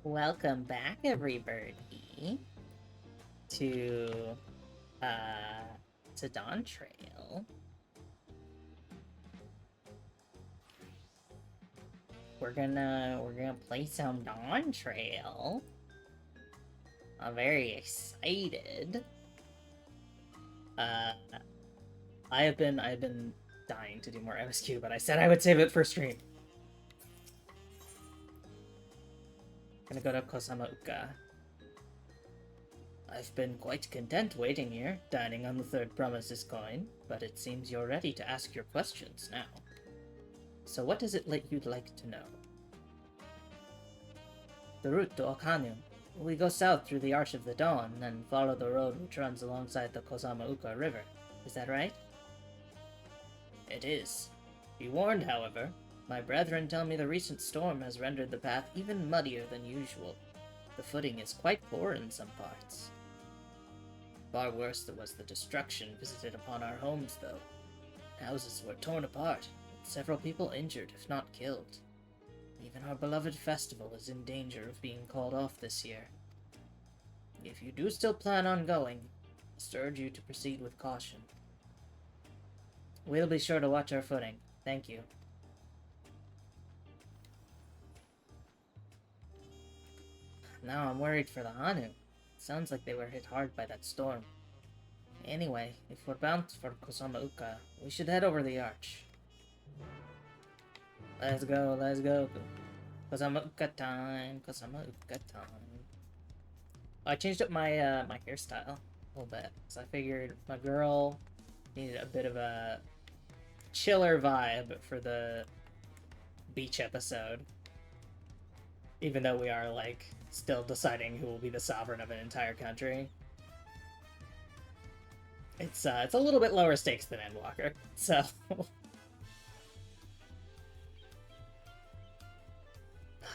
Welcome back, everybody, to uh Dawntrail. We're gonna play some Dawntrail. I'm very excited. Uh, I've been dying to do more MSQ, but I said I would save it for stream. Gonna go to Kosamauka. I've been quite content waiting here, dining on the third promises coin, but it seems you're ready to ask your questions now. So what is it you'd like to know? The route to Okanu. We go south through the Arch of the Dawn, then follow the road which runs alongside the Kosamauka River. Is that right? It is. Be warned, however. My brethren tell me the recent storm has rendered the path even muddier than usual. The footing is quite poor in some parts. Far worse was the destruction visited upon our homes, though. Houses were torn apart, with several people injured, if not killed. Even our beloved festival is in danger of being called off this year. If you do still plan on going, I urge you to proceed with caution. We'll be sure to watch our footing. Thank you. Now I'm worried for the Hanu. Sounds like they were hit hard by that storm. Anyway, if we're bound for Kosamauka, we should head over the arch. Let's go, let's go. Kosamauka time, Kosamauka time. I changed up my my hairstyle a little bit, so I figured my girl needed a bit of a chiller vibe for the beach episode. Even though we are, like, still deciding who will be the sovereign of an entire country. It's a little bit lower stakes than Endwalker, so... Oh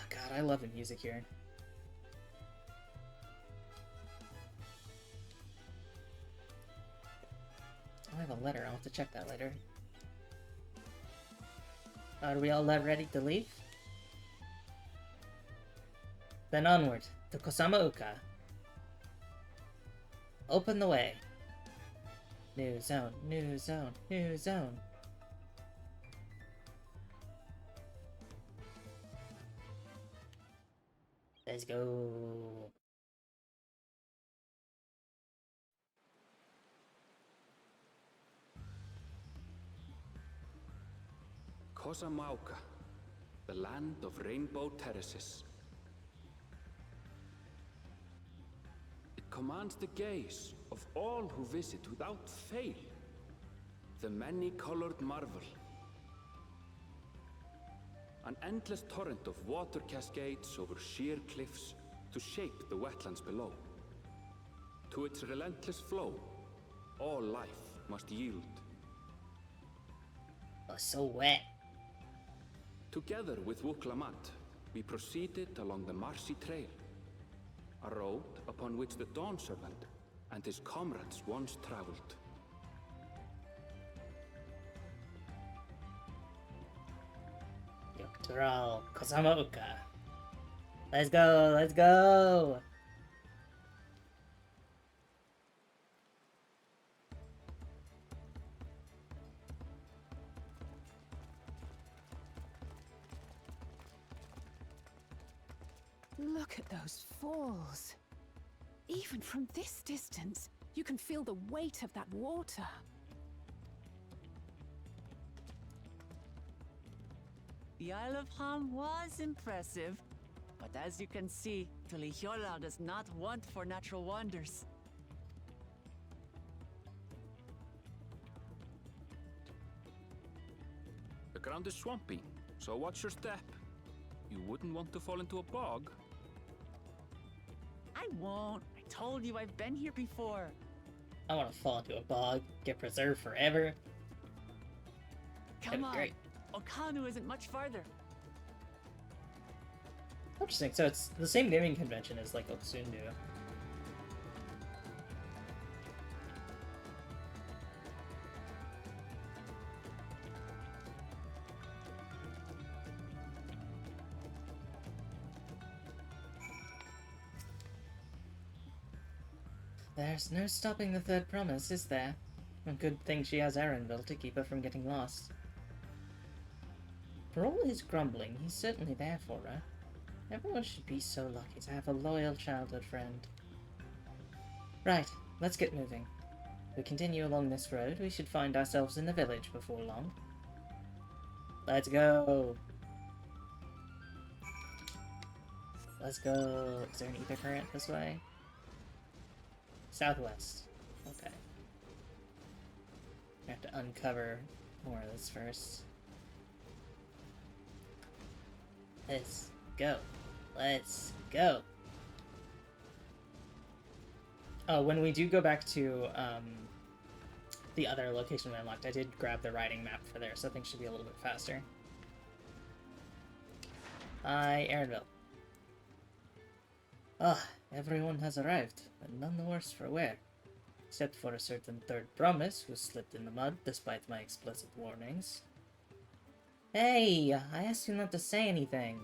god, I love the music here. I have a letter, I'll have to check that later. Are we all ready to leave? Then onward, to Kosamauka. Open the way. New zone, new zone, new zone. Let's go. Kosamauka, the land of rainbow terraces. It commands the gaze of all who visit without fail. The many-colored marvel. An endless torrent of water cascades over sheer cliffs to shape the wetlands below. To its relentless flow, all life must yield. Oh, so wet. Together with Wuklamat, we proceeded along the Marcy Trail, a road upon which the Dawn Servant and his comrades once traveled. Yokotaro, Kosamauka. Let's go, let's go! Look at those falls. Even from this distance, you can feel the weight of that water. The Isle of Ham was impressive, but as you can see, Tulihiola does not want for natural wonders. The ground is swampy, so watch your step. You wouldn't want to fall into a bog. I won't. I told you I've been here before. I want to fall into a bog, get preserved forever. Come on. Great. Okanu isn't much farther. Interesting, so it's the same naming convention as, like, Oksundu. There's no stopping the third promise, is there? A good thing she has Erenville to keep her from getting lost. For all his grumbling, he's certainly there for her. Everyone should be so lucky to have a loyal childhood friend. Right, let's get moving. If we continue along this road, we should find ourselves in the village before long. Let's go! Let's go! Is there an ether current this way? Southwest. Okay. We have to uncover more of this first. Let's go. Let's go. Oh, when we do go back to the other location we unlocked, I did grab the riding map for there, so things should be a little bit faster. Hi, Erenville. Ah, everyone has arrived, and none the worse for wear. Except for a certain third promise who slipped in the mud despite my explicit warnings. Hey, I asked you not to say anything.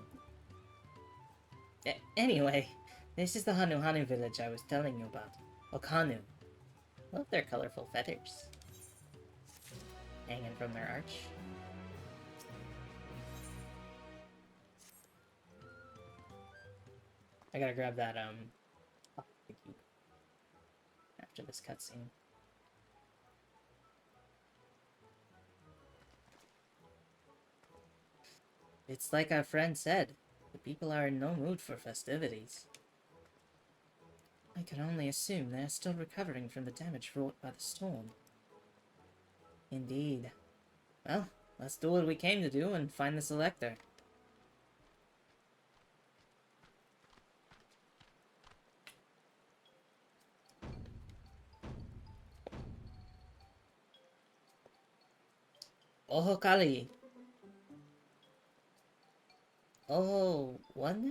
Anyway, this is the Hanu village I was telling you about. Okanu. Love their colorful feathers. Hanging from their arch. I gotta grab that, after this cutscene. It's like our friend said, the people are in no mood for festivities. I can only assume they are still recovering from the damage wrought by the storm. Indeed. Well, let's do what we came to do and find the Selector. Oh, Kali! Oh, what now?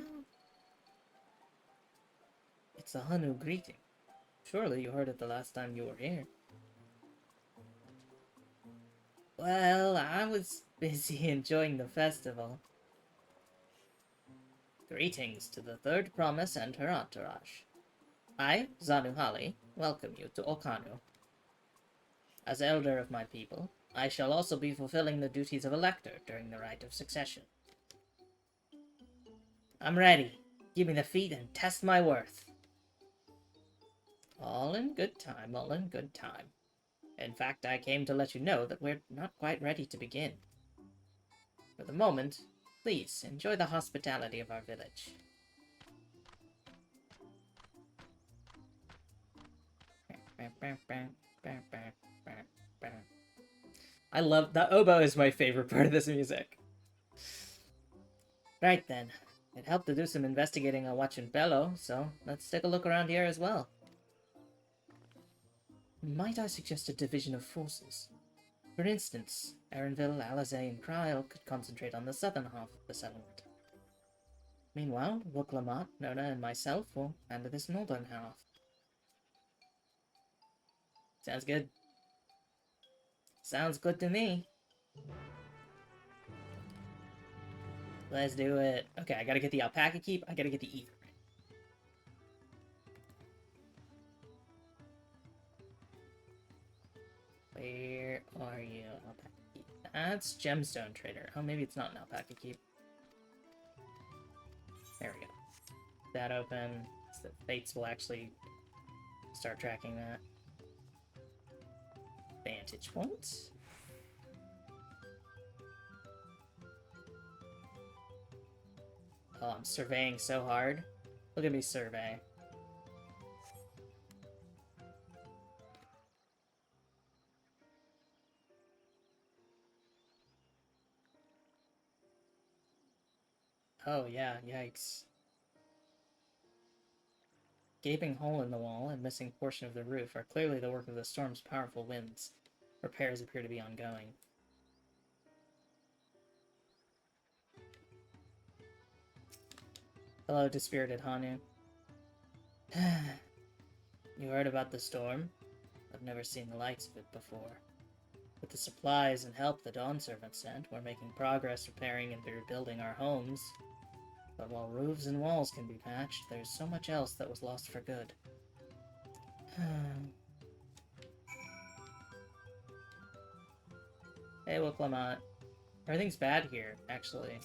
It's a Hanu greeting. Surely you heard it the last time you were here. Well, I was busy enjoying the festival. Greetings to the third promise and her entourage. I, Zanuhali, welcome you to Okanu. As elder of my people, I shall also be fulfilling the duties of elector during the rite of succession. I'm ready. Give me the feat and test my worth. All in good time, all in good time. In fact, I came to let you know that we're not quite ready to begin. For the moment, please enjoy the hospitality of our village. I love the oboe is my favorite part of this music. Right then, it helped to do some investigating on Watchin' Bello, so let's take a look around here as well. Might I suggest a division of forces? For instance, Erenville, Alizé, and Kryl could concentrate on the southern half of the settlement. Meanwhile, Woklamat, Nona, and myself will handle this northern half. Sounds good. Sounds good to me. Let's do it. Okay, I gotta get the alpaca keep. I gotta get the ether. Where are you, alpaca keep? That's gemstone trader. Oh, maybe it's not an alpaca keep. There we go. That open. So the fates will actually start tracking that. Vantage points. Oh, I'm surveying so hard. Look at me survey. Oh yeah, yikes. Gaping hole in the wall and missing portion of the roof are clearly the work of the storm's powerful winds. Repairs appear to be ongoing. Hello, dispirited Hanu. You heard about the storm? I've never seen the likes of it before. With the supplies and help the Dawn servant sent, we're making progress repairing and rebuilding our homes. But while roofs and walls can be patched, there's so much else that was lost for good. Hey, Wiplamot. Everything's bad here, actually.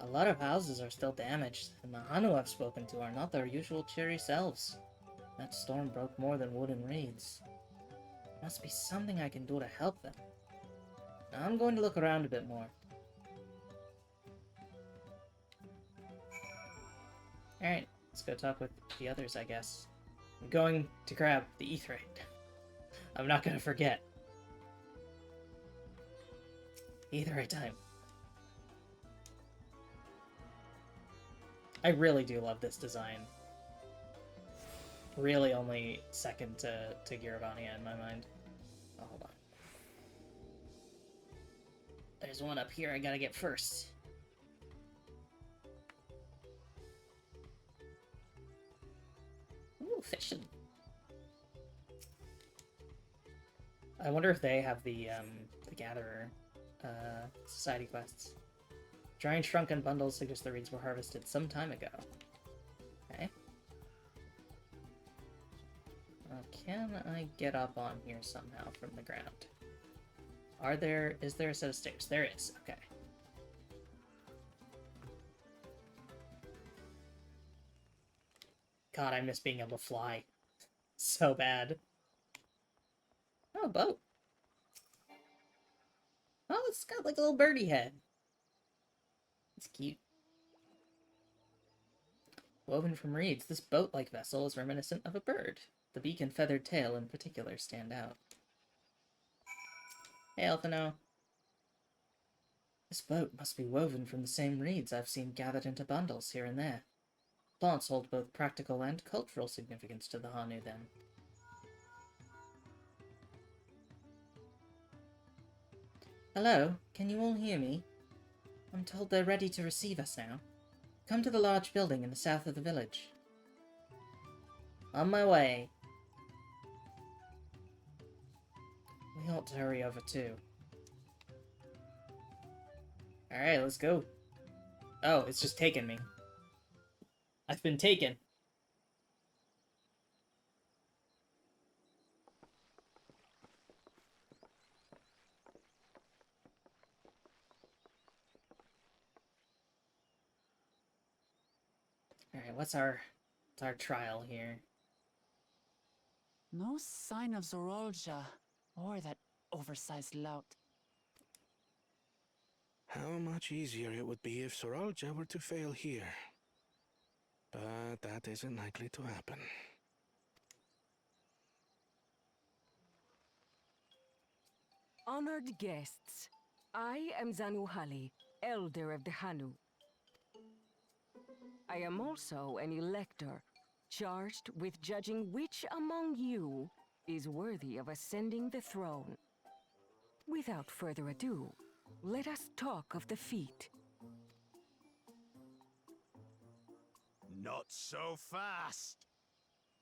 A lot of houses are still damaged, and the Hanu I've spoken to are not their usual cheery selves. That storm broke more than wooden reeds. Must be something I can do to help them. Now I'm going to look around a bit more. Alright, let's go talk with the others, I guess. I'm going to grab the Aetheryte. I'm not gonna forget. Aetheryte time. I really do love this design. Really only second to Giravania in my mind. Oh, hold on. There's one up here I gotta get first. Ooh, fishing. I wonder if they have the Gatherer society quests. Drying shrunken bundles suggest the reeds were harvested some time ago. Okay. Can I get up on here somehow from the ground? Is there a set of stairs? There is, okay. God, I miss being able to fly. So bad. Oh, boat. Oh, it's got like a little birdie head. It's cute. Woven from reeds, this boat-like vessel is reminiscent of a bird. The beak and feathered tail in particular stand out. Hey, Elthano. This boat must be woven from the same reeds I've seen gathered into bundles here and there. Plants hold both practical and cultural significance to the Hanu, then. Hello, can you all hear me? I'm told they're ready to receive us now. Come to the large building in the south of the village. On my way. We ought to hurry over too. Alright, let's go. Oh, it's just taken me. I've been taken. Alright, what's our trial here? No sign of Zorolja or that oversized lout. How much easier it would be if Soralja were to fail here. But that isn't likely to happen. Honored guests, I am Zanuhali, Elder of the Hanu. I am also an elector, charged with judging which among you is worthy of ascending the throne. Without further ado, let us talk of the feat. Not so fast.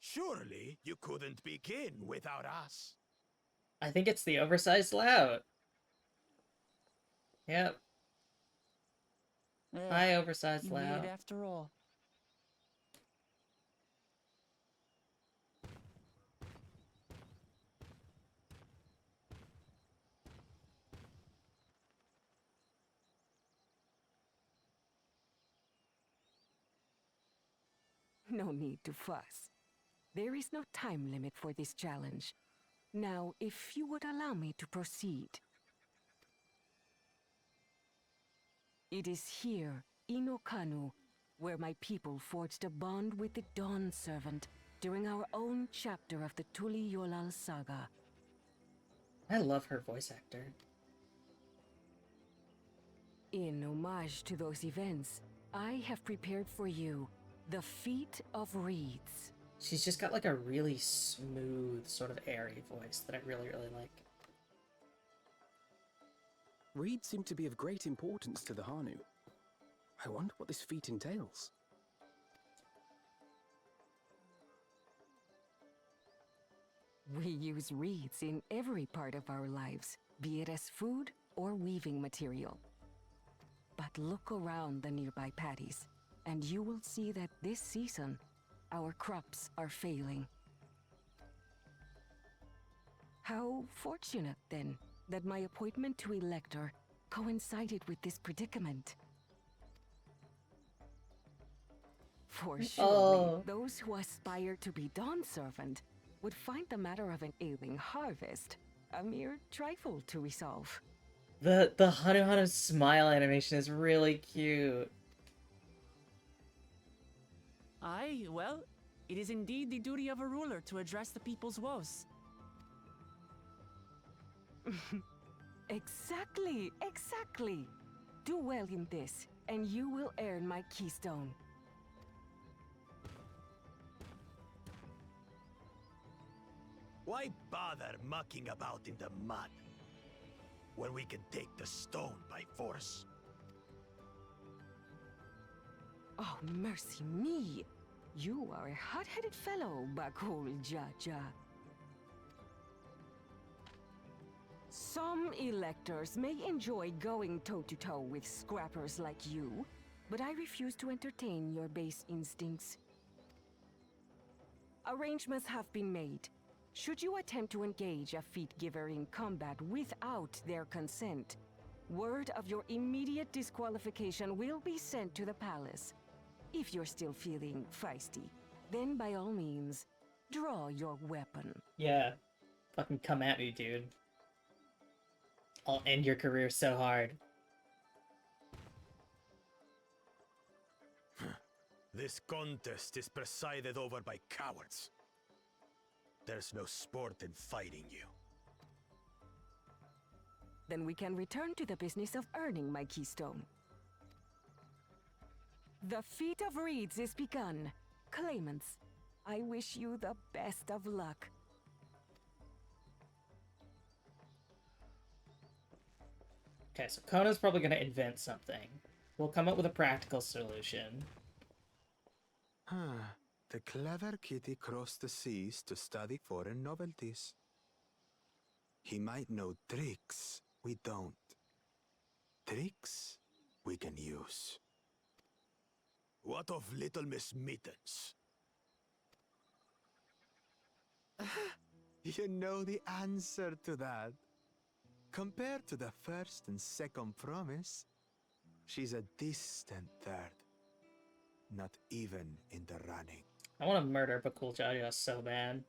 Surely you couldn't begin without us. I think it's the oversized lout. Yep. Hi, oversized You made lout. it after all. No need to fuss. There is no time limit for this challenge. Now, if you would allow me to proceed. It is here, in Okanu, where my people forged a bond with the Dawn Servant during our own chapter of the Tuli Yolal saga. I love her voice actor. In homage to those events, I have prepared for you the Feat of Reeds. She's just got like a really smooth, sort of airy voice that I really, really like. Reeds seem to be of great importance to the Hanu. I wonder what this feat entails. We use reeds in every part of our lives, be it as food or weaving material. But look around the nearby paddies, and you will see that this season, our crops are failing. How fortunate, then, that my appointment to Elector coincided with this predicament. For surely, those who aspire to be Dawn Servant would find the matter of an ailing harvest a mere trifle to resolve. The Hanu Hanu smile animation is really cute. Aye, well, it is indeed the duty of a ruler to address the people's woes. Exactly, exactly. Do well in this, and you will earn my keystone. Why bother mucking about in the mud when we can take the stone by force? Oh, mercy me! You are a hot-headed fellow, Bakul Jaja. Some electors may enjoy going toe-to-toe with scrappers like you, but I refuse to entertain your base instincts. Arrangements have been made. Should you attempt to engage a feat giver in combat without their consent, word of your immediate disqualification will be sent to the palace. If you're still feeling feisty, then by all means, draw your weapon. Yeah. Fucking come at me, dude. I'll end your career so hard. This contest is presided over by cowards. There's no sport in fighting you. Then we can return to the business of earning my keystone. The feat of reeds is begun. Claimants, I wish you the best of luck. Okay, so Kona's probably gonna invent something. We'll come up with a practical solution. The clever kitty crossed the seas to study foreign novelties. He might know tricks we don't. Tricks we can use. What of Little Miss Mittens? You know the answer to that. Compared to the first and second promise, she's a distant third. Not even in the running. I want to murder Bakul Jaja so bad.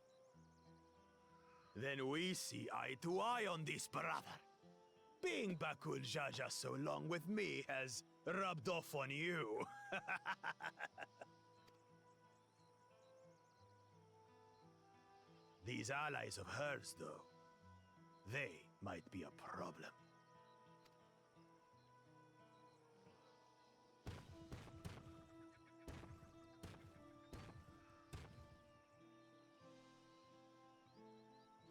Then we see eye to eye on this, brother. Being Bakul Jaja so long with me has rubbed off on you. These allies of hers, though, they might be a problem.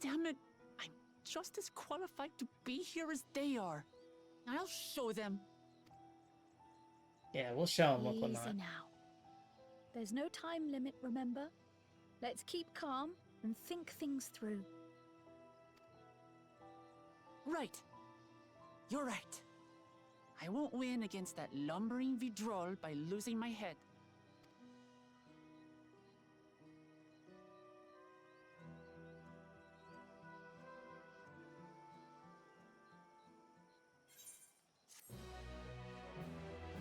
Damn it! I'm just as qualified to be here as they are. I'll show them. Yeah, we'll show him Easy whatnot. now. There's no time limit, remember? Let's keep calm and think things through. Right. You're right. I won't win against that lumbering Vidrol by losing my head.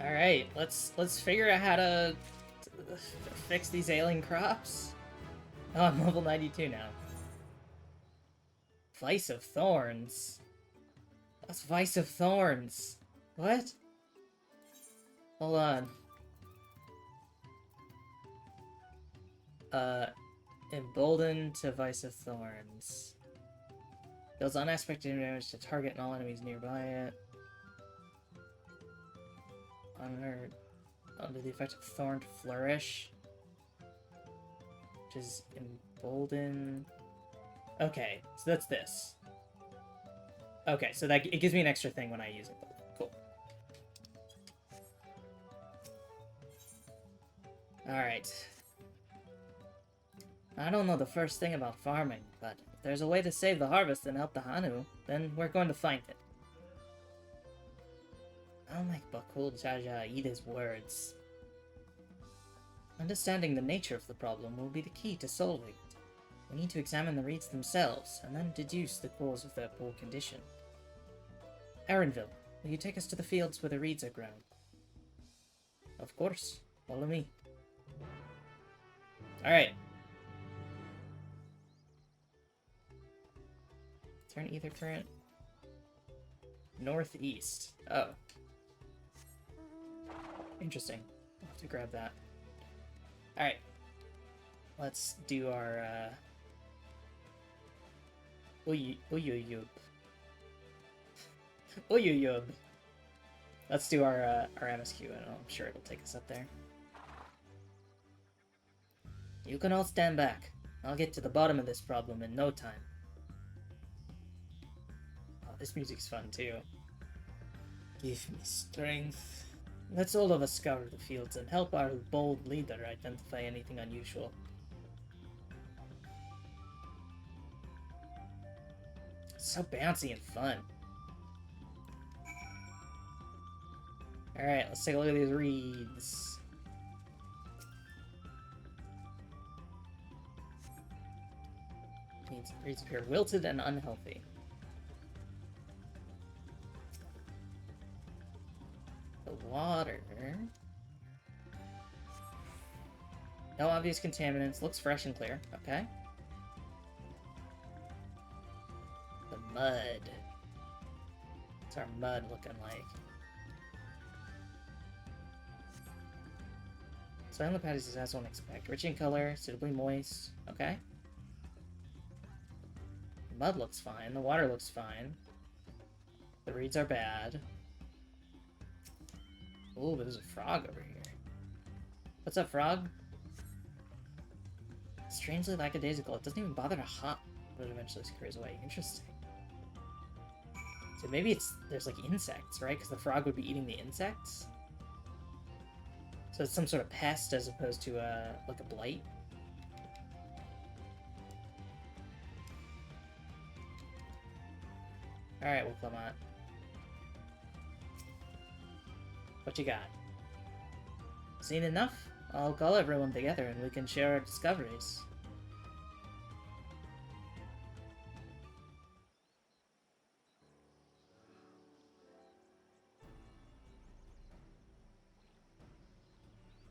All right, let's figure out how to fix these ailing crops. Oh, I'm level 92 now. Vice of Thorns. What's Vice of Thorns? What? Hold on. Emboldened to Vice of Thorns. Deals unexpected damage to target and all enemies nearby it. Under the effect of Thorned Flourish. Which is emboldened. Okay, so that's this. Okay, so that it gives me an extra thing when I use it. Cool. Alright. I don't know the first thing about farming, but if there's a way to save the harvest and help the Hanu, then we're going to find it. I'll make Bakul Jaja eat his words. Understanding the nature of the problem will be the key to solving it. We need to examine the reeds themselves, and then deduce the cause of their poor condition. Aaronville, will you take us to the fields where the reeds are grown? Of course. Follow me. Alright. Turn ether current. Northeast. Oh. Interesting. I'll have to grab that. Alright. Let's do our, Uyuyub. Uyuyub. Let's do our MSQ, and I'm sure it'll take us up there. You can all stand back. I'll get to the bottom of this problem in no time. Oh, this music's fun, too. Give me strength. Let's all of us scour the fields and help our bold leader identify anything unusual. It's so bouncy and fun. Alright, let's take a look at these reeds. Reeds appear wilted and unhealthy. The water. No obvious contaminants. Looks fresh and clear. Okay. The mud. What's our mud looking like? Soil patties is as one expect. Rich in color, suitably moist. Okay. The mud looks fine. The water looks fine. The reeds are bad. Ooh, but there's a frog over here. What's up, frog? Strangely lackadaisical. It doesn't even bother to hop, but it eventually scurries away. Interesting. So maybe there's like insects, right? Because the frog would be eating the insects? So it's some sort of pest as opposed to like a blight. Alright, well, Clement. What you got? Seen enough? I'll call everyone together and we can share our discoveries.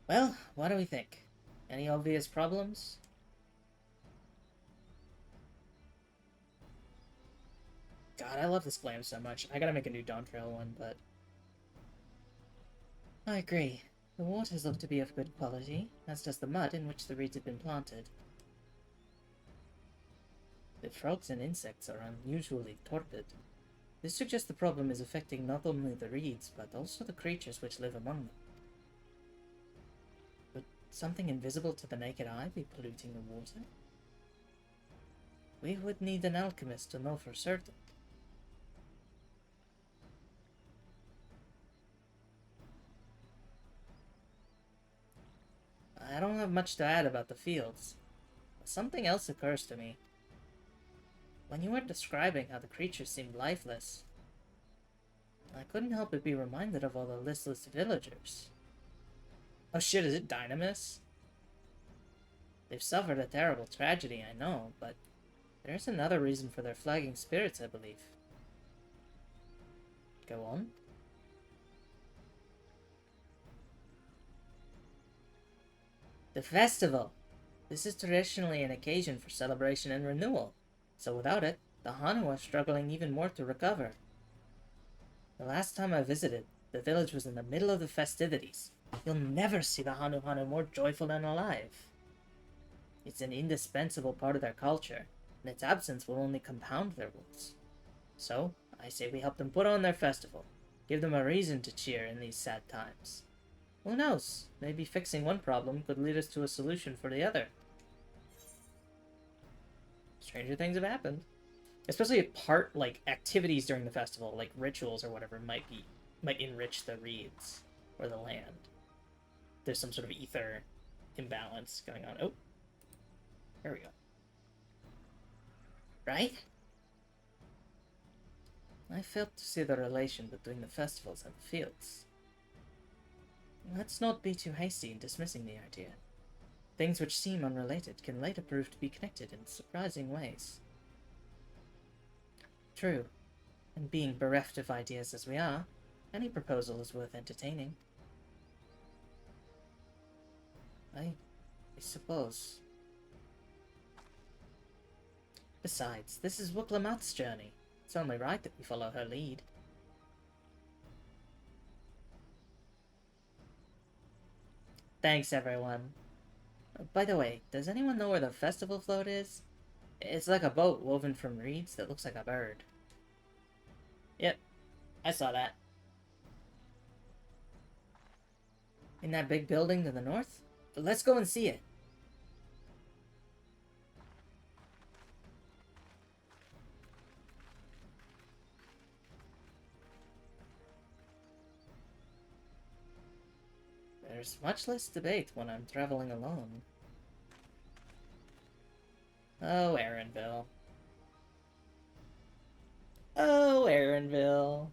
Well, what do we think? Any obvious problems? God, I love this glam so much. I gotta make a new Dawntrail one, but... I agree. The waters look to be of good quality, as does the mud in which the reeds have been planted. The frogs and insects are unusually torpid. This suggests the problem is affecting not only the reeds, but also the creatures which live among them. Would something invisible to the naked eye be polluting the water? We would need an alchemist to know for certain. I don't have much to add about the fields, but something else occurs to me. When you were describing how the creatures seemed lifeless, I couldn't help but be reminded of all the listless villagers. Oh shit, is it Dynamis? They've suffered a terrible tragedy, I know, but there's another reason for their flagging spirits, I believe. Go on. The festival! This is traditionally an occasion for celebration and renewal, so without it, the Hanu are struggling even more to recover. The last time I visited, the village was in the middle of the festivities. You'll never see the Hanu more joyful and alive. It's an indispensable part of their culture, and its absence will only compound their woes. So, I say we help them put on their festival, give them a reason to cheer in these sad times. Who knows? Maybe fixing one problem could lead us to a solution for the other. Stranger things have happened. Especially like activities during the festival, like rituals or whatever, might enrich the reeds or the land. There's some sort of ether imbalance going on. Oh, there we go. Right? I failed to see the relation between the festivals and the fields. Let's not be too hasty in dismissing the idea. Things which seem unrelated can later prove to be connected in surprising ways. True, and being bereft of ideas as we are, any proposal is worth entertaining. I suppose. Besides, this is Wuklamat's journey. It's only right that we follow her lead. Thanks, everyone. By the way, does anyone know where the festival float is? It's like a boat woven from reeds that looks like a bird. Yep, I saw that. In that big building to the north? Let's go and see it. There's much less debate when I'm traveling alone. Oh, Aaronville. Oh, Aaronville.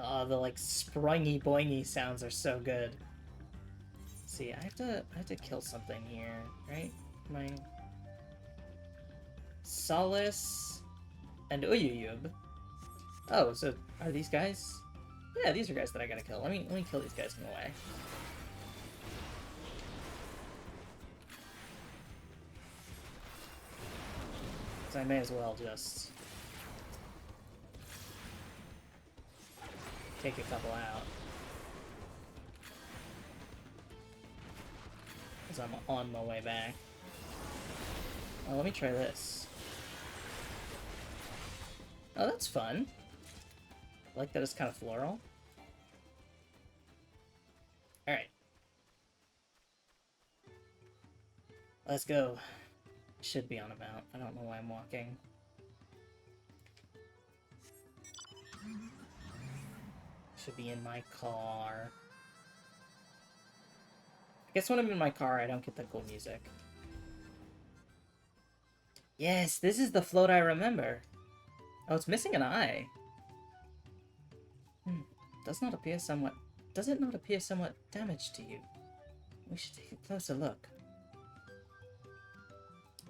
Oh, the like springy boingy sounds are so good. Let's see, I have to kill something here, right? My Solace and Uyuyub. Oh, so are these guys? Yeah, these are guys that I gotta kill. Let me kill these guys in the way. So I may as well just take a couple out. As I'm on my way back. Oh, let me try this. Oh, that's fun. I like that it's kind of floral. Alright. Let's go. Should be on a mount. I don't know why I'm walking. Should be in my car. I guess when I'm in my car, I don't get the cool music. Yes, this is the float I remember. Oh, it's missing an eye. Does it not appear somewhat damaged to you? We should take a closer look.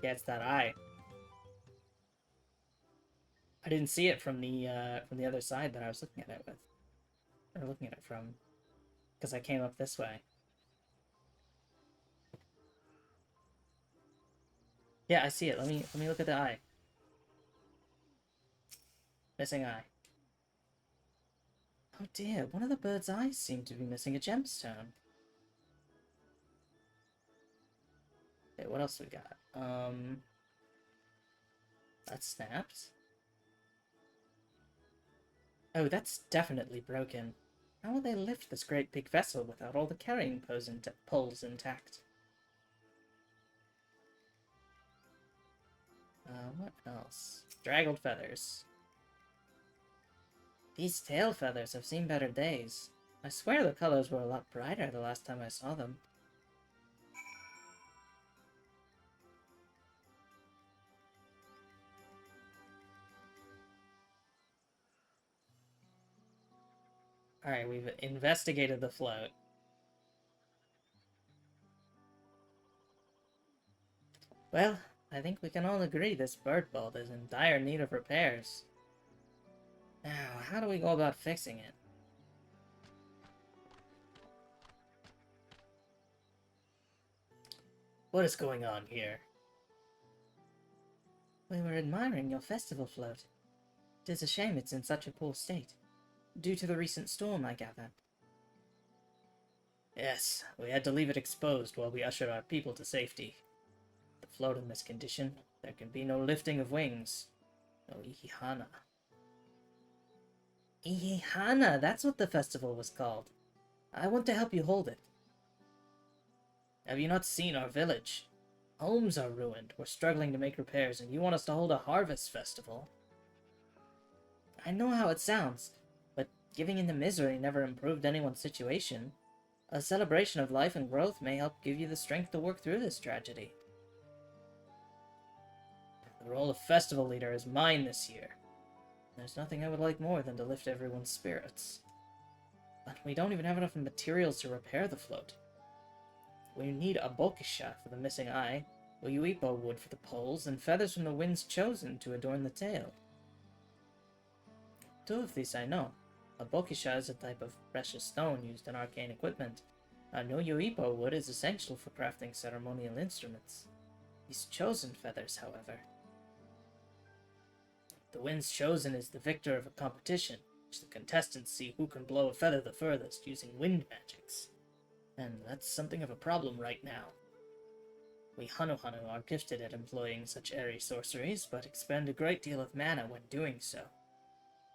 Yeah, it's that eye. I didn't see it from the other side that I was looking at it with. Or looking at it from. Because I came up this way. Yeah, I see it. Let me look at the eye. Missing eye. Oh dear, one of the bird's eyes seemed to be missing a gemstone. Okay, what else we got? That snapped. Oh, that's definitely broken. How will they lift this great big vessel without all the carrying poles intact? What else? Draggled feathers. These tail feathers have seen better days. I swear the colors were a lot brighter the last time I saw them. Alright, we've investigated the float. Well, I think we can all agree this bird boat is in dire need of repairs. Now, how do we go about fixing it? What is going on here? We were admiring your festival float. It is a shame it's in such a poor state. Due to the recent storm, I gather. Yes, we had to leave it exposed while we ushered our people to safety. The float in this condition, there can be no lifting of wings. No Ihihana. Ihihana, that's what the festival was called. I want to help you hold it. Have you not seen our village? Homes are ruined, we're struggling to make repairs, and you want us to hold a harvest festival? I know how it sounds, but giving in to misery never improved anyone's situation. A celebration of life and growth may help give you the strength to work through this tragedy. The role of festival leader is mine this year. There's nothing I would like more than to lift everyone's spirits. But we don't even have enough materials to repair the float. We need a bokisha for the missing eye, uyuipo wood for the poles, and feathers from the Wind's Chosen to adorn the tail. 2 of these I know. A bokisha is a type of precious stone used in arcane equipment. A uyuipo wood is essential for crafting ceremonial instruments. These chosen feathers, however. The Wind's Chosen is the victor of a competition, which the contestants see who can blow a feather the furthest using wind magics. And that's something of a problem right now. We Hanu are gifted at employing such airy sorceries, but expend a great deal of mana when doing so.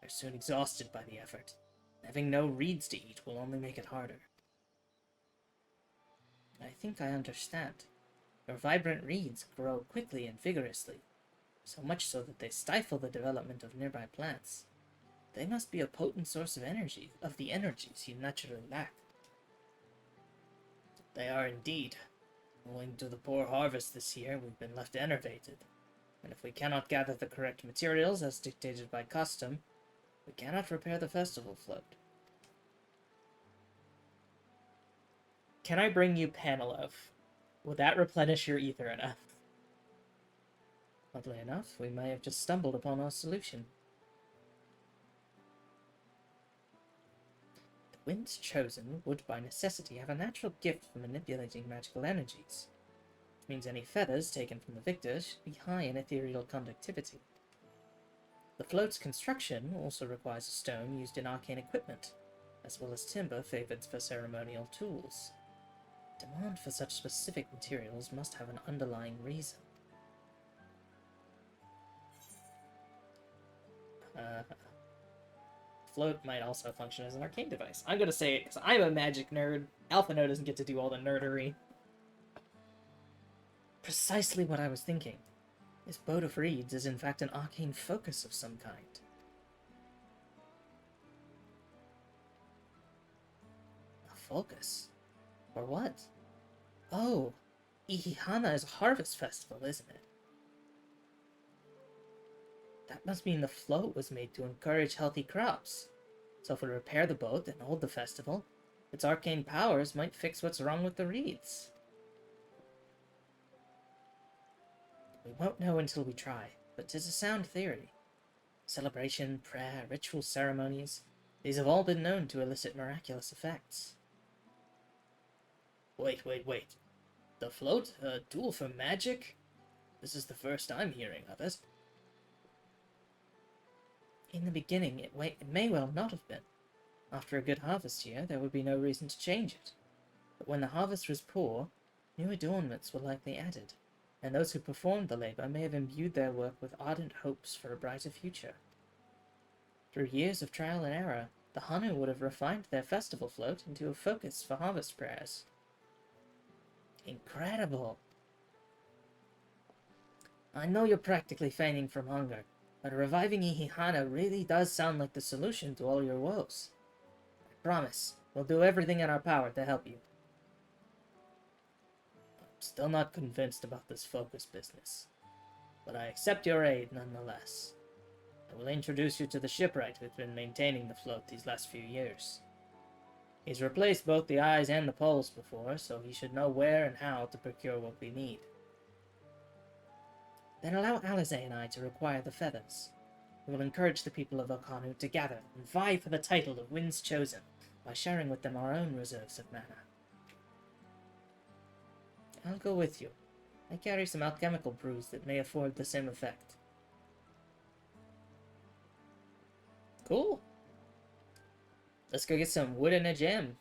They're soon exhausted by the effort. Having no reeds to eat will only make it harder. I think I understand. Your vibrant reeds grow quickly and vigorously, so much so that they stifle the development of nearby plants. They must be a potent source of the energies you naturally lack. They are indeed. Owing to the poor harvest this year, we've been left enervated, and if we cannot gather the correct materials as dictated by custom, we cannot repair the festival float. Can I bring you Panelof? Will that replenish your ether enough? Oddly enough, we may have just stumbled upon our solution. The Wind's Chosen would by necessity have a natural gift for manipulating magical energies, which means any feathers taken from the victor should be high in ethereal conductivity. The float's construction also requires a stone used in arcane equipment, as well as timber favored for ceremonial tools. Demand for such specific materials must have an underlying reason. Float might also function as an arcane device. I'm gonna say it because I'm a magic nerd. Alphino doesn't get to do all the nerdery. Precisely what I was thinking. This boat of reeds is in fact an arcane focus of some kind. A focus? For what? Oh, Ihihana is a harvest festival, isn't it? That must mean the float was made to encourage healthy crops. So if we repair the boat and hold the festival, its arcane powers might fix what's wrong with the reeds. We won't know until we try, but 'tis a sound theory. Celebration, prayer, ritual ceremonies, these have all been known to elicit miraculous effects. Wait. The float? A duel for magic? This is the first I'm hearing of it. In the beginning, it may well not have been. After a good harvest year, there would be no reason to change it. But when the harvest was poor, new adornments were likely added, and those who performed the labor may have imbued their work with ardent hopes for a brighter future. Through years of trial and error, the Hanu would have refined their festival float into a focus for harvest prayers. Incredible! I know you're practically fainting from hunger, but reviving Ihihana really does sound like the solution to all your woes. I promise, we'll do everything in our power to help you. I'm still not convinced about this focus business, but I accept your aid nonetheless. I will introduce you to the shipwright who's been maintaining the float these last few years. He's replaced both the eyes and the poles before, so he should know where and how to procure what we need. Then allow Alize and I to require the feathers. We will encourage the people of Okanu to gather and vie for the title of Wind's Chosen by sharing with them our own reserves of mana. I'll go with you. I carry some alchemical brews that may afford the same effect. Cool. Let's go get some wood and a gem.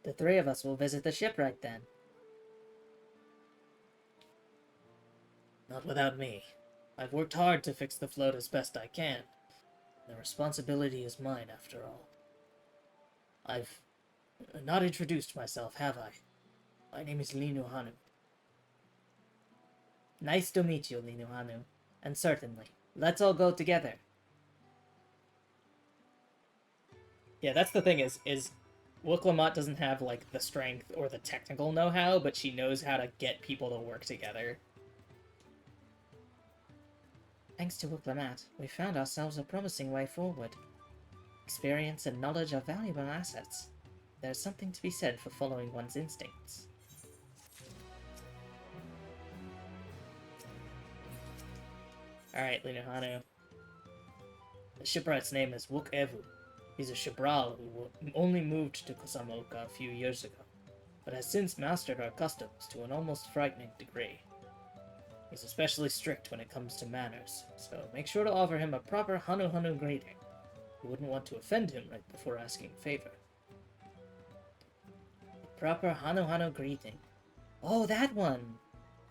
The 3 of us will visit the shipwright then. Not without me. I've worked hard to fix the float as best I can. The responsibility is mine, after all. I've not introduced myself, have I? My name is Linu Hanu. Nice to meet you, Linu Hanu. And certainly, let's all go together. Yeah, that's the thing is Wook Lamont doesn't have like the strength or the technical know-how, but she knows how to get people to work together. Thanks to Wook Lamont, we found ourselves a promising way forward. Experience and knowledge are valuable assets. There's something to be said for following one's instincts. Alright, Linuhanu. The shipwright's name is Wook Evu. He's a Shibral who only moved to Kosamoka a few years ago, but has since mastered our customs to an almost frightening degree. He's especially strict when it comes to manners, so make sure to offer him a proper Hanu Hanu greeting. You wouldn't want to offend him right before asking a favor. A proper Hanu Hanu greeting. Oh, that one!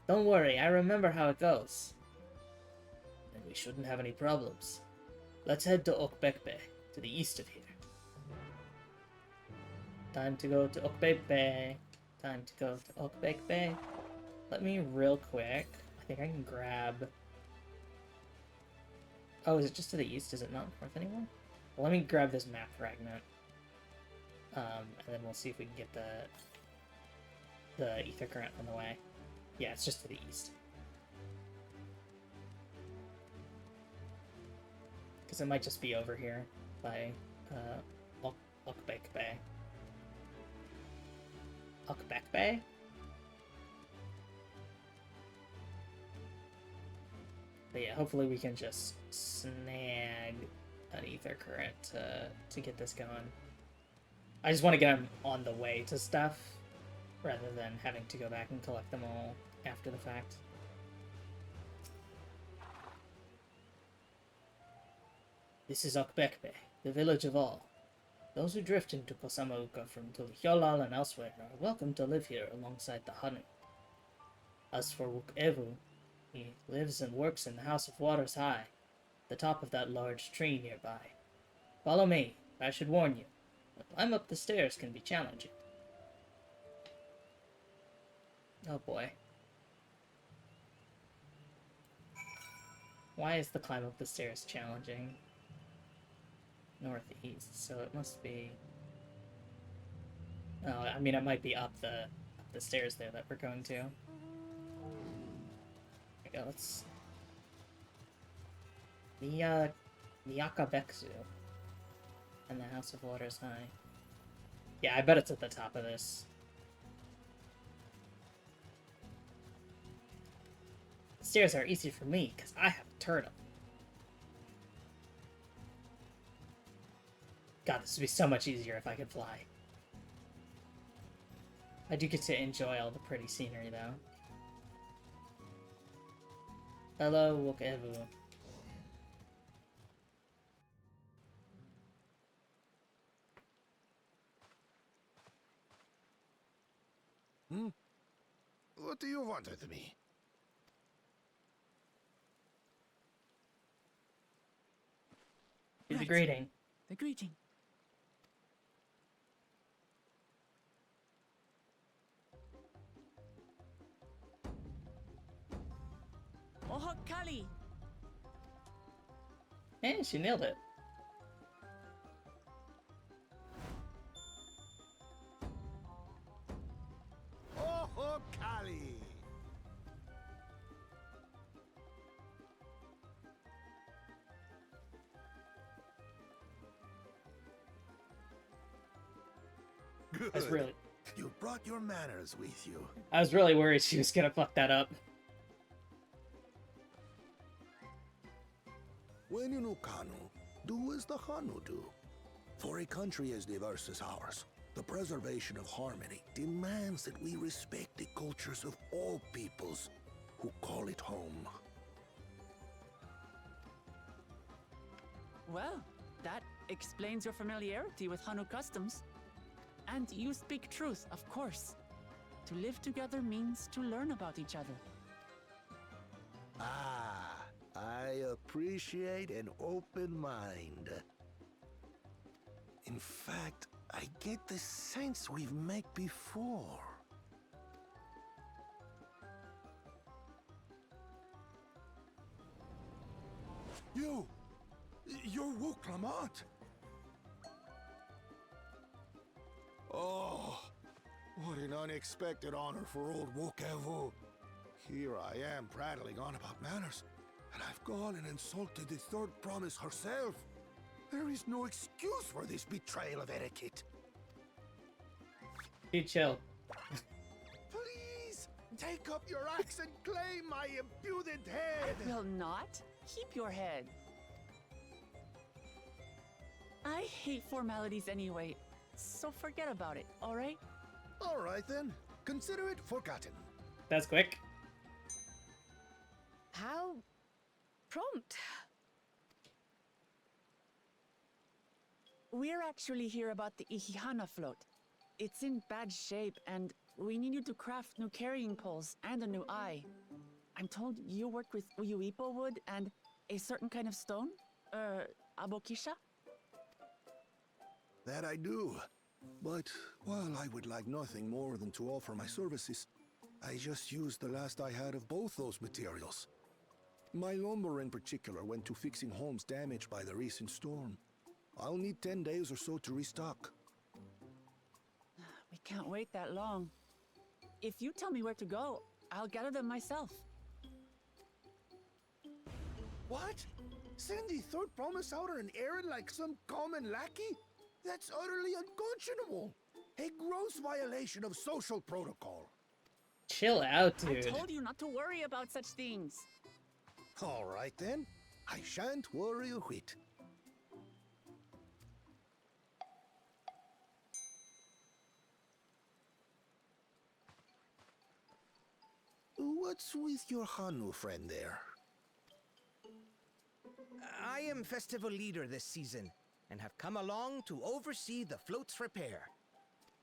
Don't worry, I remember how it goes. And we shouldn't have any problems. Let's head to Okbekbe, to the east of here. Time to go to Okbekbe. Time to go to Okbekbe. Let me real quick. I think I can grab... Oh, is it just to the east? Is it not north anymore? Well, let me grab this map fragment. And then we'll see if we can get the ether current on the way. Yeah, it's just to the east. Because it might just be over here by Okbekbe. Okbekbe? But yeah, hopefully we can just snag an ether current to get this going. I just want to get them on the way to stuff, rather than having to go back and collect them all after the fact. This is Okbekbe, the village of all. Those who drift into Kosamauka from Tulihyolal and elsewhere are welcome to live here alongside the Hanu. As for Wook Evu, he lives and works in the House of Waters High, the top of that large tree nearby. Follow me, I should warn you. The climb up the stairs can be challenging. Oh boy. Why is the climb up the stairs challenging? Northeast, so it must be... Oh, I mean, it might be up the stairs there that we're going to. There we go, let's... Nyakabeksu. And the House of Waters High. Yeah, I bet it's at the top of this. The stairs are easy for me, because I have a turtle. God, this would be so much easier if I could fly. I do get to enjoy all the pretty scenery, though. Hello, Wook Evu. What do you want with me? Do the greeting. The greeting. Oh, Kali! Hey, she nailed it. Oh, Kali! Good. You brought your manners with you. I was really worried she was gonna fuck that up. When you know Kanu, do as the Hanu do. For a country as diverse as ours, the preservation of harmony demands that we respect the cultures of all peoples who call it home. Well, that explains your familiarity with Hanu customs. And you speak truth, of course. To live together means to learn about each other. Ah, I appreciate an open mind. In fact, I get the sense we've met before. You're Wook Lamont. Oh, what an unexpected honor for old Wokevu. Here I am prattling on about manners, and I've gone and insulted the third promise herself. There is no excuse for this betrayal of etiquette. Dude, chill. Please, take up your axe and claim my impudent head. Will not? Keep your head. I hate formalities anyway, so forget about it, alright? All right then, consider it forgotten. That's quick. How prompt. We're actually here about the Ihihana float. It's in bad shape, and we need you to craft new carrying poles and a new eye. I'm told you worked with Uyuipo wood and a certain kind of stone? Abokisha? That I do. But while I would like nothing more than to offer my services, I just used the last I had of both those materials. My lumber in particular went to fixing homes damaged by the recent storm. I'll need 10 days or so to restock. We can't wait that long. If you tell me where to go, I'll gather them myself. What? Send the third promise out on an errand like some common lackey? That's utterly unconscionable. A gross violation of social protocol. Chill out, I dude. told you not to worry about such things. All right then. I shan't worry a whit. What's with your Hanu friend there? I am festival leader this season, and have come along to oversee the float's repair.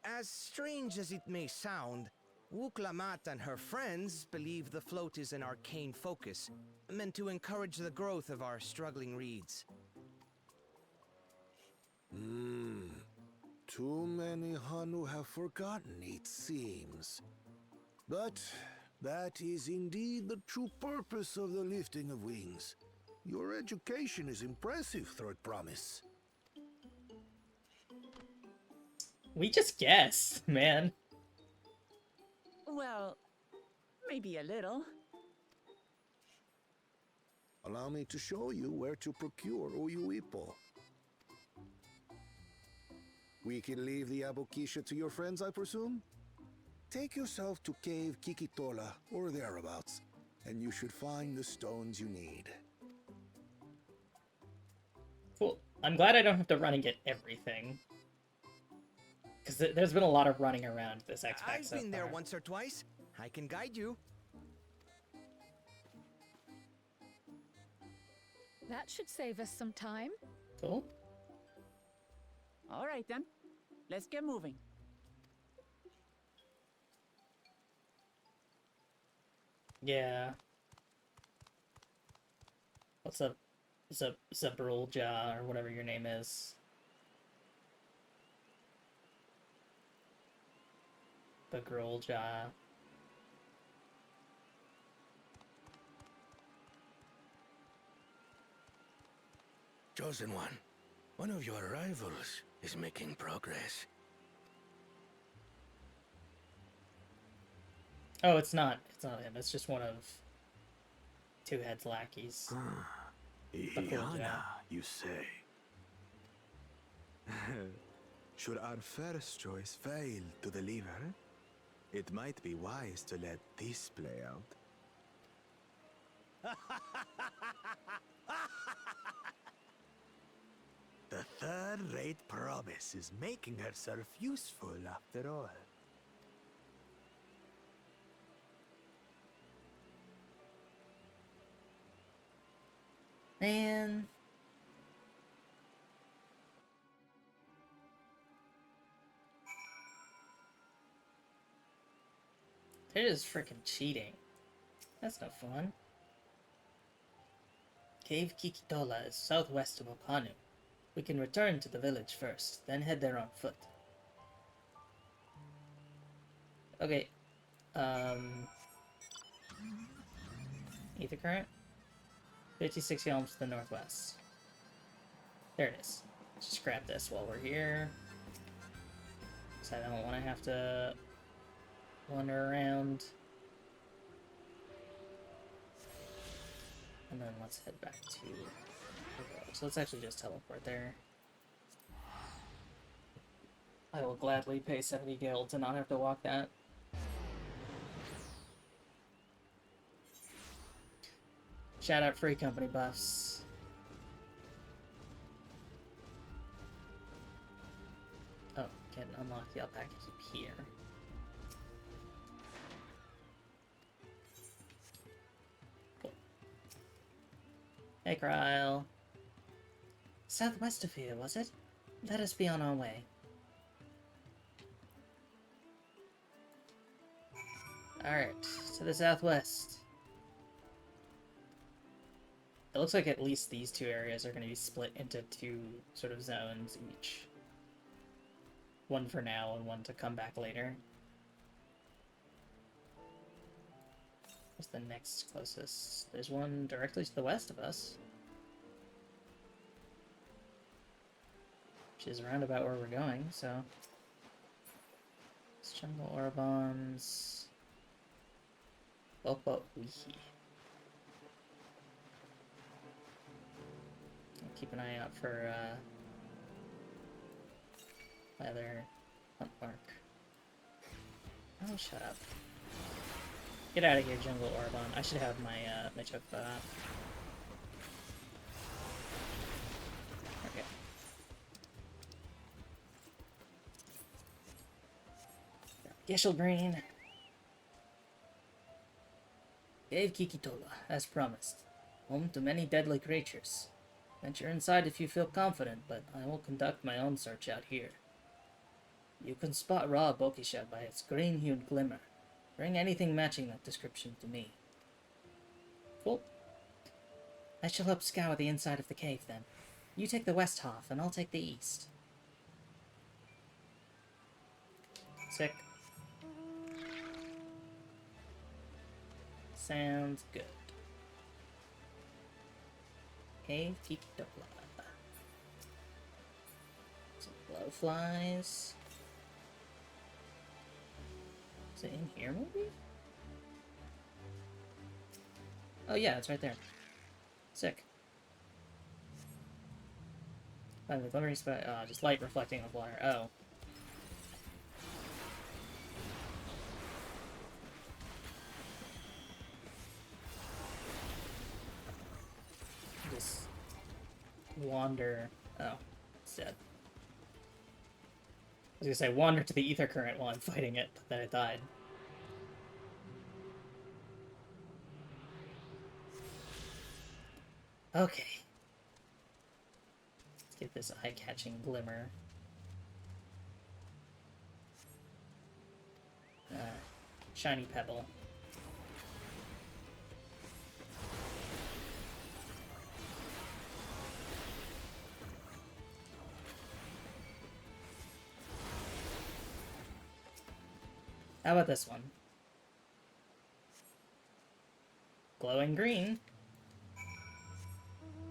As strange as it may sound, Wuklamat and her friends believe the float is an arcane focus, meant to encourage the growth of our struggling reeds. Too many Hanu have forgotten, it seems. But that is indeed the true purpose of the lifting of wings. Your education is impressive, Third Promise. We just guessed, man. Well, maybe a little. Allow me to show you where to procure Uyuipo. We can leave the Abokisha to your friends, I presume? Take yourself to Cave Kikitola, or thereabouts, and you should find the stones you need. Cool. I'm glad I don't have to run and get everything. Because there's been a lot of running around this X-Pack I've so been there far. once or twice. I can guide you. That should save us some time. Cool. All right then, let's get moving. Yeah. What's up? Zabrulja, or whatever your name is. Bagrulja. Chosen one of your rivals is making progress. Oh, it's not. It's not him. It's just one of Two Heads' lackeys. Ihihana, you say? Should our first choice fail to deliver, it might be wise to let this play out. The third-rate promise is making herself useful after all. Man. It is freaking cheating. That's no fun. Cave Kikitola is southwest of Okanu. We can return to the village first, then head there on foot. Okay. Ether current? 56 kilometers to the northwest. There it is. Just grab this while we're here. I don't want to have to wander around. And then let's head back to the road. So let's actually just teleport there. I will gladly pay 70 gil to not have to walk that. Shout out free company buffs. Oh, can unlock the alpaca keep here. Cool. Hey, Kryle. Southwest of here, was it? Let us be on our way. Alright, to the southwest. It looks like at least these two areas are going to be split into two sort of zones each. One for now and one to come back later. What's the next closest? There's one directly to the west of us. Which is around about where we're going, so... It's jungle ore bombs... Keep an eye out for my other hunt mark. Oh, shut up. Get out of here, jungle Orbon. I should have my my choke bot out. Okay. Gishel Green. Cave Kikitola, as promised. Home to many deadly creatures. Venture inside if you feel confident, but I will conduct my own search out here. You can spot raw Bokisha by its green-hued glimmer. Bring anything matching that description to me. Cool. I shall help scour the inside of the cave, then. You take the west half, and I'll take the east. Sick. Sounds good. Cave Kikitola. Some blowflies. Is it in here, maybe? Oh yeah, it's right there. Sick. Finally, glimmering spot. Just light reflecting off water. Oh. Just wander. Oh, it's dead. I was gonna say wander to the ether current while I'm fighting it, but then it died. Okay. Let's get this eye-catching glimmer. Shiny pebble. How about this one? Glowing green.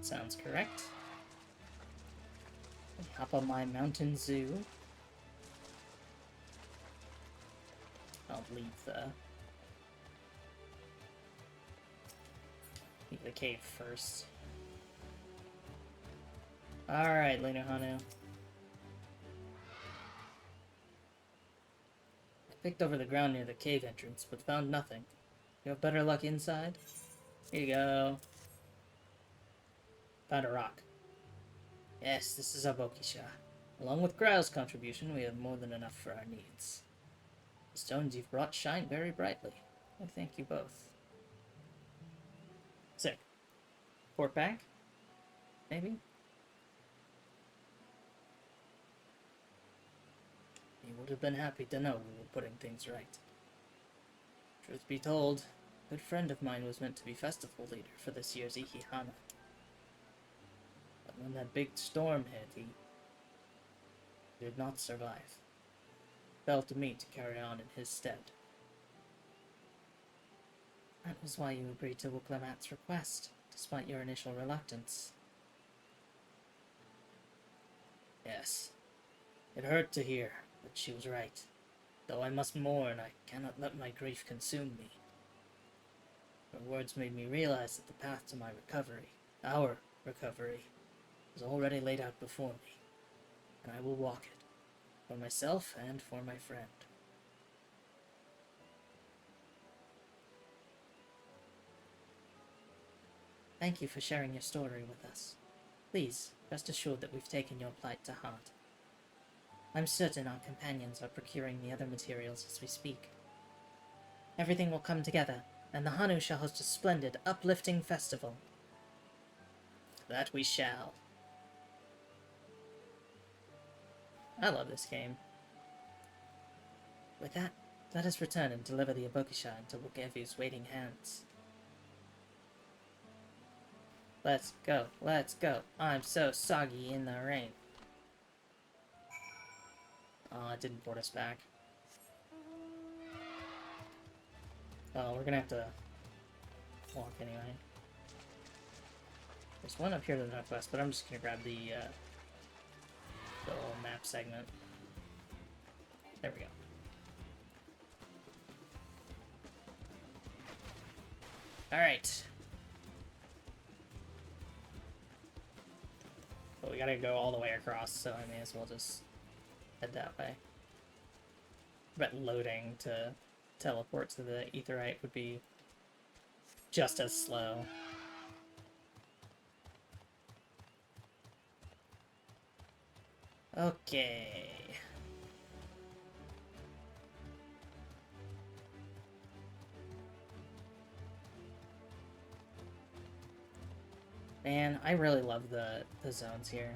Sounds correct. Hop on my mountain zoo. I'll leave the cave first. Alright, Leinohanu. I picked over the ground near the cave entrance, but found nothing. You have better luck inside? Here you go. Found a rock. Yes, this is our Bokisha. Along with Grau's contribution, we have more than enough for our needs. The stones you've brought shine very brightly. I thank you both. Sick. Port back? Maybe? You would have been happy to know we were putting things right. Truth be told, a good friend of mine was meant to be festival leader for this year's Ikihana. But when that big storm hit, he did not survive. Fell to me to carry on in his stead. That was why you agreed to Wuklamat's request, despite your initial reluctance. Yes. It hurt to hear, But she was right. Though I must mourn, I cannot let my grief consume me. Her words made me realize that the path to my recovery, our recovery, is already laid out before me, and I will walk it, for myself and for my friend. Thank you for sharing your story with us. Please, rest assured that we've taken your plight to heart. I'm certain our companions are procuring the other materials as we speak. Everything will come together, and the Hanu shall host a splendid, uplifting festival. That we shall. I love this game. With that, let us return and deliver the Abokisha into Wukevu's waiting hands. Let's go, let's go. I'm so soggy in the rain. Oh, it didn't port us back. Oh, we're gonna have to walk anyway. There's one up here to the northwest, but I'm just gonna grab the little map segment. There we go. Alright. But we gotta go all the way across, so I may as well just head that way. But loading to teleport to the Aetheryte would be just as slow. Okay. Man, I really love the zones here.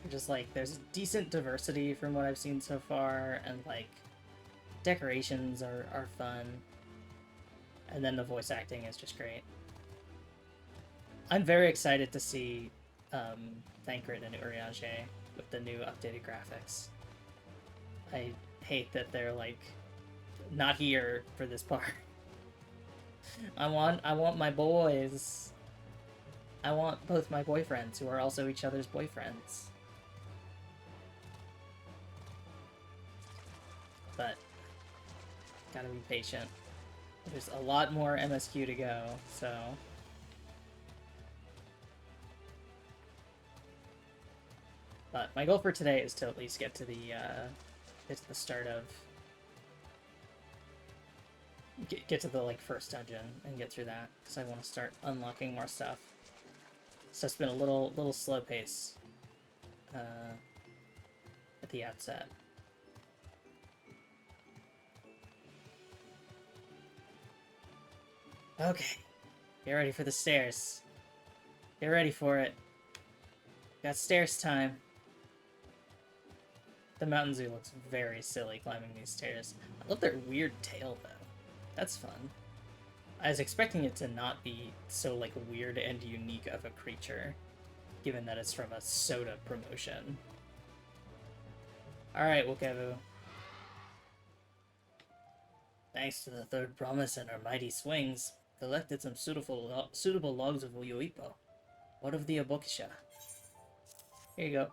Just like, there's decent diversity from what I've seen so far, and like, decorations are fun. And then the voice acting is just great. I'm very excited to see Thancred and Urianger with the new updated graphics. I hate that they're like not here for this part. I want my boys. I want both my boyfriends who are also each other's boyfriends. But gotta be patient. There's a lot more MSQ to go, so but my goal for today is to at least get to the start of get to the like first dungeon and get through that, because I want to start unlocking more stuff. So it's been a little slow pace at the outset. Okay, get ready for the stairs. Get ready for it. Got stairs time. The Mountain Zoo looks very silly climbing these stairs. I love their weird tail, though. That's fun. I was expecting it to not be so, like, weird and unique of a creature, given that it's from a soda promotion. Alright, Wukevu. Thanks to the third promise and our mighty swings, collected some suitable logs of Uyuipo. What of the Abokisha? Here you go.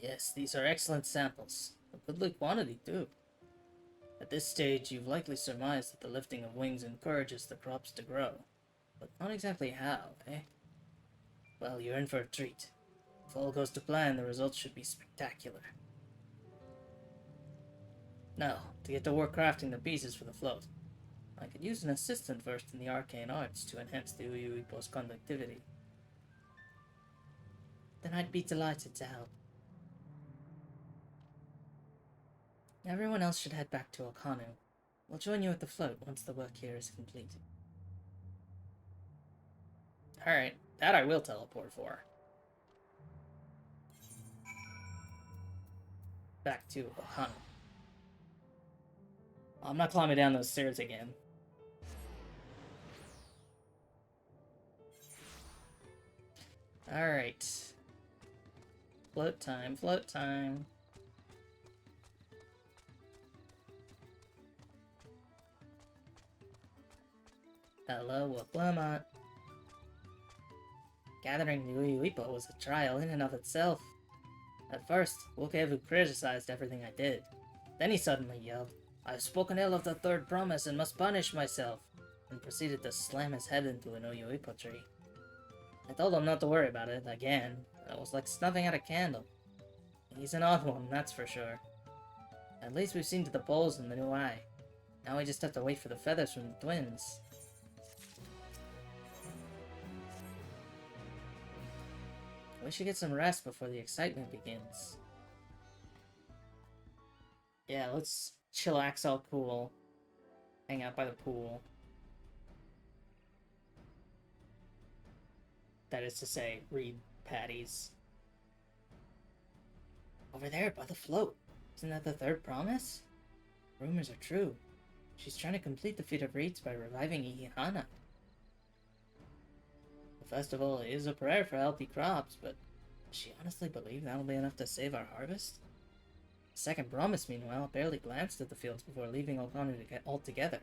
Yes, these are excellent samples. A goodly quantity, too. At this stage, you've likely surmised that the lifting of wings encourages the crops to grow. But not exactly how, eh? Well, you're in for a treat. If all goes to plan, the results should be spectacular. Now, to get to work crafting the pieces for the float. I could use an assistant versed in the arcane arts to enhance the Uyuipo's conductivity. Then I'd be delighted to help. Everyone else should head back to Okanu. We'll join you at the float once the work here is complete. Alright, that I will teleport for. Back to Okanu. I'm not climbing down those stairs again. Alright. Float time, float time. Hello, Willamette. Gathering the Uyuipo was a trial in and of itself. At first, Wokevu criticized everything I did. Then he suddenly yelled, "I've spoken ill of the third promise and must punish myself," and proceeded to slam his head into an Uyuipo tree. I told him not to worry about it, again. It was like snuffing out a candle. He's an odd one, that's for sure. At least we've seen to the poles and the new eye. Now we just have to wait for the feathers from the twins. We should get some rest before the excitement begins. Yeah, let's chillax all cool. Hang out by the pool. That is to say, read patties. Over there, by the float. Isn't that the third promise? Rumors are true. She's trying to complete the feat of reeds by reviving Ihihana. The festival is a prayer for healthy crops, but does she honestly believe that'll be enough to save our harvest? The second promise, meanwhile, barely glanced at the fields before leaving Okanu altogether.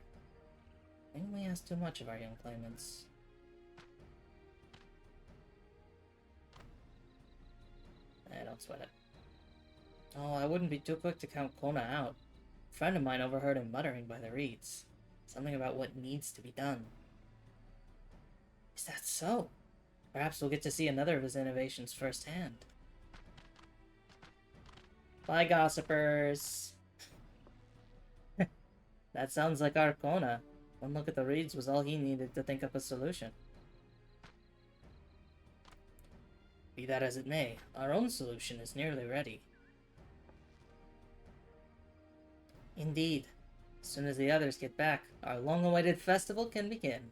I think we ask too much of our young claimants. Don't sweat it. Oh, I wouldn't be too quick to count Kona out. A friend of mine overheard him muttering by the reeds. Something about what needs to be done. Is that so? Perhaps we'll get to see another of his innovations firsthand. Bye, gossipers! That sounds like our Kona. One look at the reeds was all he needed to think up a solution. Be that as it may, our own solution is nearly ready. Indeed. As soon as the others get back, our long-awaited festival can begin.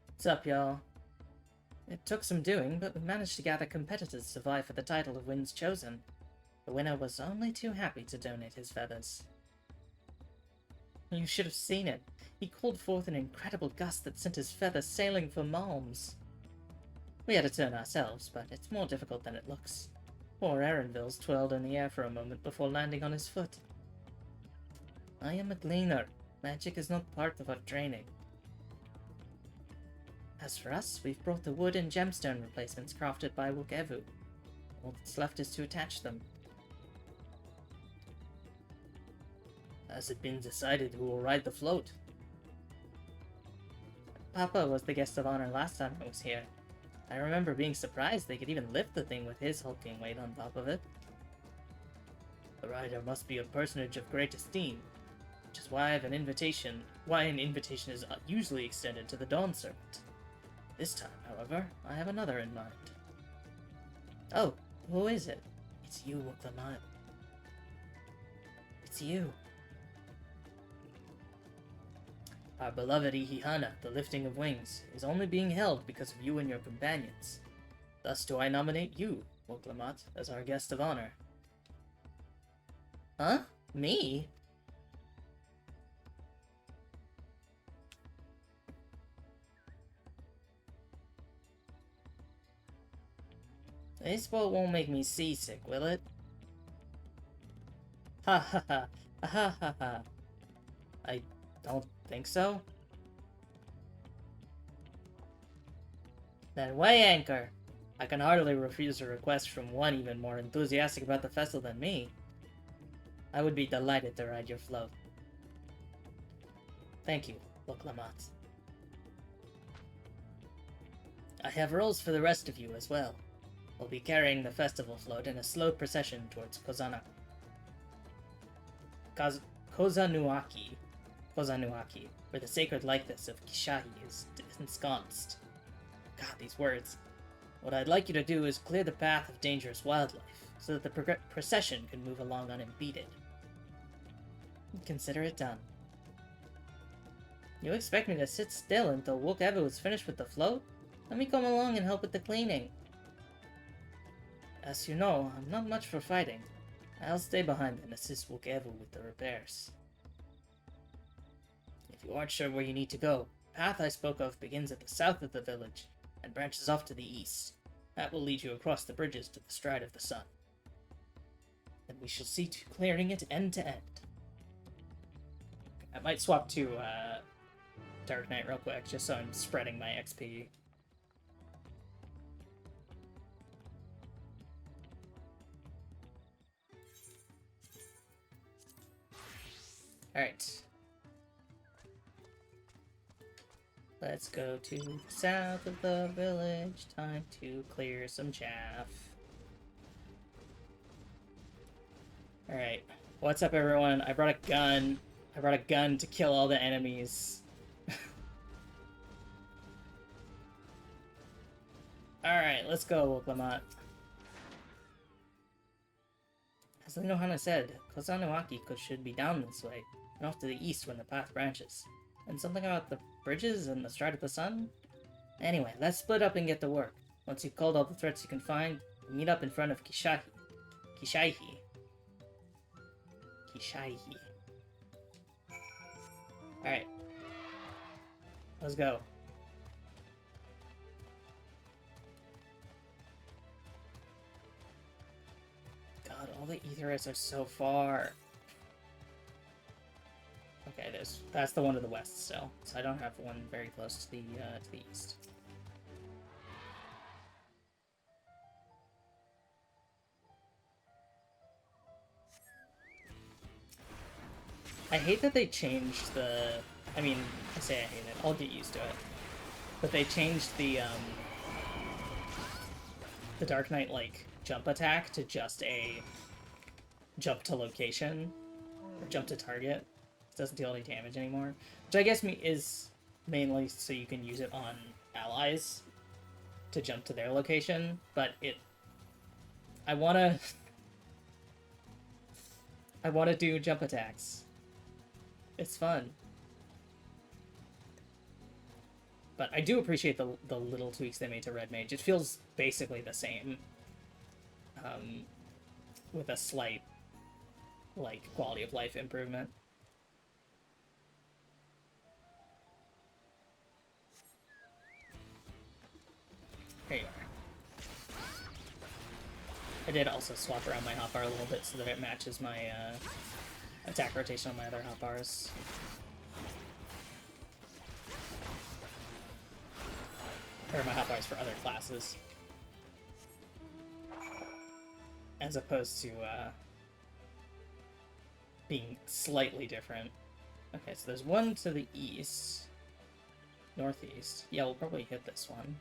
What's up, y'all? It took some doing, but we managed to gather competitors to vie for the title of Winds Chosen. The winner was only too happy to donate his feathers. You should have seen it. He called forth an incredible gust that sent his feathers sailing for Malms. We had a turn ourselves, but it's more difficult than it looks. Poor Erenville's twirled in the air for a moment before landing on his foot. I am a gleaner. Magic is not part of our training. As for us, we've brought the wood and gemstone replacements crafted by Wokevu. All that's left is to attach them. Has it been decided who will ride the float? Papa was the guest of honor last time I was here. I remember being surprised they could even lift the thing with his hulking weight on top of it. The rider must be a personage of great esteem, which is why an invitation is usually extended to the Dawn Servant. This time, however, I have another in mind. Oh, who is it? It's you, Woklamat. It's you. Our beloved Ihihana, the lifting of wings, is only being held because of you and your companions. Thus do I nominate you, Woklamat, as our guest of honor. Huh? Me? This boat won't make me seasick, will it? Ha ha ha. Ha ha ha. I don't think so. Then weigh anchor. I can hardly refuse a request from one even more enthusiastic about the festival than me. I would be delighted to ride your float. Thank you, Woklamat. I have roles for the rest of you as well. We'll be carrying the festival float in a slow procession towards Kozanuaki, where the sacred likeness of Kishahi is ensconced. God, these words. What I'd like you to do is clear the path of dangerous wildlife, so that the procession can move along unimpeded. Consider it done. You expect me to sit still until Wokevu is finished with the float? Let me come along and help with the cleaning. As you know, I'm not much for fighting. I'll stay behind and assist Wokevu with the repairs. If you aren't sure where you need to go, the path I spoke of begins at the south of the village and branches off to the east. That will lead you across the bridges to the stride of the sun. Then we shall see to clearing it end to end. I might swap to Dark Knight real quick, just so I'm spreading my XP. Alright. Let's go to the south of the village. Time to clear some chaff. Alright. What's up, everyone? I brought a gun. I brought a gun to kill all the enemies. Alright, let's go, Woklamat. As Linohana said, Kozanuaki should be down this way, and off to the east when the path branches. And something about the bridges and the Stride of the Sun? Anyway, let's split up and get to work. Once you've called all the threats you can find, meet up in front of Kishaihi. Alright. Let's go. God, all the Aetherites are so far. Okay, that's the one to the west still, so I don't have one very close to the east. I hate that they changed the. I mean, I say I hate it. I'll get used to it. But they changed the Dark Knight like jump attack to just a jump to location or jump to target. It doesn't deal any damage anymore, which I guess is mainly so you can use it on allies to jump to their location. But I wanna do jump attacks. It's fun. But I do appreciate the little tweaks they made to Red Mage. It feels basically the same. With a slight, like, quality of life improvement. There you are. I did also swap around my hotbar a little bit so that it matches my, attack rotation on my other hotbars. Or my hotbars for other classes. As opposed to, being slightly different. Okay, so there's one to the east. Northeast. Yeah, we'll probably hit this one.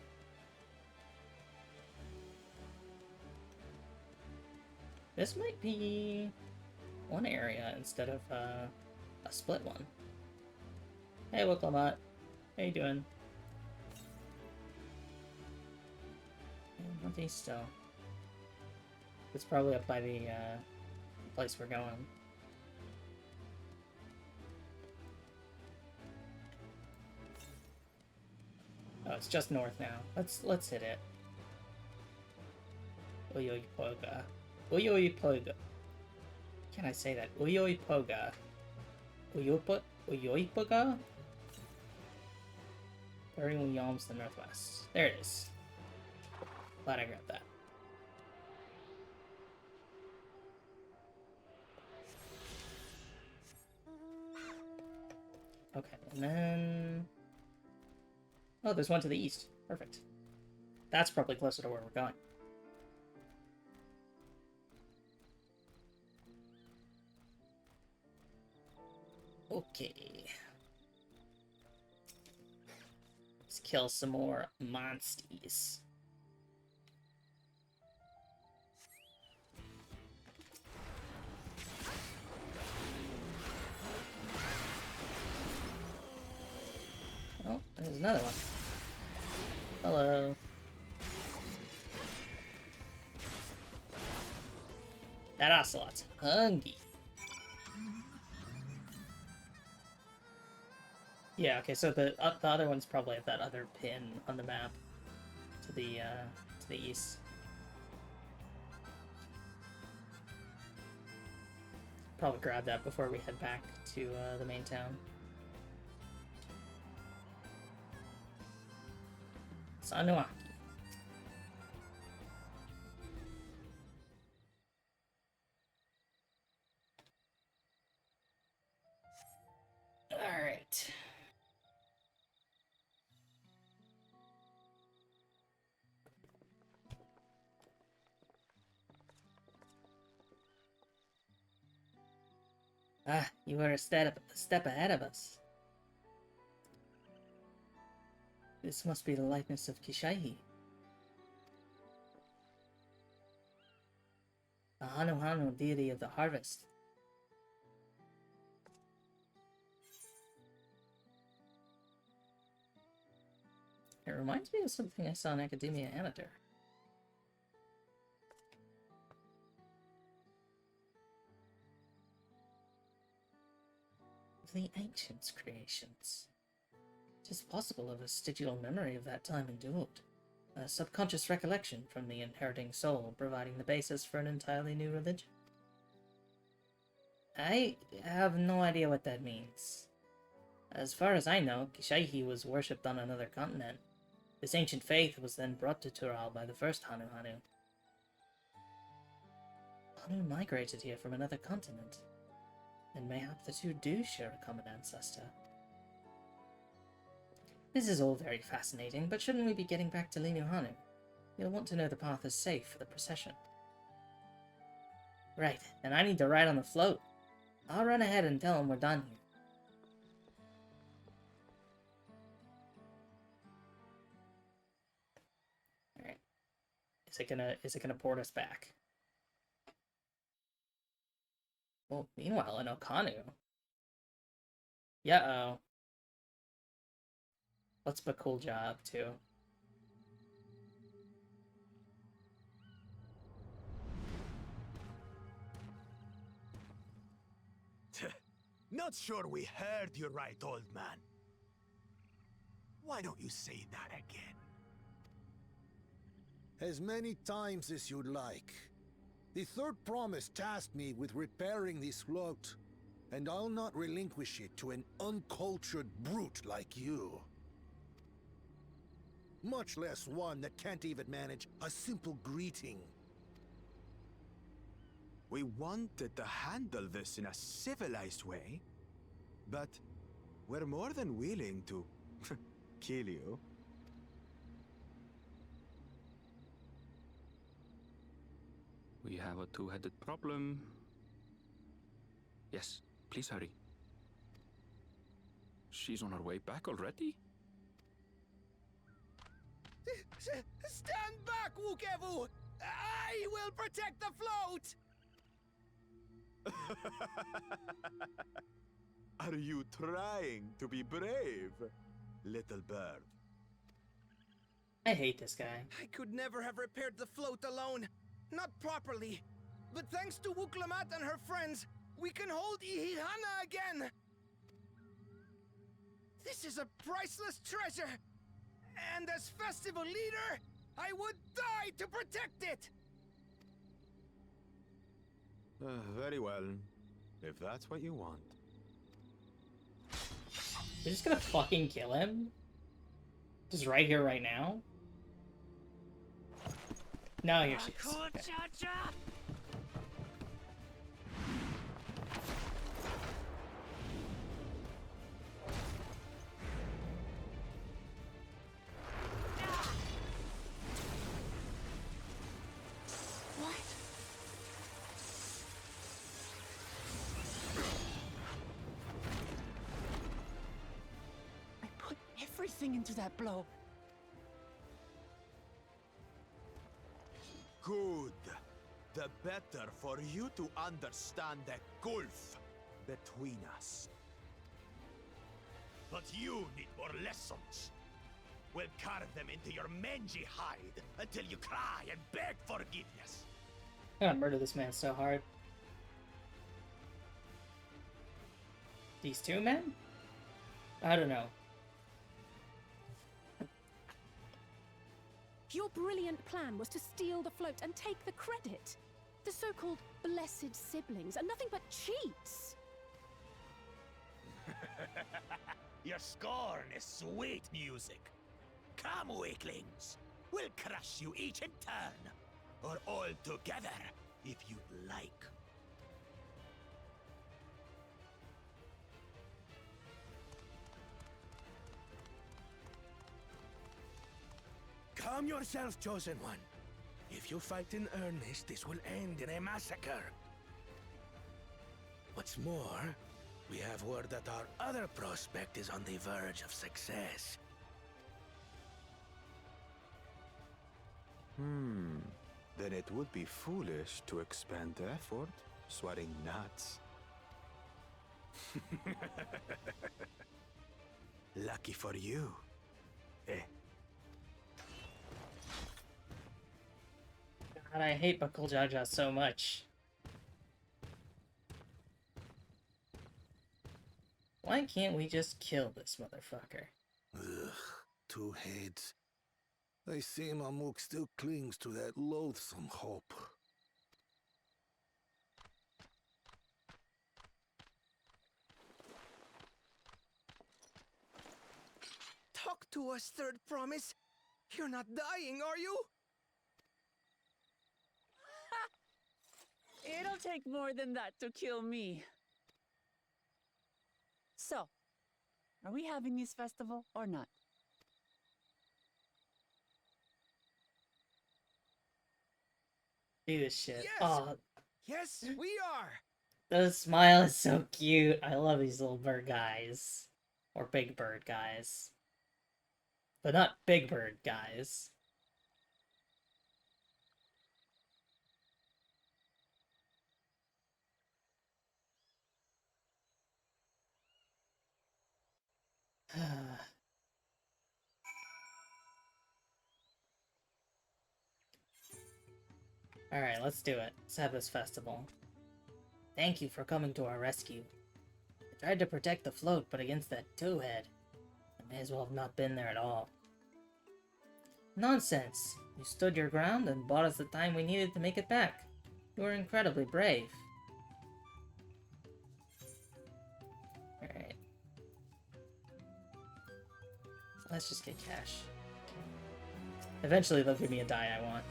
This might be one area instead of a split one. Hey, Woklamat. How you doing? Northeast still. It's probably up by the place we're going. Oh, it's just north now. Let's hit it. Oyoipoga. Oyoipoga. Can I say that? Oyoipoga. Oyoipoga? 31 yalms to the northwest. There it is. Glad I grabbed that. Okay, and then... Oh, there's one to the east. Perfect. That's probably closer to where we're going. Okay. Let's kill some more monsties. Oh, there's another one. Hello. That ocelot's hungry. Yeah, okay, so the other one's probably at that other pin on the map to the east. Probably grab that before we head back to the main town. Sanuaki. Alright. Ah, you were a step ahead of us. This must be the likeness of Kishaihi. The Hanu deity of the harvest. It reminds me of something I saw in Academia Amateur. The ancients' creations. It is possible a vestigial memory of that time endured. A subconscious recollection from the inheriting soul, providing the basis for an entirely new religion. I have no idea what that means. As far as I know, Kishaihi was worshipped on another continent. This ancient faith was then brought to Tural by the first Hanu. Hanu migrated here from another continent, and mayhap the two do share a common ancestor. This is all very fascinating, but shouldn't we be getting back to Linu Hanu? You'll want to know the path is safe for the procession. Right, and I need to ride on the float. I'll run ahead and tell him we're done here. Alright. Is it gonna port us back? Well, meanwhile in Okanu. Yeah-oh. Let's put cool job too. Not sure we heard you right, old man. Why don't you say that again? As many times as you'd like. The third promise tasked me with repairing this float, and I'll not relinquish it to an uncultured brute like you. Much less one that can't even manage a simple greeting. We wanted to handle this in a civilized way, but we're more than willing to kill you. We have a two-headed problem. Yes, please hurry. She's on her way back already? Stand back, Wukevu! I will protect the float! Are you trying to be brave, little bird? I hate this guy. I could never have repaired the float alone. Not properly. But thanks to Wuklamat and her friends, we can hold Ihihana again! This is a priceless treasure! And as festival leader, I would die to protect it! Very well, if that's what you want. They're just gonna fucking kill him? Just right here, right now? No, here she is. Okay. I put everything into that blow. Good. The better for you to understand the gulf between us. But you need more lessons. We'll carve them into your mangy hide until you cry and beg forgiveness. I'm gonna murder this man so hard. These two men? I don't know. Your brilliant plan was to steal the float and take the credit. The so-called blessed siblings are nothing but cheats. Your scorn is sweet music. Come, weaklings. We'll crush you each in turn. Or all together, if you like. Calm yourself, Chosen One. If you fight in earnest, this will end in a massacre. What's more, we have word that our other prospect is on the verge of success. Then it would be foolish to expend effort sweating nuts. Lucky for you. Eh? God, I hate Buckle Jaja so much. Why can't we just kill this motherfucker? Ugh, two heads. I see Mamuk still clings to that loathsome hope. Talk to us, Third Promise. You're not dying, are you? It'll take more than that to kill me. So, are we having this festival or not? Do this shit. Yes! Oh, Yes, we are! the smile is so cute. I love these little bird guys. Or big bird guys. But not big bird guys. Alright, let's do it. Let's have this festival. Thank you for coming to our rescue. I tried to protect the float, but against that two-head, I may as well have not been there at all. Nonsense! You stood your ground and bought us the time we needed to make it back. You were incredibly brave. Alright. Let's just get cash. Eventually they'll give me a die I want.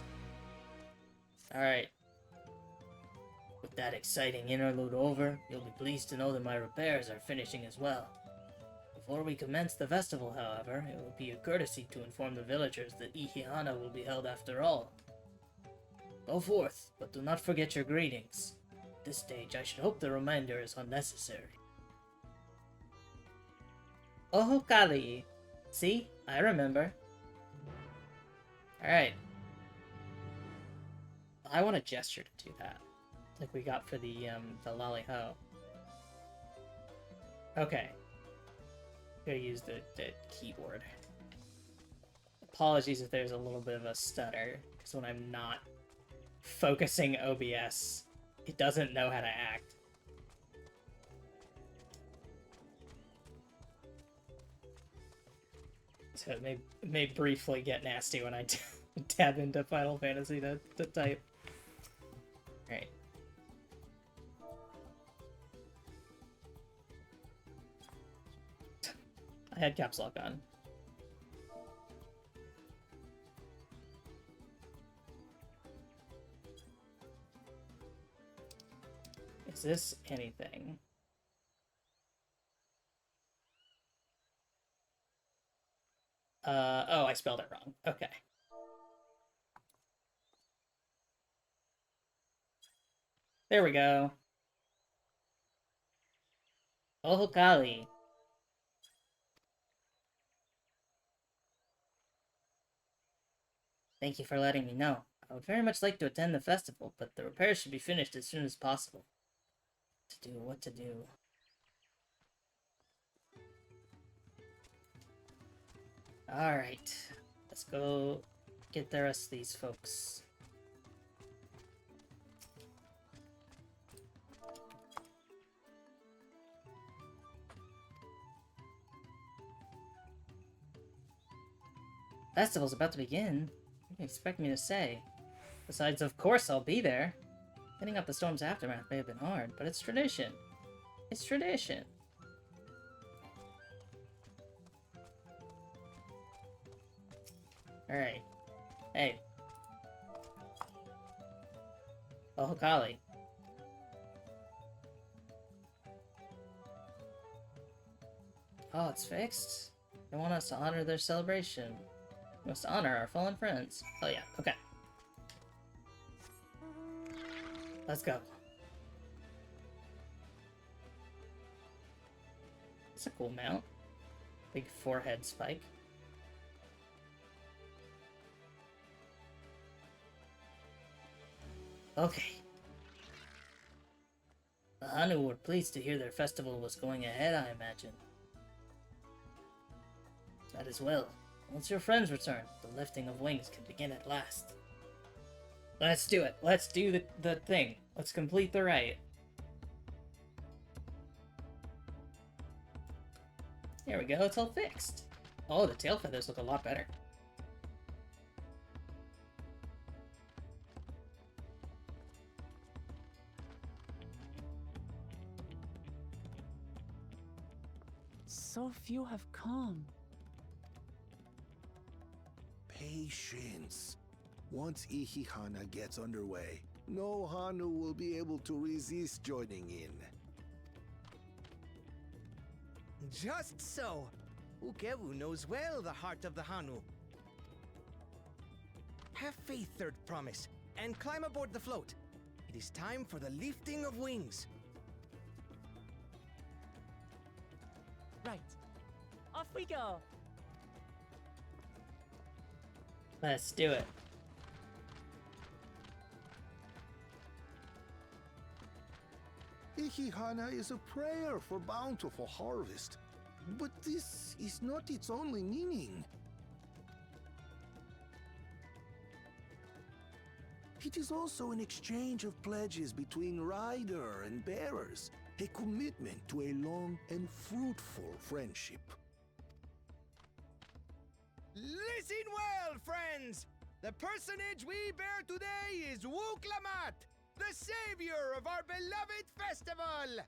Alright. With that exciting interlude over, you'll be pleased to know that my repairs are finishing as well. Before we commence the festival, however, it will be a courtesy to inform the villagers that Ihihana will be held after all. Go forth, but do not forget your greetings. At this stage, I should hope the reminder is unnecessary. Ohokali! See? I remember. Alright. I want a gesture to do that. Like we got for the Lolly Ho. Okay. Gotta use the keyboard. Apologies if there's a little bit of a stutter, because when I'm not focusing OBS, it doesn't know how to act. So it may briefly get nasty when I tab into Final Fantasy to type. Alright. I had caps lock on. Is this anything? Oh, I spelled it wrong. Okay. There we go. Ohokali. Thank you for letting me know. I would very much like to attend the festival, but the repairs should be finished as soon as possible. What to do? Alright. Let's go get the rest of these folks. Festival's about to begin. What do you expect me to say? Besides, of course I'll be there. Cleaning up the storm's aftermath may have been hard, but it's tradition. It's tradition. Alright. Hey. Oh, Kali. Oh, it's fixed? They want us to honor their celebration. We must honor our fallen friends. Oh yeah, okay. Let's go. It's a cool mount. Big forehead spike. Okay. The Hanu were pleased to hear their festival was going ahead, I imagine. That is well. Once your friends return, the lifting of wings can begin at last. Let's do it. Let's do the thing. Let's complete the rite. There we go, it's all fixed. Oh, the tail feathers look a lot better. So few have come. Patience. Once Ihihana gets underway, no Hanu will be able to resist joining in. Just so. Ukewu knows well the heart of the Hanu. Have faith, Third Promise, and climb aboard the float. It is time for the lifting of wings. Right. Off we go. Let's do it. Ihihana is a prayer for bountiful harvest. But this is not its only meaning. It is also an exchange of pledges between rider and bearers, a commitment to a long and fruitful friendship. Listen well, friends! The personage we bear today is Wuklamat, the savior of our beloved festival!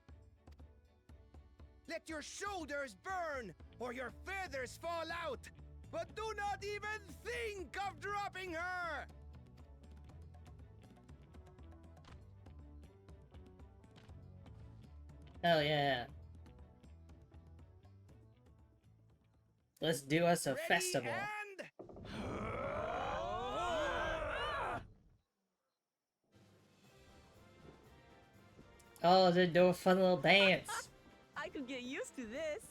Let your shoulders burn, or your feathers fall out, but do not even think of dropping her! Hell yeah. Let's do us a Ready festival. and... Oh, they're doing a fun little dance. I could get used to this.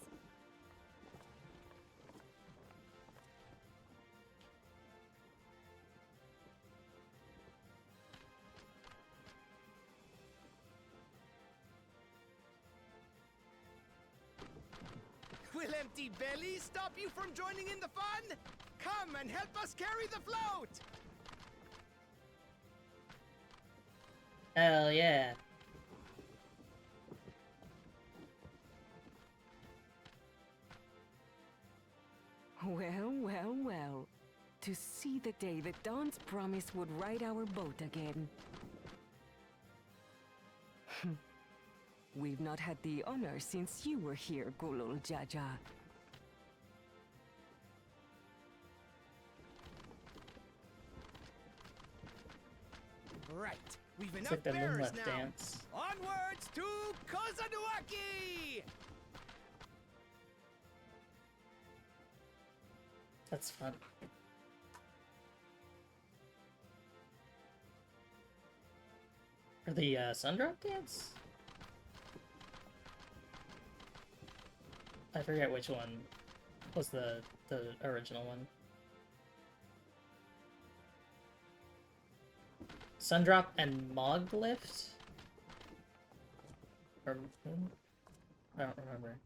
Will empty bellies stop you from joining in the fun? Come and help us carry the float! Hell yeah. Well, well, well. To see the day that Dawn's promise would ride our boat again. We've not had the honor since you were here, Gulul Jaja. Right, we've It's enough like the bearers moonlit now. dance. Onwards to Kozanuaki! That's fun. For the Sundrop dance? I forget which one was the original one. Sundrop and Moglift? Or I don't remember.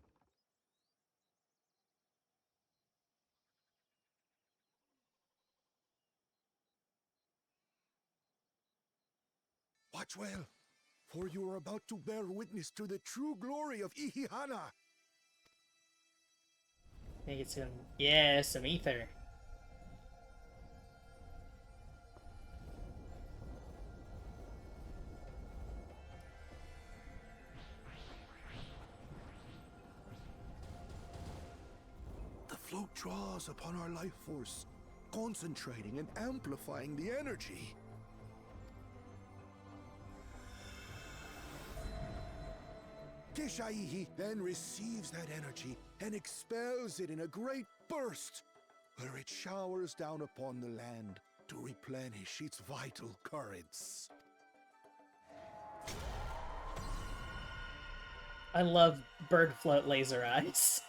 Watch well, for you are about to bear witness to the true glory of Ihihana. Maybe it's some, yeah, some ether. The float draws upon our life force, concentrating and amplifying the energy. Keshaihi then receives that energy and expels it in a great burst, where it showers down upon the land to replenish its vital currents. I love bird float laser eyes.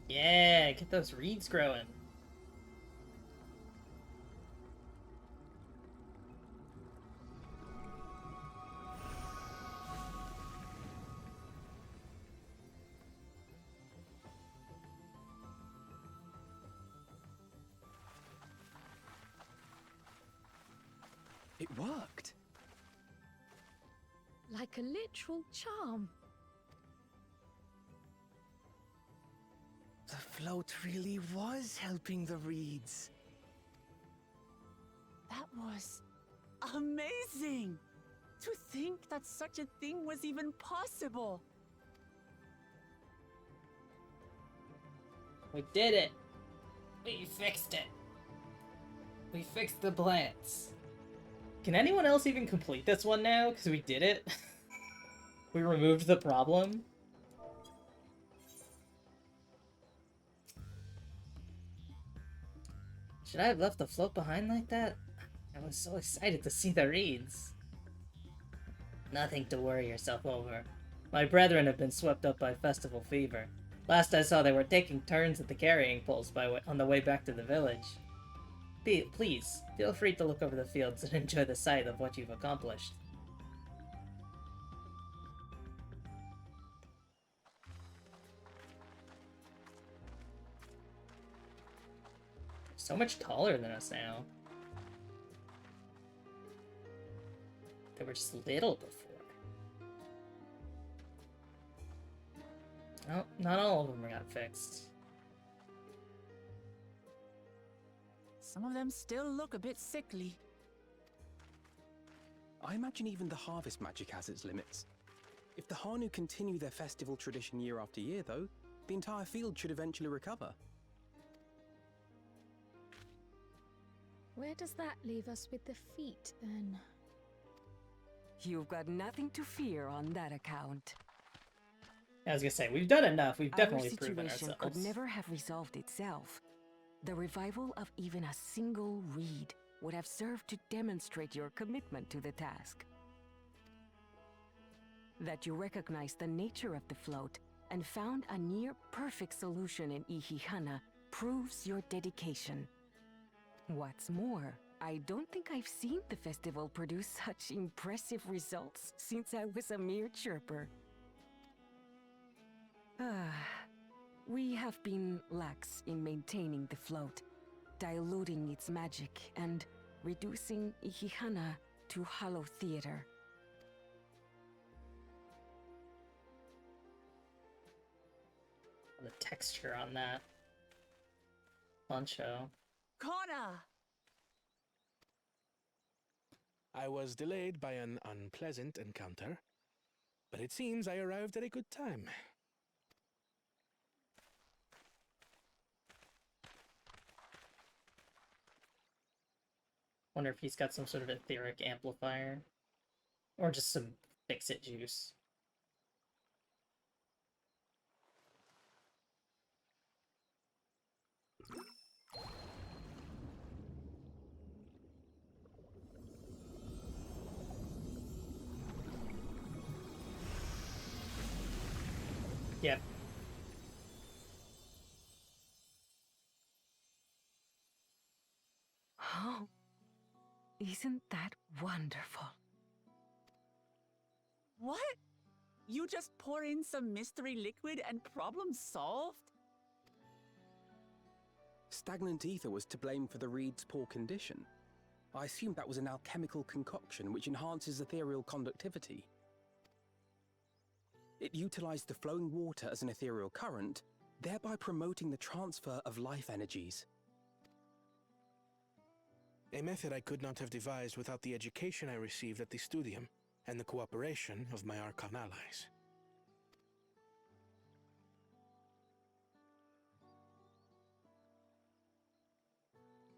Yeah, get those reeds growing. It worked. Like a literal charm. The float really was helping the reeds. That was amazing! To think that such a thing was even possible! We did it! We fixed it! We fixed the plants. Can anyone else even complete this one now? Because we did it? We removed the problem? Should I have left the float behind like that? I was so excited to see the reeds. Nothing to worry yourself over. My brethren have been swept up by festival fever. Last I saw, they were taking turns at the carrying poles on the way back to the village. Please, feel free to look over the fields and enjoy the sight of what you've accomplished. So much taller than us now. They were just little before. Oh, not all of them got fixed. Some of them still look a bit sickly. I imagine even the harvest magic has its limits. If the Hanu continue their festival tradition year after year, though, the entire field should eventually recover. Where does that leave us with the feet, then? You've got nothing to fear on that account. I was gonna say, we've done enough. We've definitely Our proven situation ourselves. could never have resolved itself. The revival of even a single reed would have served to demonstrate your commitment to the task. That you recognize the nature of the float and found a near-perfect solution in Ihihana proves your dedication. What's more, I don't think I've seen the festival produce such impressive results since I was a mere chirper. We have been lax in maintaining the float, diluting its magic and reducing Ihihana to hollow theater. The texture on that poncho. Kona! I was delayed by an unpleasant encounter, but it seems I arrived at a good time. Wonder if he's got some sort of etheric amplifier. Or just some fix-it juice. Yep. Oh, isn't that wonderful? What? You just pour in some mystery liquid and problem solved? Stagnant ether was to blame for the reed's poor condition. I assumed that was an alchemical concoction which enhances ethereal conductivity. It utilized the flowing water as an ethereal current, thereby promoting the transfer of life energies. A method I could not have devised without the education I received at the studium and the cooperation of my Archon allies.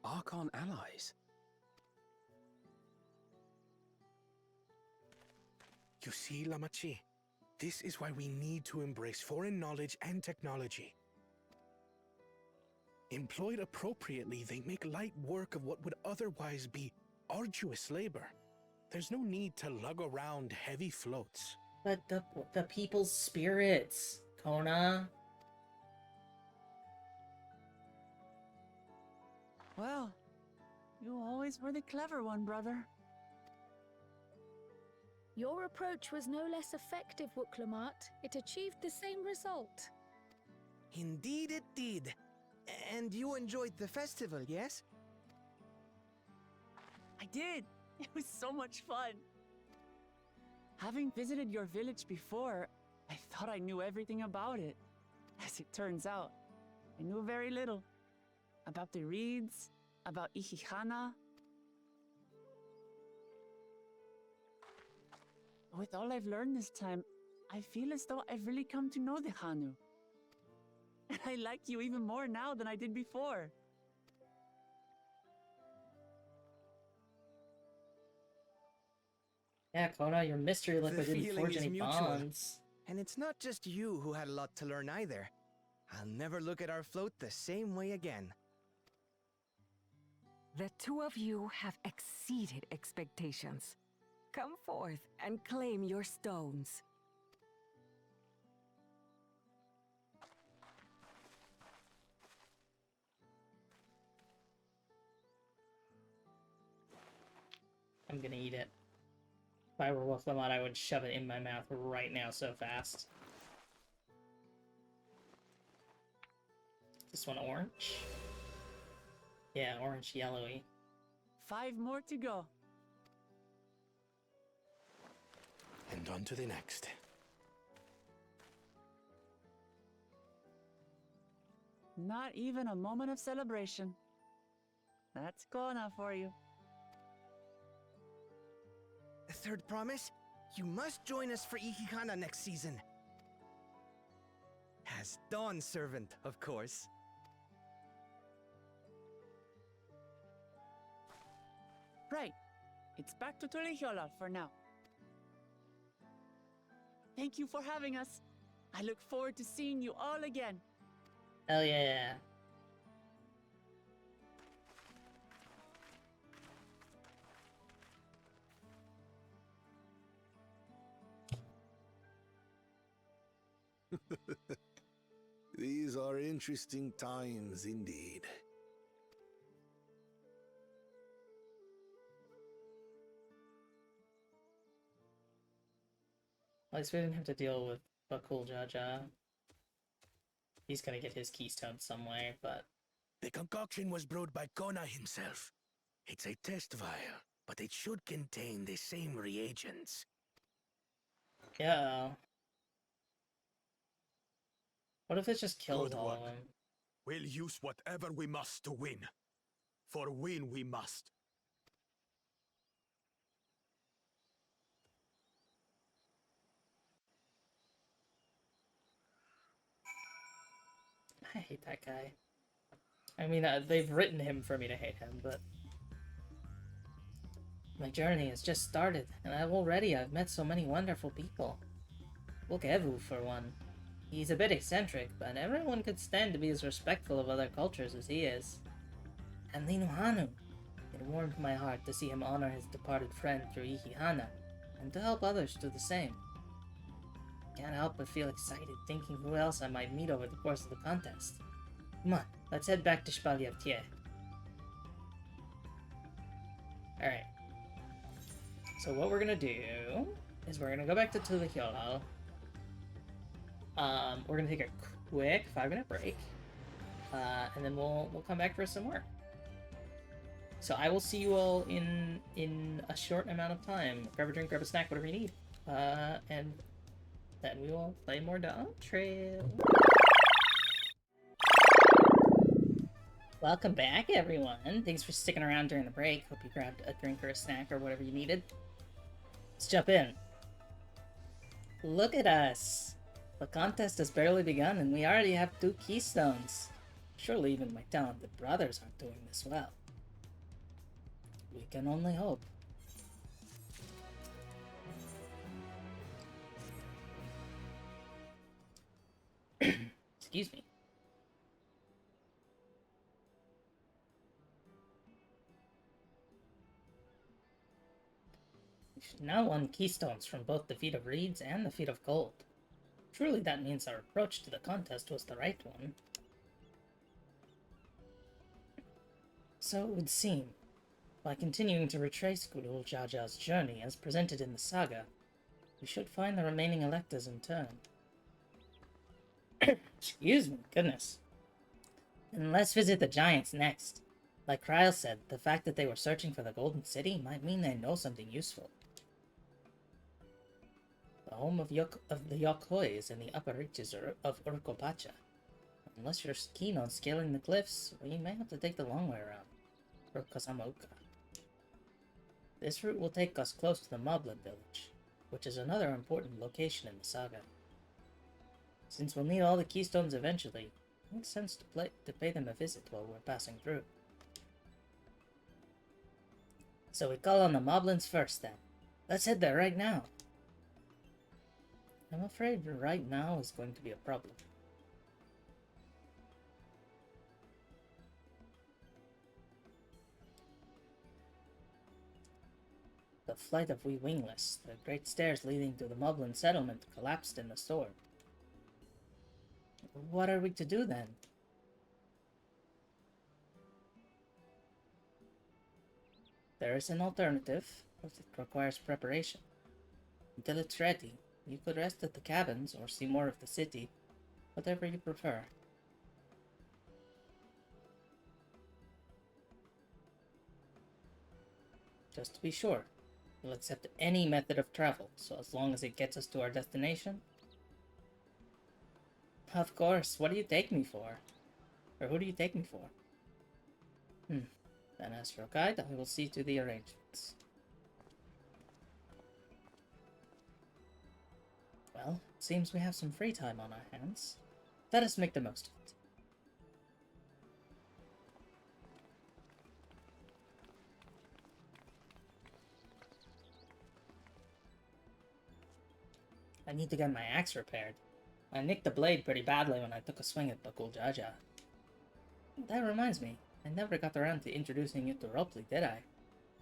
Archon allies. You see, Lamachi, this is why we need to embrace foreign knowledge and technology. Employed appropriately, they make light work of what would otherwise be arduous labor. There's no need to lug around heavy floats. But the people's spirits, Kona. Well, you always were the clever one, brother. Your approach was no less effective, Wuklamat. It achieved the same result. Indeed it did. And you enjoyed the festival, yes? I did. It was so much fun. Having visited your village before, I thought I knew everything about it. As it turns out, I knew very little. About the reeds, about Ihihana. With all I've learned this time, I feel as though I've really come to know the Hanu. And I like you even more now than I did before. Yeah, Kona, your mystery liquid The didn't feeling forge is any mutual. bonds. And it's not just you who had a lot to learn either. I'll never look at our float the same way again. The two of you have exceeded expectations. Come forth and claim your stones. I'm gonna eat it. If I were Wuklamat, I would shove it in my mouth right now so fast. This one orange? Yeah, orange yellowy. 5 more to go. And on to the next. Not even a moment of celebration. That's Kona for you. Third promise, you must join us for Ihihana next season. As Dawn servant, of course. Right. It's back to Tulihiola for now. Thank you for having us. I look forward to seeing you all again. Hell yeah. These are interesting times indeed. At least we didn't have to deal with Bakul Jaja. He's gonna get his keystone some way, but... The concoction was brewed by Kona himself. It's a test vial, but it should contain the same reagents. Yeah. What if it just kills Good all work. of them? We'll use whatever we must to win. For win we must. I hate that guy. I mean, they've written him for me to hate him, but... My journey has just started, and I've met so many wonderful people. Look Evu, for one. He's a bit eccentric, but everyone could stand to be as respectful of other cultures as he is. And Linuhanu. It warmed my heart to see him honor his departed friend through Ihihana, and to help others do the same. Can't help but feel excited thinking who else I might meet over the course of the contest. Come on, let's head back to Shpalyavtie. Alright. So what we're gonna do is we're gonna go back to Tulihiola. We're gonna take a quick 5-minute break. And then we'll come back for some more. So I will see you all in a short amount of time. Grab a drink, grab a snack, whatever you need. And then we will play more Dawntrail. Welcome back, everyone. Thanks for sticking around during the break. Hope you grabbed a drink or a snack or whatever you needed. Let's jump in. Look at us. The contest has barely begun and we already have 2 keystones. Surely even my talented brothers aren't doing this well. We can only hope. Excuse me. We've now won keystones from both the feat of reeds and the feat of gold. Truly that means our approach to the contest was the right one. So it would seem, by continuing to retrace Gulul Jaja's journey as presented in the saga, we should find the remaining electors in turn. Excuse me, goodness. And let's visit the giants next. Like Ryle said, the fact that they were searching for the Golden City might mean they know something useful. The home of the Yokhoi is in the upper reaches of Urkopacha. Unless you're keen on scaling the cliffs, we may have to take the long way around. Urkosamauka. This route will take us close to the Moblin village, which is another important location in the saga. Since we'll need all the keystones eventually, it makes sense to pay them a visit while we're passing through. So we call on the Moblins first then. Let's head there right now. I'm afraid right now is going to be a problem. The flight of we wingless, the great stairs leading to the Moblin settlement, collapsed in the storm. What are we to do then? There is an alternative, but it requires preparation. Until it's ready, you could rest at the cabins or see more of the city, whatever you prefer. Just to be sure, we'll accept any method of travel, so as long as it gets us to our destination. Of course, what do you take me for? Or who do you take me for? Then as your guide, I will see to the arrangements. Well, it seems we have some free time on our hands. Let us make the most of it. I need to get my axe repaired. I nicked the blade pretty badly when I took a swing at Bakul Jaja. That reminds me, I never got around to introducing you to Ropley, did I?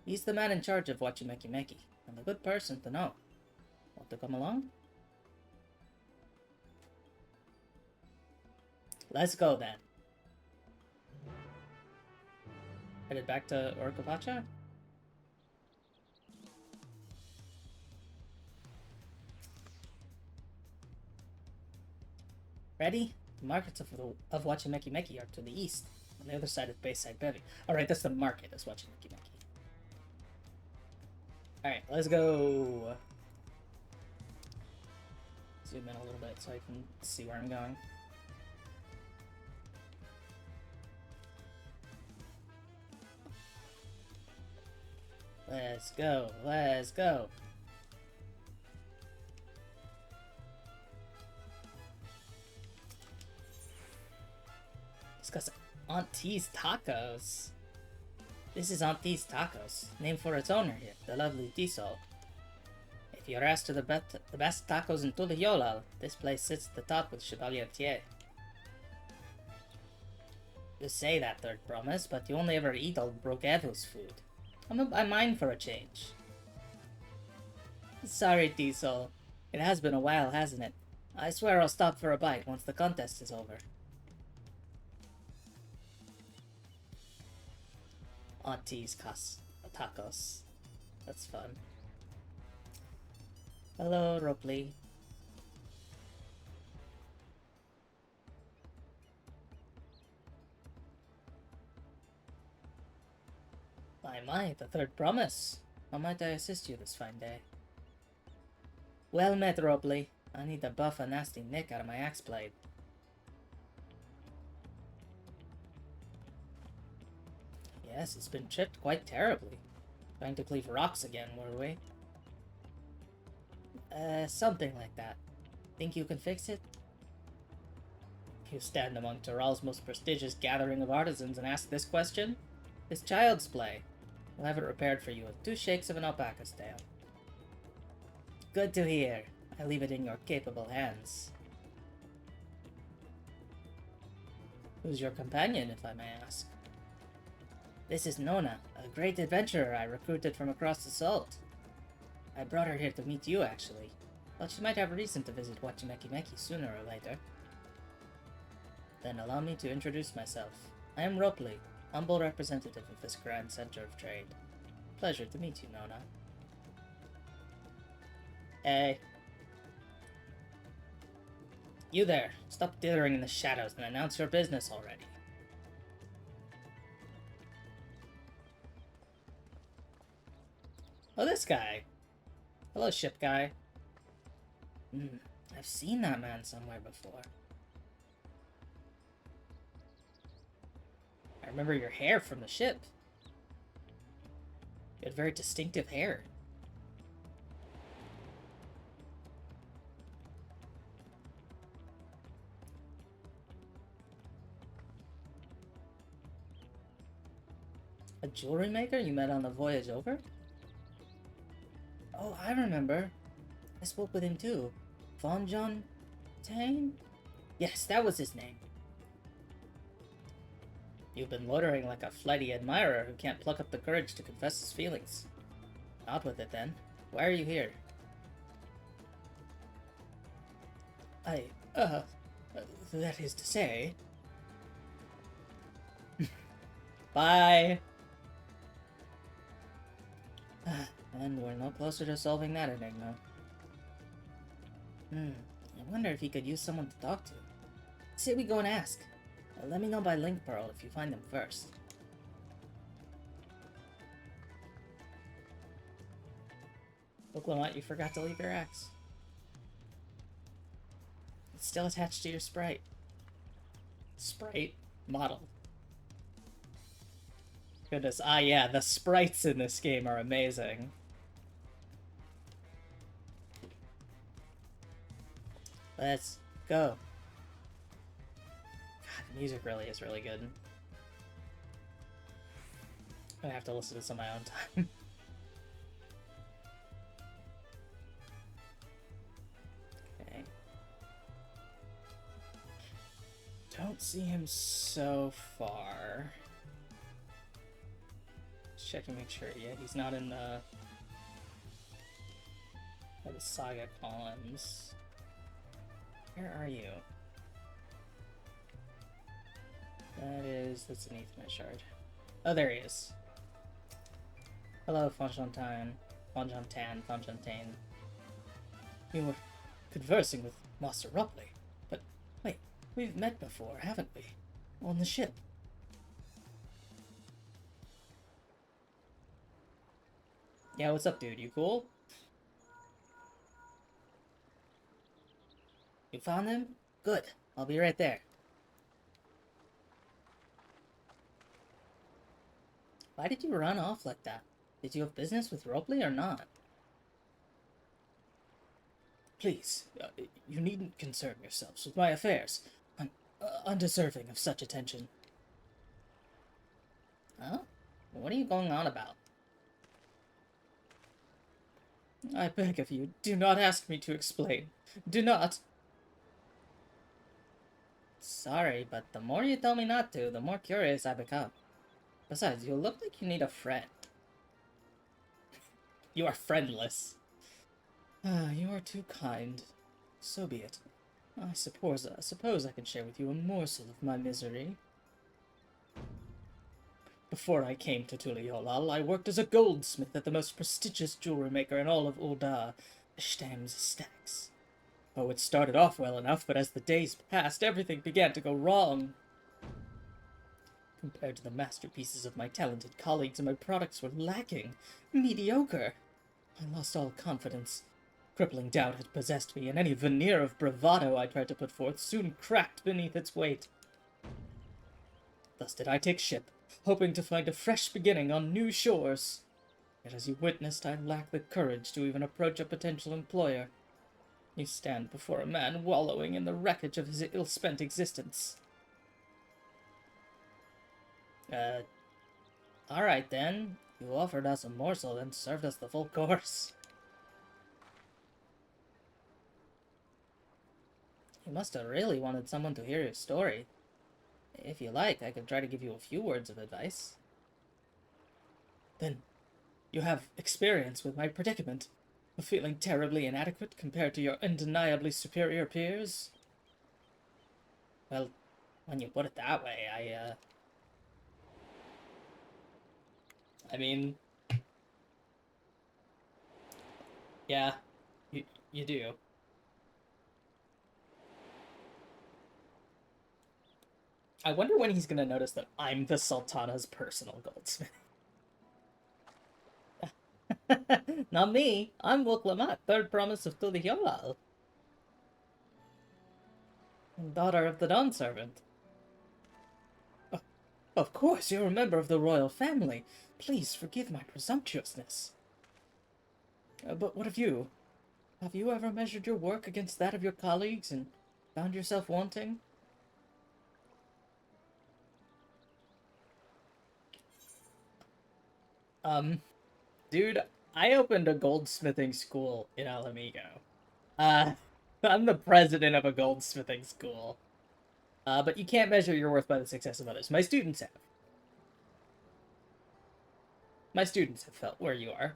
He's the man in charge of Wachimeki Meki, and a good person to know. Want to come along? Let's go then. Headed back to Urkopacha? Ready? The markets of Wachimeki Meki are to the east, on the other side of Bayside Bevy. Alright, that's the market, that's Wachimeki Meki. Alright, let's go. Zoom in a little bit so I can see where I'm going. Let's go, let's go. Discuss Auntie's Tacos. This is Auntie's Tacos, named for its owner here, the lovely Tisol. If you're asked to the best tacos in Tuliyolal, this place sits at the top with Chevalier Thier. You say that, Third Promise, but you only ever eat old Brokevu's food. I'm mine for a change. Sorry, Tisol. It has been a while, hasn't it? I swear I'll stop for a bite once the contest is over. Auntie's tacos. That's fun. Hello, Ropley. My, the Third Promise. How might I assist you this fine day? Well met, Ropley. I need to buff a nasty nick out of my axe blade. Yes, it's been chipped quite terribly. Trying to cleave rocks again, were we? Something like that. Think you can fix it? You stand among Tiral's most prestigious gathering of artisans and ask this question? It's child's play. We'll have it repaired for you with 2 shakes of an alpaca's tail. Good to hear. I leave it in your capable hands. Who's your companion, if I may ask? This is Nona, a great adventurer I recruited from across the salt. I brought her here to meet you, actually. But she might have reason to visit Wachimekimeki sooner or later. Then allow me to introduce myself. I am Ropley, humble representative of this grand center of trade. Pleasure to meet you, Nona. Hey. You there, stop dithering in the shadows and announce your business already. Oh, this guy. Hello, ship guy. I've seen that man somewhere before. I remember your hair from the ship. You had very distinctive hair. A jewelry maker you met on the voyage over? Oh, I remember. I spoke with him too. Von John Tane? Yes, that was his name. You've been loitering like a flighty admirer who can't pluck up the courage to confess his feelings. Out with it then. Why are you here? That is to say... Bye! And we're no closer to solving that enigma. I wonder if he could use someone to talk to. Say we go and ask. Let me know by Link Pearl if you find them first. Look, Lamont, you forgot to leave your axe. It's still attached to your sprite. Sprite model. Goodness, yeah, the sprites in this game are amazing. Let's go. God, the music really is really good. I'm gonna have to listen to this on my own time. Okay. Don't see him so far. Just check and make sure. Yeah, he's not in the saga columns. Where are you? That's beneath my shard. Oh, there he is. Hello, Fonchontan. We were conversing with Master Rupley, but wait, we've met before, haven't we? On the ship. Yeah, what's up, dude? You cool? You found him? Good. I'll be right there. Why did you run off like that? Did you have business with Ropley or not? Please, you needn't concern yourselves with my affairs. I'm undeserving of such attention. Huh? What are you going on about? I beg of you, do not ask me to explain. Do not. Sorry, but the more you tell me not to, the more curious I become. Besides, you look like you need a friend. You are friendless. You are too kind. So be it. I suppose I can share with you a morsel of my misery. Before I came to Tuliolal, I worked as a goldsmith at the most prestigious jewelry maker in all of Ul'dah, Ishtam's Stacks. Oh, it started off well enough, but as the days passed, everything began to go wrong. Compared to the masterpieces of my talented colleagues, my products were lacking. Mediocre. I lost all confidence. Crippling doubt had possessed me, and any veneer of bravado I tried to put forth soon cracked beneath its weight. Thus did I take ship, hoping to find a fresh beginning on new shores. Yet as you witnessed, I lacked the courage to even approach a potential employer. You stand before a man wallowing in the wreckage of his ill-spent existence. Alright then. You offered us a morsel and served us the full course. You must have really wanted someone to hear your story. If you like, I could try to give you a few words of advice. Then, you have experience with my predicament, of feeling terribly inadequate compared to your undeniably superior peers? Well, when you put it that way, I mean... Yeah, you do. I wonder when he's gonna notice that I'm the Sultana's personal goldsmith. Not me. I'm Wuklamat, third promise of Tulihyolal. Daughter of the Dawn Servant. Of course, you're a member of the royal family. Please forgive my presumptuousness. But what of you? Have you ever measured your work against that of your colleagues and found yourself wanting? Dude, I opened a goldsmithing school in Alamigo. I'm the president of a goldsmithing school. But you can't measure your worth by the success of others. My students have. My students have felt where you are.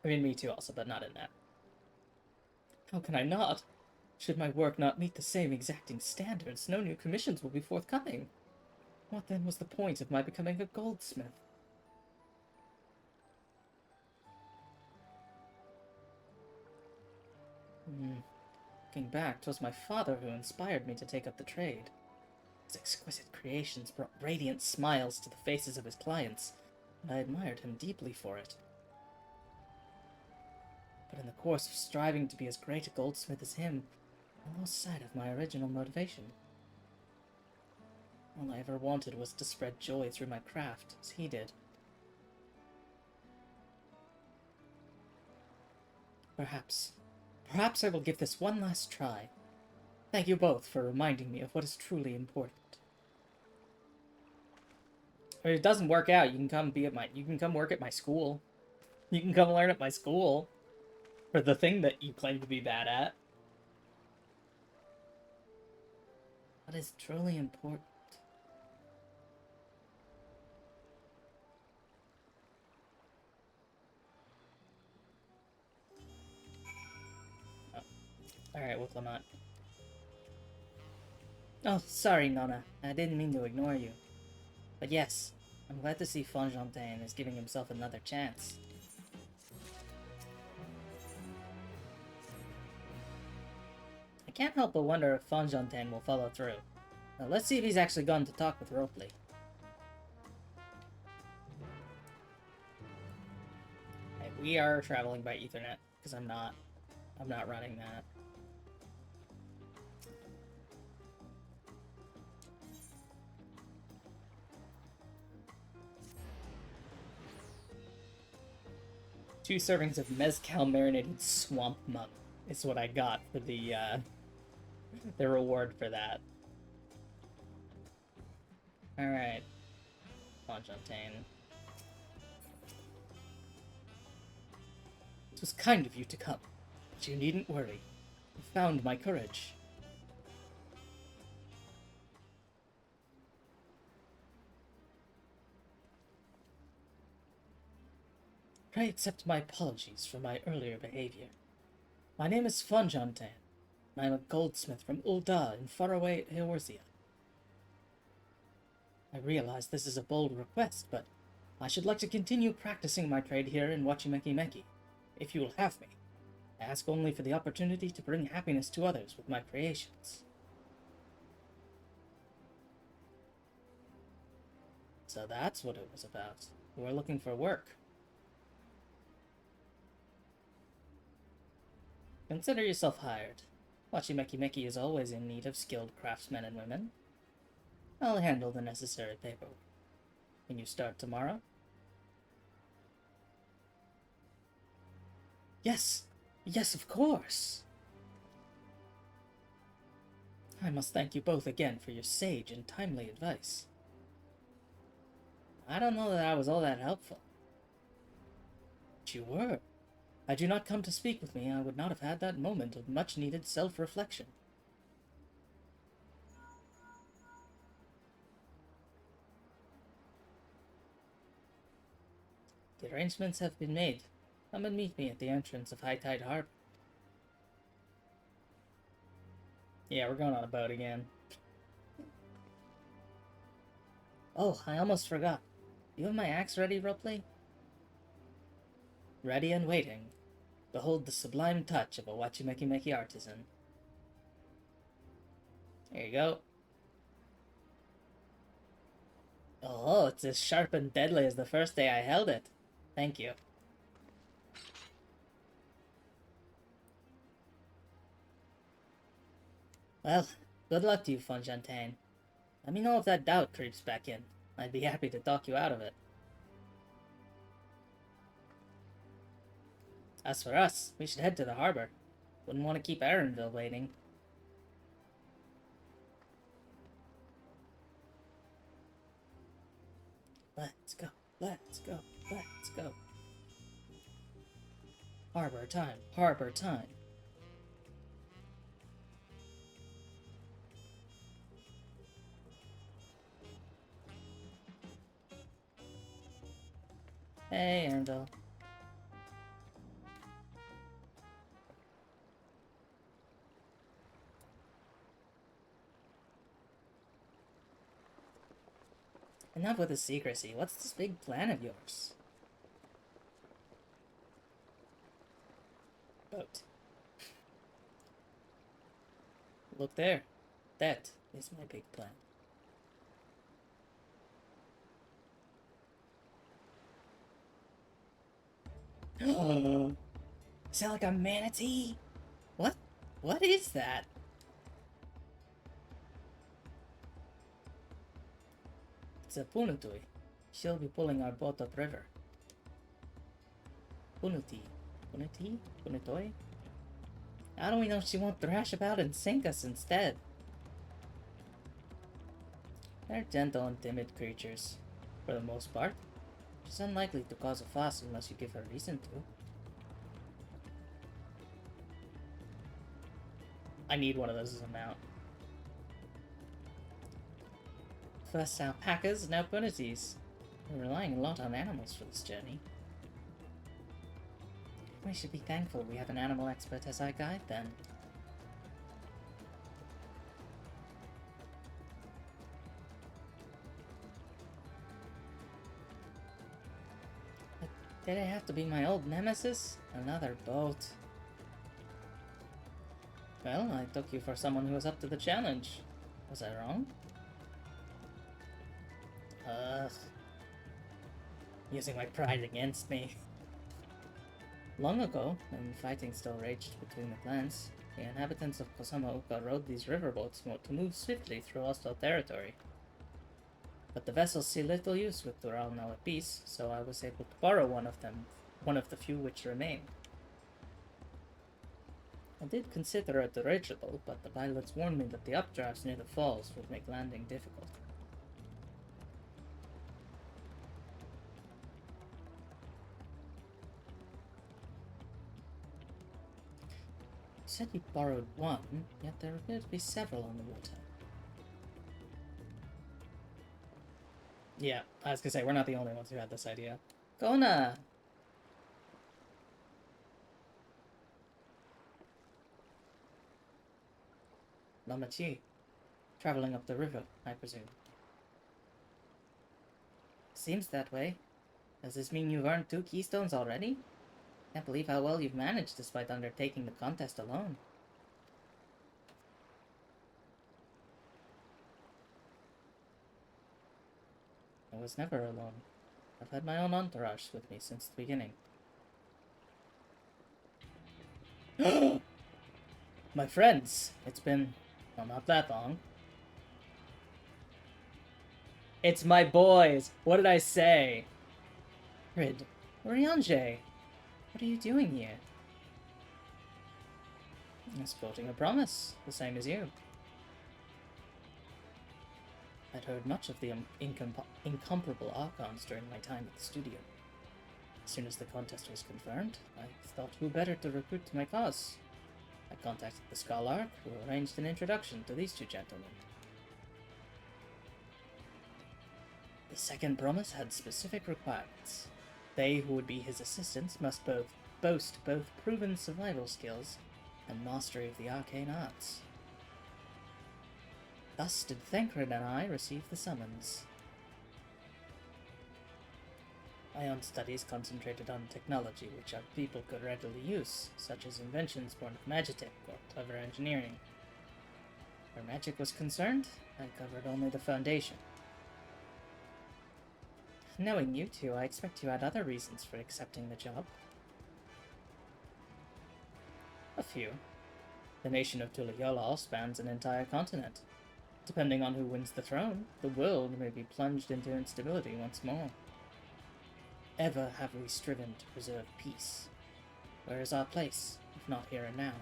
I mean, me too also, but not in that. How can I not? Should my work not meet the same exacting standards, no new commissions will be forthcoming. What then was the point of my becoming a goldsmith? Looking back, 'twas my father who inspired me to take up the trade. His exquisite creations brought radiant smiles to the faces of his clients, and I admired him deeply for it. But in the course of striving to be as great a goldsmith as him, I lost sight of my original motivation. All I ever wanted was to spread joy through my craft, as he did. Perhaps I will give this one last try. Thank you both for reminding me of what is truly important. If it doesn't work out, you can come work at my school. You can come learn at my school. For the thing that you claim to be bad at. What is truly important? Oh. Alright, Wuklamat. Oh, sorry, Nona. I didn't mean to ignore you. But yes, I'm glad to see Fonjontain is giving himself another chance. I can't help but wonder if Fonjontain will follow through. Now, let's see if he's actually gone to talk with Ropley. Hey, we are traveling by Ethernet, because I'm not running that. Two servings of mezcal marinated swamp mung is what I got for the reward for that. Alright. Fonjontain. It was kind of you to come, but you needn't worry. You found my courage. Pray accept my apologies for my earlier behavior. My name is Fonjontain, and I am a goldsmith from Ul'dah in faraway Eorzea. I realize this is a bold request, but I should like to continue practicing my trade here in Wachimeki, if you will have me. I ask only for the opportunity to bring happiness to others with my creations. So that's what it was about. You were looking for work. Consider yourself hired. Wachimeki is always in need of skilled craftsmen and women. I'll handle the necessary paperwork. Can you start tomorrow? Yes, of course. I must thank you both again for your sage and timely advice. I don't know that I was all that helpful. But you were. Had you not come to speak with me, I would not have had that moment of much-needed self-reflection. The arrangements have been made. Come and meet me at the entrance of High Tide Harbor. Yeah, we're going on a boat again. Oh, I almost forgot. You have my axe ready, Ropley? Ready and waiting. Behold the sublime touch of a Wachimeki artisan. There you go. Oh, it's as sharp and deadly as the first day I held it. Thank you. Well, good luck to you, Fonjantain. Let me know if that doubt creeps back in. I'd be happy to talk you out of it. As for us, we should head to the harbor. Wouldn't want to keep Aaronville waiting. Let's go, let's go, let's go. Harbor time, harbor time. Hey, Aaronville. Enough with the secrecy. What's this big plan of yours? Boat. Look there. That is my big plan. Is that like a manatee? What? What is that? It's a punutui. She'll be pulling our boat upriver. Punuti. Punuti? Punutoi? How do we know she won't thrash about and sink us instead? They're gentle and timid creatures, for the most part. She's unlikely to cause a fuss unless you give her reason to. I need one of those as a mount. First alpacas, now punatees. We're relying a lot on animals for this journey. We should be thankful we have an animal expert as our guide, then. But did it have to be my old nemesis? Another boat. Well, I took you for someone who was up to the challenge. Was I wrong? Ugh. Using my pride against me. Long ago, when fighting still raged between the clans, the inhabitants of Kozama-uka rode these riverboats to move swiftly through hostile territory. But the vessels see little use with Dural now at peace, so I was able to borrow one of the few which remained. I did consider a dirigible, but the pilots warned me that the updrafts near the falls would make landing difficult. You said you borrowed one, yet there appear to be several on the water. Yeah, I was gonna say, we're not the only ones who had this idea. Kona! Lamachi. Traveling up the river, I presume. Seems that way. Does this mean you've earned 2 keystones already? Can't believe how well you've managed despite undertaking the contest alone. I was never alone. I've had my own entourage with me since the beginning. My friends! It's been, well, not that long. It's my boys! What did I say? Rid, Ryanje, what are you doing here? I'm sporting a promise, the same as you. I'd heard much of the incomparable Archons during my time at the studio. As soon as the contest was confirmed, I thought who better to recruit to my cause. I contacted the Scholarch, who arranged an introduction to these two gentlemen. The second promise had specific requirements. They who would be his assistants must boast both proven survival skills and mastery of the arcane arts. Thus did Thancred and I receive the summons. My own studies concentrated on technology which our people could readily use, such as inventions born of magitech or clever engineering. Where magic was concerned, I covered only the foundation. Knowing you two, I expect you had other reasons for accepting the job. A few. The nation of Tuliyola spans an entire continent. Depending on who wins the throne, the world may be plunged into instability once more. Ever have we striven to preserve peace. Where is our place, if not here and now?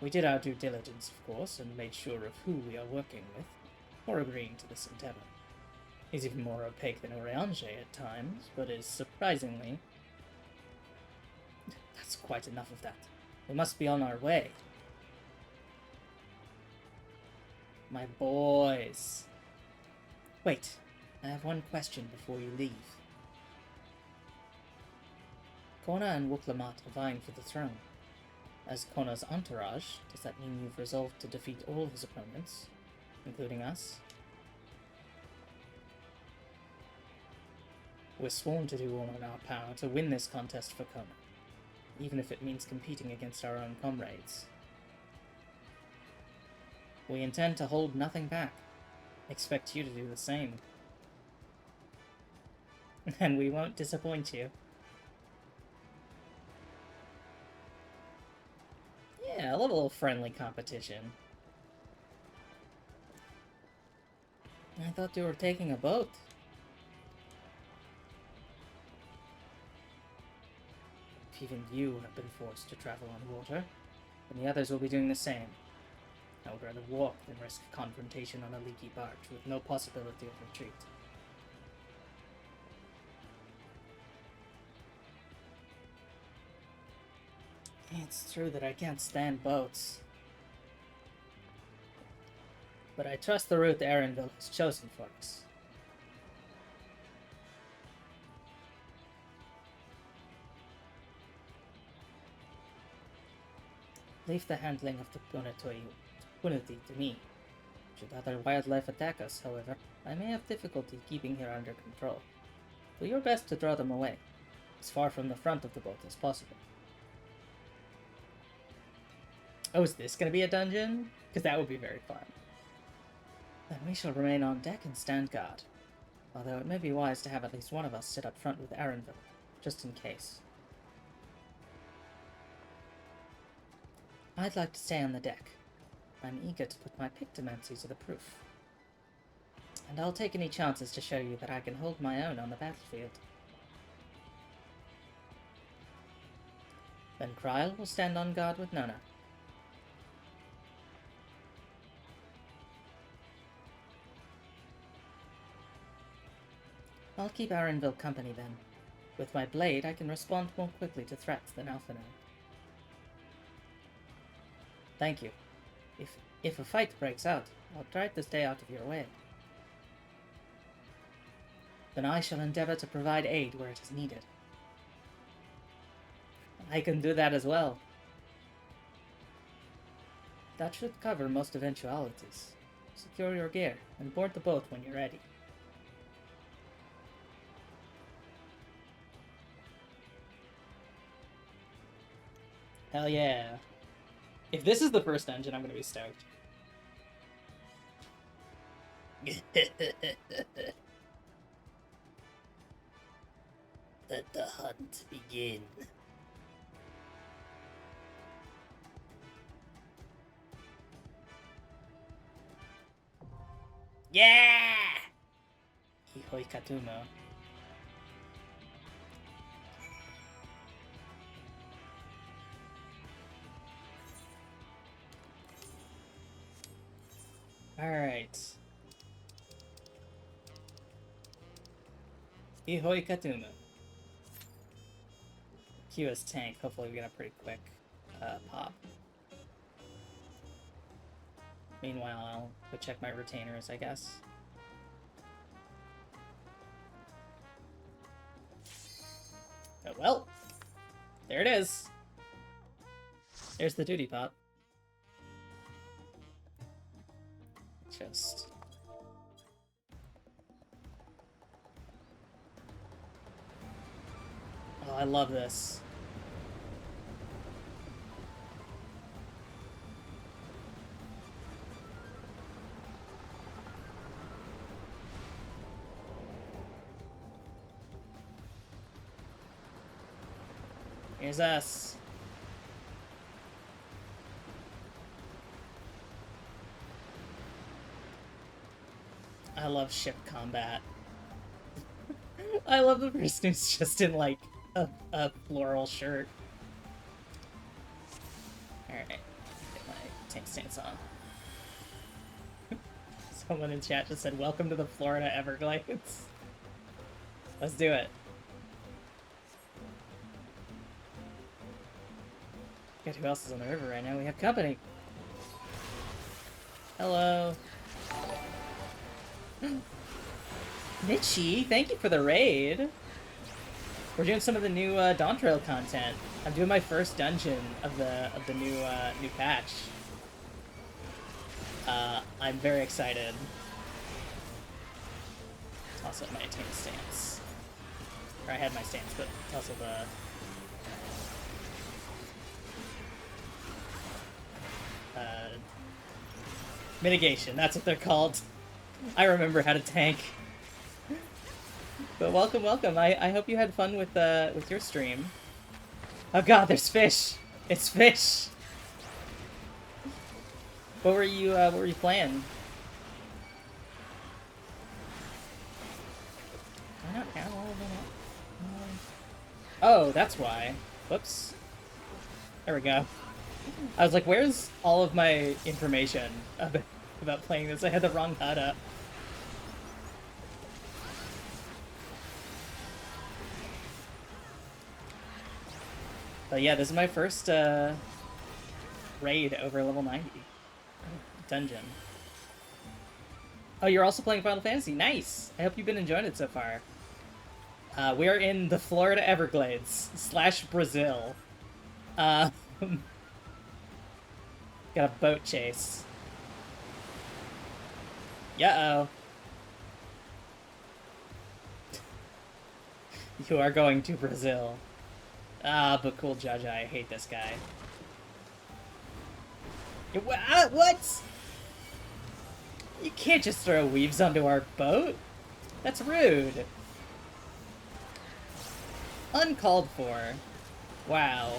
We did our due diligence, of course, and made sure of who we are working with, or agreeing to this endeavor. He's even more opaque than Oriange at times, but is surprisingly... That's quite enough of that. We must be on our way. My boys. Wait, I have one question before you leave. Kona and Wuklamat are vying for the throne. As Kona's entourage, does that mean you've resolved to defeat all his opponents, including us? We're sworn to do all in our power to win this contest for Kona, even if it means competing against our own comrades. We intend to hold nothing back. Expect you to do the same. And we won't disappoint you. Yeah, I love a little friendly competition. I thought you were taking a boat. If even you have been forced to travel on water, then the others will be doing the same. I would rather walk than risk confrontation on a leaky barge with no possibility of retreat. It's true that I can't stand boats. But I trust the route Erenville has chosen for us. Leave the handling of the Punati to me. Should other wildlife attack us, however, I may have difficulty keeping her under control. Do your best to draw them away, as far from the front of the boat as possible. Oh, is this going to be a dungeon? Because that would be very fun. Then we shall remain on deck and stand guard. Although it may be wise to have at least one of us sit up front with Erenville, just in case. I'd like to stay on the deck. I'm eager to put my pictomancy to the proof. And I'll take any chances to show you that I can hold my own on the battlefield. Then Kryl will stand on guard with Nona. I'll keep Erenville company then. With my blade, I can respond more quickly to threats than Alphinaud. Thank you. If a fight breaks out, I'll try to stay out of your way. Then I shall endeavor to provide aid where it is needed. I can do that as well. That should cover most eventualities. Secure your gear and board the boat when you're ready. Hell yeah. If this is the first dungeon, I'm gonna be stoked. Let the hunt begin. Yeah! Ihoi Katumo. Alright. Ihoi Katumu. Q is tank. Hopefully we get a pretty quick pop. Meanwhile, I'll go check my retainers, I guess. Oh, well, there it is. There's the duty pop. Just... Oh, I love this. Here's us. I love ship combat. I love the person who's just in, like, a floral shirt. Alright. Get my tank stance on. Someone in chat just said, welcome to the Florida Everglades. Let's do it. Guess who else is on the river right now? We have company. Hello. Mitchie, thank you for the raid. We're doing some of the new Dawntrail content. I'm doing my first dungeon of the new new patch. I'm very excited. Toss up my tank stance. Or I had my stance, but also the mitigation. That's what they're called. I remember how to tank. But welcome, welcome. I hope you had fun with your stream. Oh god, there's fish. It's fish. What were you playing? I don't have all of them. Oh, that's why. Whoops. There we go. I was like, where's all of my information about playing this? I had the wrong HUD up. But yeah, this is my first raid over level 90. Dungeon. Oh, you're also playing Final Fantasy? Nice! I hope you've been enjoying it so far. We are in the Florida Everglades / Brazil. Got a boat chase. Uh-oh. You are going to Brazil. Ah, but cool Jaja, I hate this guy. What? You can't just throw weaves onto our boat. That's rude. Uncalled for. Wow.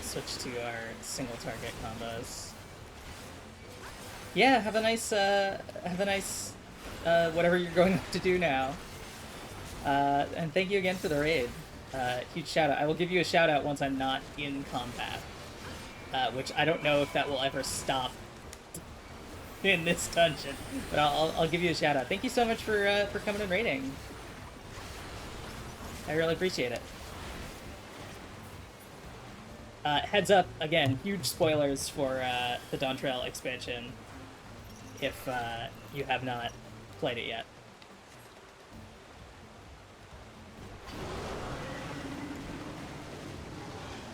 Switch to our single target combos. Yeah, have a nice, whatever you're going up to do now. And thank you again for the raid. Huge shout out. I will give you a shout out once I'm not in combat. Which I don't know if that will ever stop in this dungeon. But I'll give you a shout out. Thank you so much for coming and raiding. I really appreciate it. Heads up, again, huge spoilers for the Dawntrail expansion if you have not played it yet.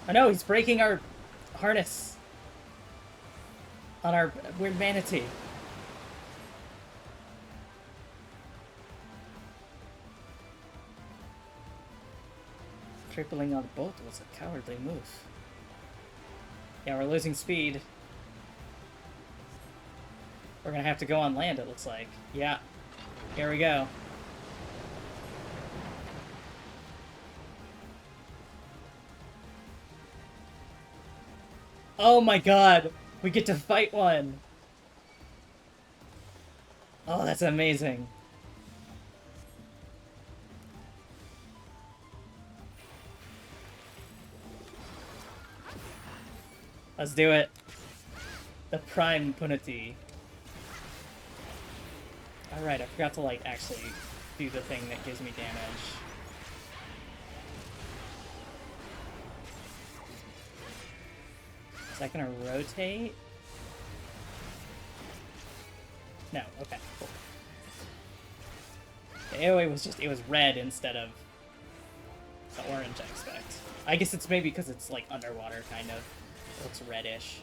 Oh no, he's breaking our harness on our weird manatee. Tripling on the boat was a cowardly move. Yeah, we're losing speed. We're gonna have to go on land, it looks like. Yeah. Here we go. Oh my god! We get to fight one! Oh, that's amazing. Let's do it. The Prime Punati. Alright, I forgot to, like, actually do the thing that gives me damage. Is that gonna rotate? No, okay, cool. The AoE was just, it was red instead of the orange, I expect. I guess it's maybe because it's, like, underwater, kind of. It looks reddish.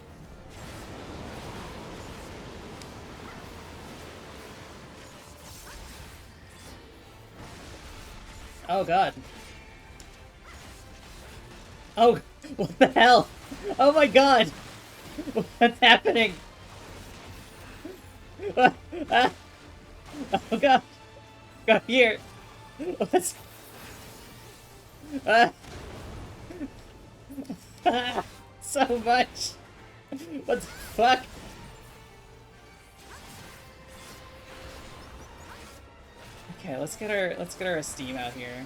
Oh god. Oh, what the hell? Oh my god! What's happening? Oh god! Go here! What's... So much! What the fuck? Okay, let's get our esteem out here.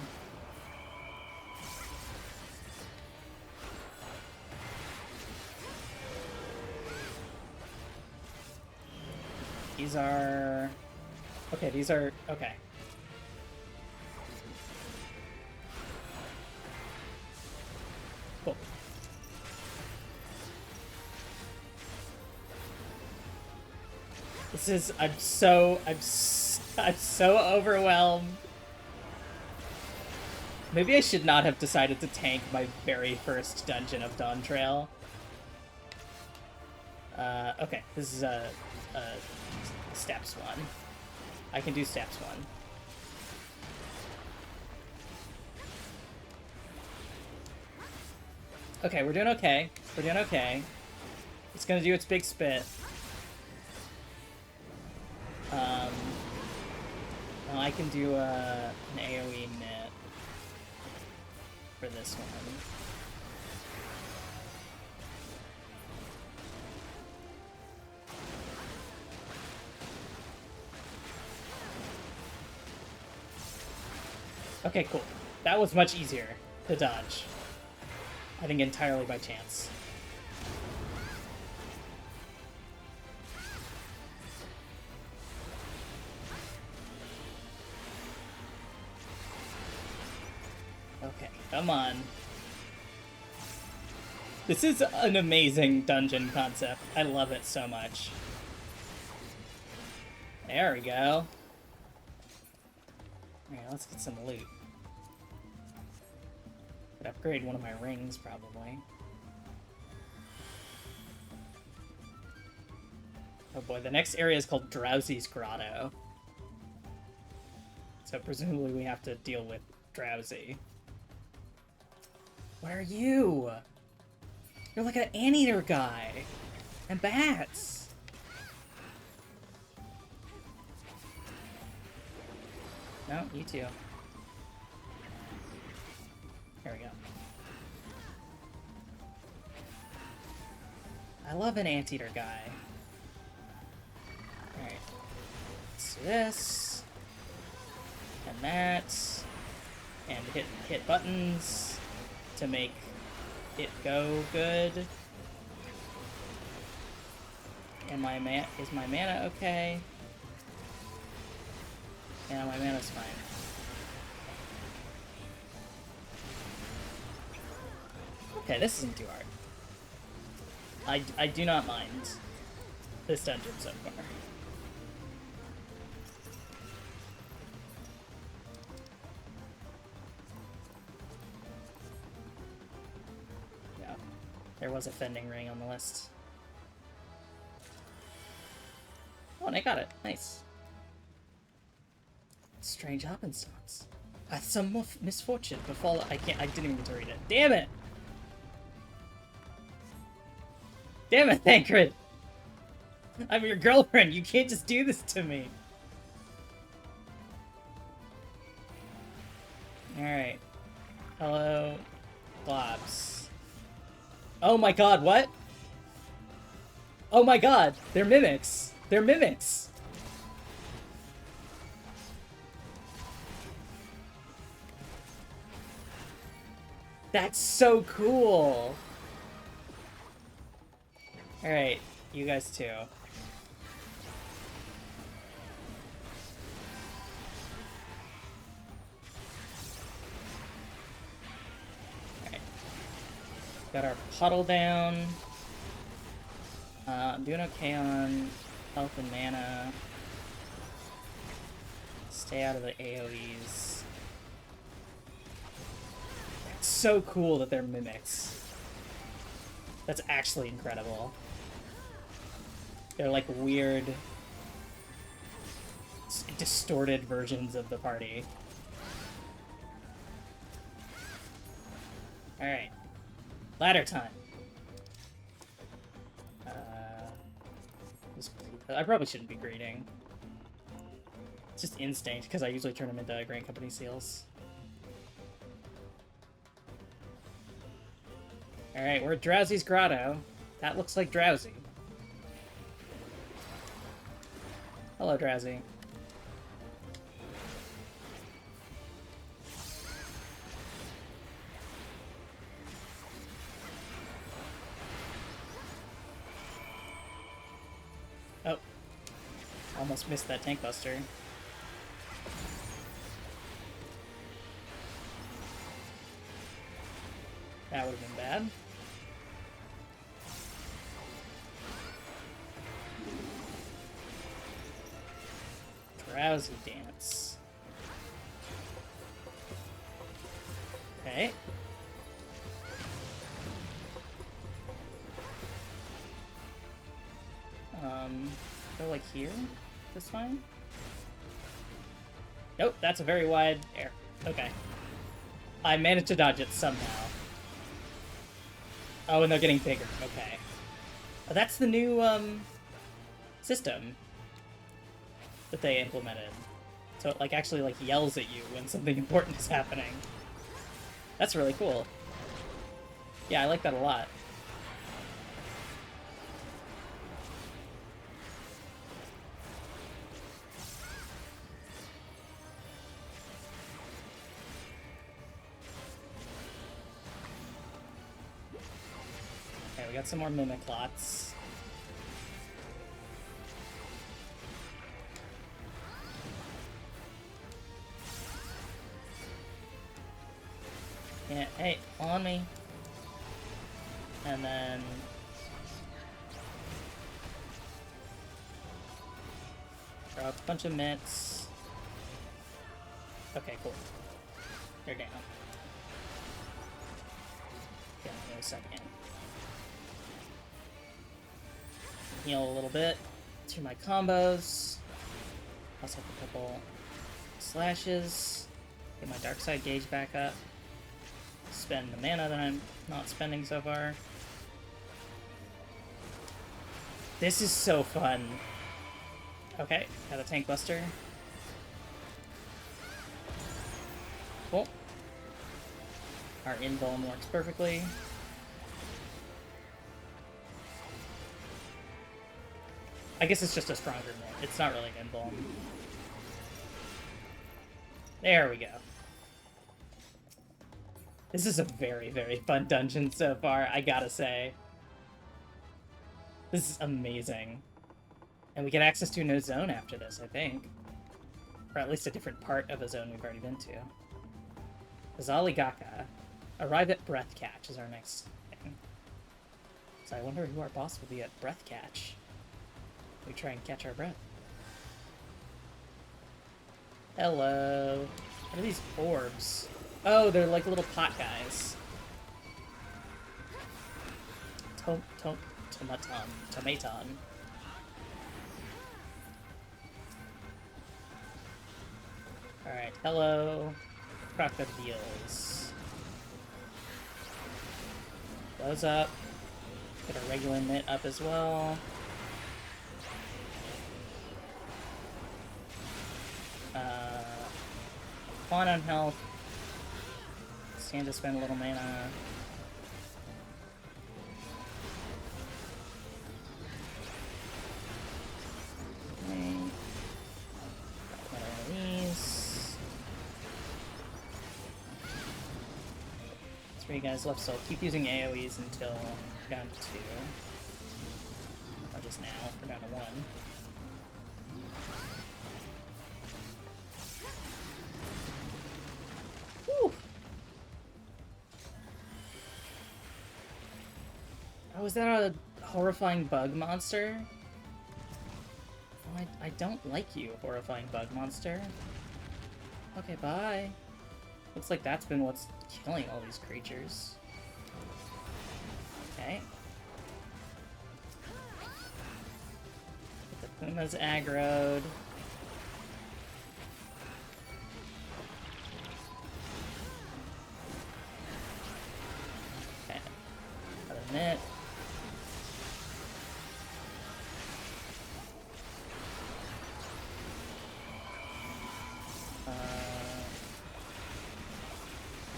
These are... Okay, these are... Okay. Cool. This is... I'm so overwhelmed. Maybe I should not have decided to tank my very first dungeon of Dawntrail. Okay, this is a steps one. I can do steps one. Okay, we're doing okay. We're doing okay. It's gonna do its big spit. Well, I can do an AoE mitt for this one. Okay, cool. That was much easier to dodge. I think entirely by chance. Okay, come on. This is an amazing dungeon concept. I love it so much. There we go. Alright, let's get some loot. Could upgrade one of my rings, probably. Oh boy, the next area is called Drowsy's Grotto. So presumably we have to deal with Drowsy. What are you? You're like an anteater guy. And bats. No, you too. There we go. I love an anteater guy. Alright. Let's do this. And that. And hit buttons to make it go good. And is my mana okay? Yeah, my mana's fine. Okay, this isn't too hard. I do not mind this dungeon so far. Yeah, there was a Fending Ring on the list. Oh, and I got it. Nice. Strange happenstance. Some misfortune befall. I didn't even get to read it. Damn it! Damn it, Thancred! I'm your girlfriend. You can't just do this to me. Alright. Hello, globs. Oh my god, what? Oh my god, they're mimics. They're mimics. That's so cool. Alright, you guys too. Alright. Got our puddle down. I'm doing okay on health and mana. Stay out of the AoEs. It's so cool that they're mimics. That's actually incredible. They're like weird, distorted versions of the party. Alright. Ladder time. I probably shouldn't be greeting. It's just instinct, because I usually turn them into Grand Company seals. Alright, we're at Drowsy's Grotto. That looks like Drowsy. Hello, Drowsy. Oh. Almost missed that tank buster. That would have been bad. Drowsy dance. Okay. Go like here? This fine? Nope, that's a very wide air. Okay. I managed to dodge it somehow. Oh, and they're getting bigger. Okay. Oh, that's the new, system that they implemented. So it, like, actually, like, yells at you when something important is happening. That's really cool. Yeah, I like that a lot. Okay, we got some more Mimiklots. Yeah, hey, on me. And then... drop a bunch of mitts. Okay, cool. They're down. Okay, in a second. Heal a little bit. To my combos. Also have a couple slashes. Get my dark side gauge back up. Spend the mana that I'm not spending so far. This is so fun. Okay, got a tank buster. Cool. Our invuln works perfectly. I guess it's just a stronger one. It's not really an invuln. There we go. This is a very, very fun dungeon so far, I gotta say. This is amazing. And we get access to a new zone after this, I think. Or at least a different part of a zone we've already been to. Zaligaka. Arrive at Breath Catch is our next thing. So I wonder who our boss will be at Breath Catch. We try and catch our breath. Hello. What are these orbs? Oh, they're like little pot guys. Tomaton. Alright, hello. Crocodiles. Those up. Get a regular mitt up as well. Fawn on health. Stand to spend a little mana. Okay. Got one of these. 3 guys left, so I'll keep using AoEs until down to 2. just now. We're down to 1. Whew. Oh, is that a horrifying bug monster? Oh, I don't like you, horrifying bug monster. Okay, bye. Looks like that's been what's killing all these creatures. Okay. Get the Puma's aggroed. Okay. Another mitt.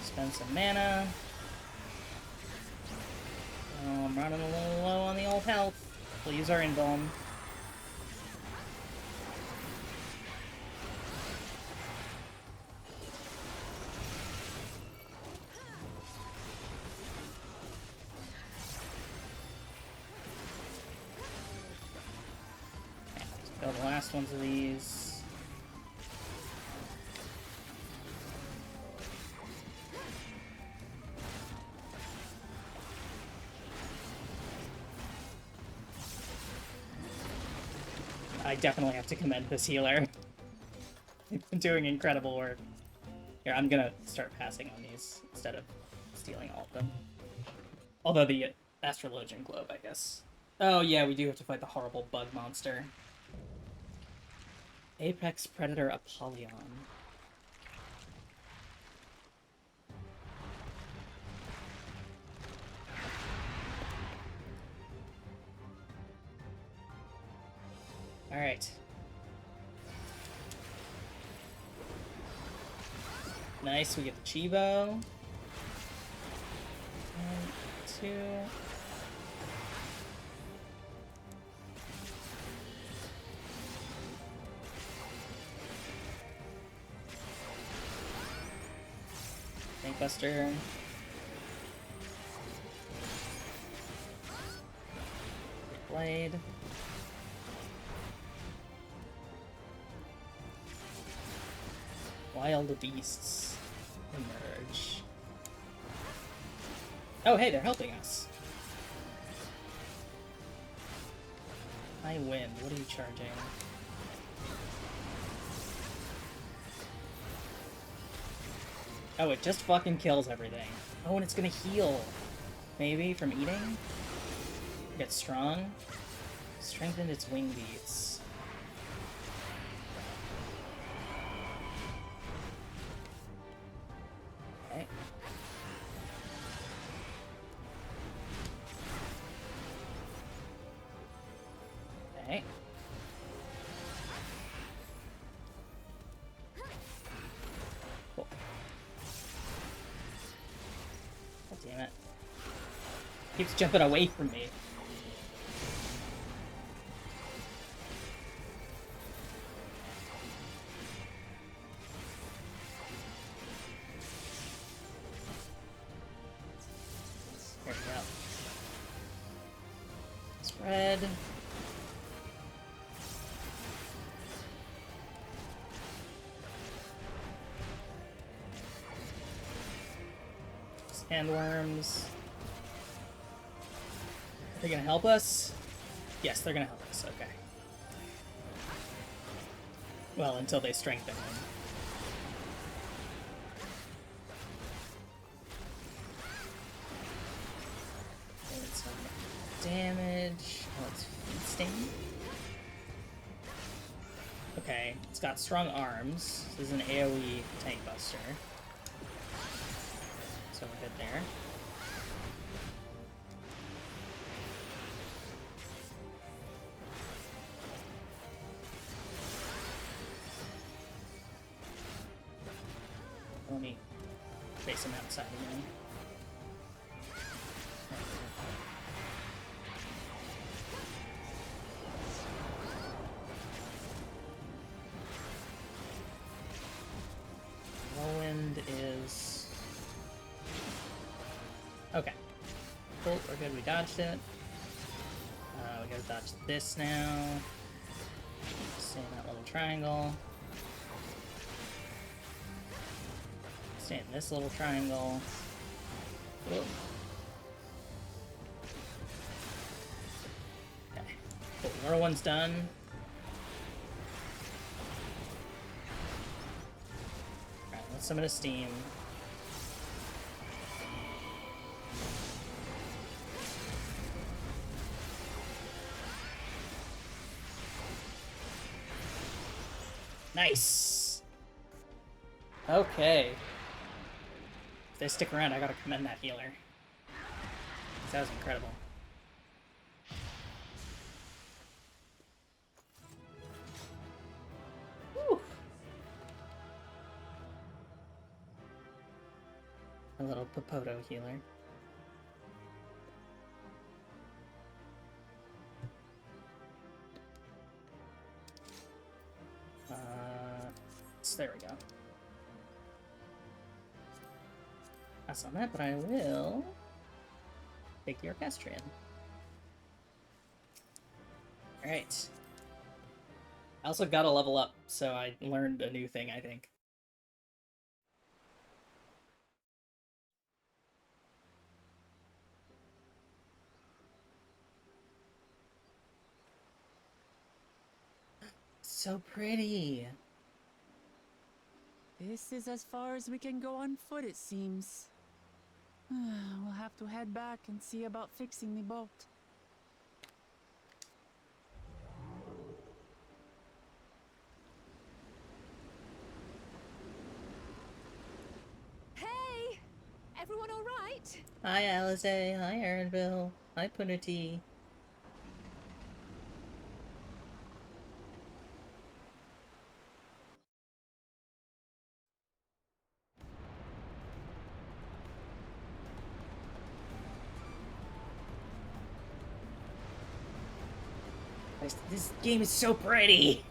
Spend some mana. Oh, I'm running a little low on the old health. We'll use our invuln. Okay, let's build the last ones of these. I definitely have to commend this healer. He's been doing incredible work. Here, I'm gonna start passing on these instead of stealing all of them. Although the Astrologian Globe, I guess. Oh yeah, we do have to fight the horrible bug monster. Apex Predator Apollyon. Alright. Nice, we get the Chibo. 1, 2. Tankbuster. Blade. Wild beasts emerge. Oh, hey, they're helping us. High wind, what are you charging? Oh, it just fucking kills everything. Oh, and it's gonna heal. Maybe from eating? Get strong. Strengthened its wing beats. Okay. Okay. Cool. God damn it. Keeps jumping away from me. There we go. Spread. Sandworms. Are they gonna help us? Yes, they're gonna help us, okay. Well, until they strengthen him. And some damage. Oh, it's feasting. Okay, it's got strong arms. This is an AoE tank buster. So we're good there. Let me chase him outside again. Whirlwind is... Okay. Cool, we're good, we dodged it. We gotta dodge this now. Stay in that little triangle. Stay in this little triangle. Whoa. Okay. Cool. Another one's done. Alright, let's summon a steam. Nice! Okay. If they stick around, I gotta commend that healer. That was incredible. Whew. A little Popoto healer. So there we go. Pass on that, but I will take the Orchestrion. Alright. I also got a level up, so I learned a new thing, I think. So pretty! This is as far as we can go on foot, it seems. We'll have to head back and see about fixing the boat. Hey! Everyone all right? Hi Alize, hi Aaronville, hi Punuti. This game is so pretty!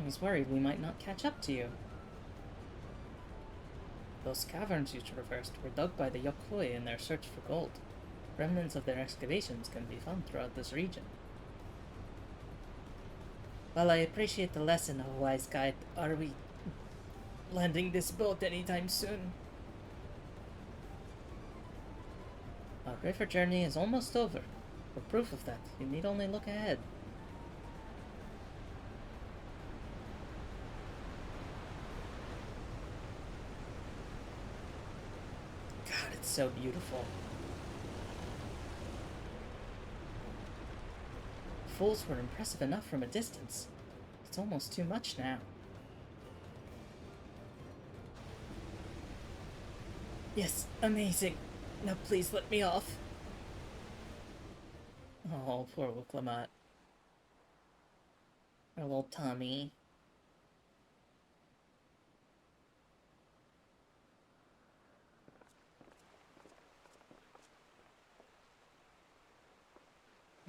I was worried we might not catch up to you. Those caverns you traversed were dug by the Yokoi in their search for gold. Remnants of their excavations can be found throughout this region. While I appreciate the lesson, O wise guide, are we landing this boat anytime soon? Our river journey is almost over. For proof of that, you need only look ahead. God, it's so beautiful. Falls were impressive enough from a distance. It's almost too much now. Yes, amazing. Now please let me off. Oh, poor Wooklamat. Our little Tommy.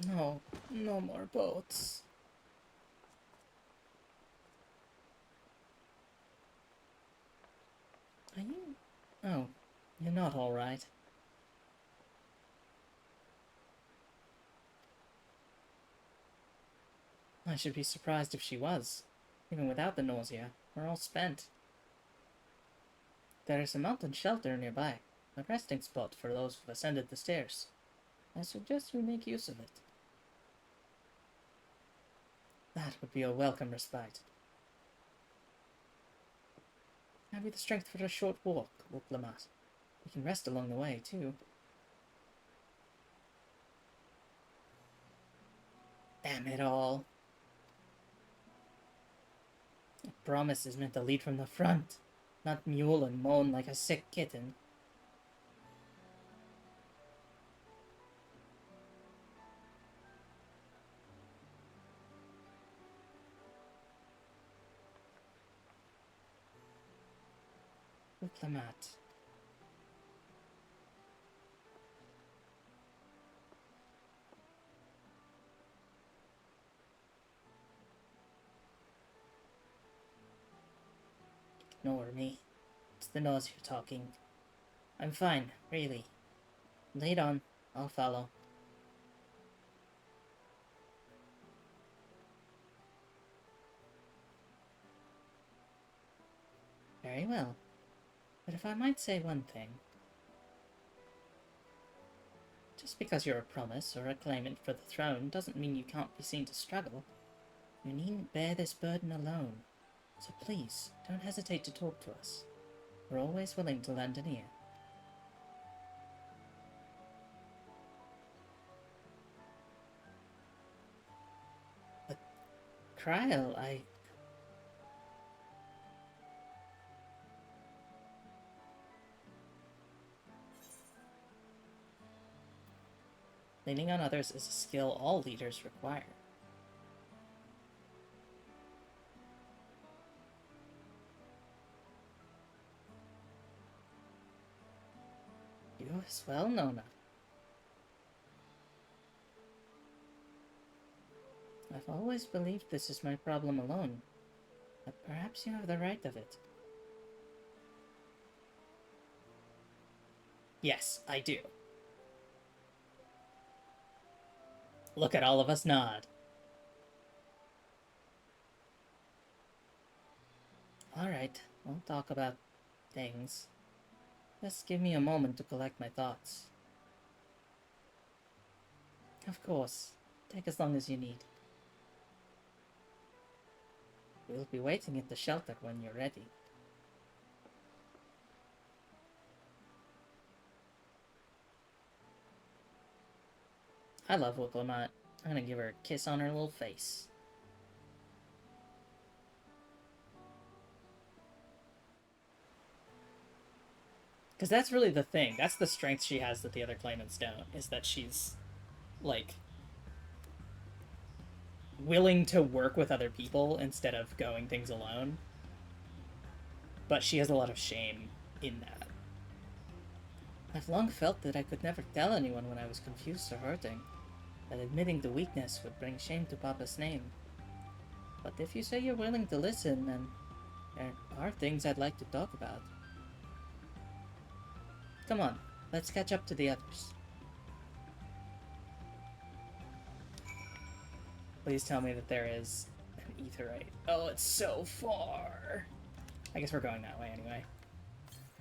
No, no more boats. Are you? Oh, you're not all right. I should be surprised if she was. Even without the nausea, we're all spent. There is a mountain shelter nearby, a resting spot for those who've ascended the stairs. I suggest we make use of it. That would be a welcome respite. Have you the strength for a short walk, Wooklamat? We can rest along the way, too. Damn it all. A promise is meant to lead from the front, not mule and moan like a sick kitten. Wooklamat. Ignore me. It's the nausea talking. I'm fine, really. Lead on. I'll follow. Very well. But if I might say one thing. Just because you're a promise or a claimant for the throne doesn't mean you can't be seen to struggle. You needn't bear this burden alone. So please, don't hesitate to talk to us. We're always willing to lend an ear. But, Kryl, Leaning on others is a skill all leaders require. You as well, Nona. I've always believed this is my problem alone, but perhaps you have the right of it. Yes, I do. Look at all of us nod. Alright, we'll talk about things. Just give me a moment to collect my thoughts. Of course. Take as long as you need. We'll be waiting at the shelter when you're ready. I love Wicklamat. I'm gonna give her a kiss on her little face. Because that's really the thing. That's the strength she has that the other claimants don't, is that she's, like, willing to work with other people instead of going things alone. But she has a lot of shame in that. I've long felt that I could never tell anyone when I was confused or hurting, that admitting the weakness would bring shame to Papa's name. But if you say you're willing to listen, then there are things I'd like to talk about. Come on, let's catch up to the others. Please tell me that there is an aetheryte. Oh, it's so far. I guess we're going that way anyway.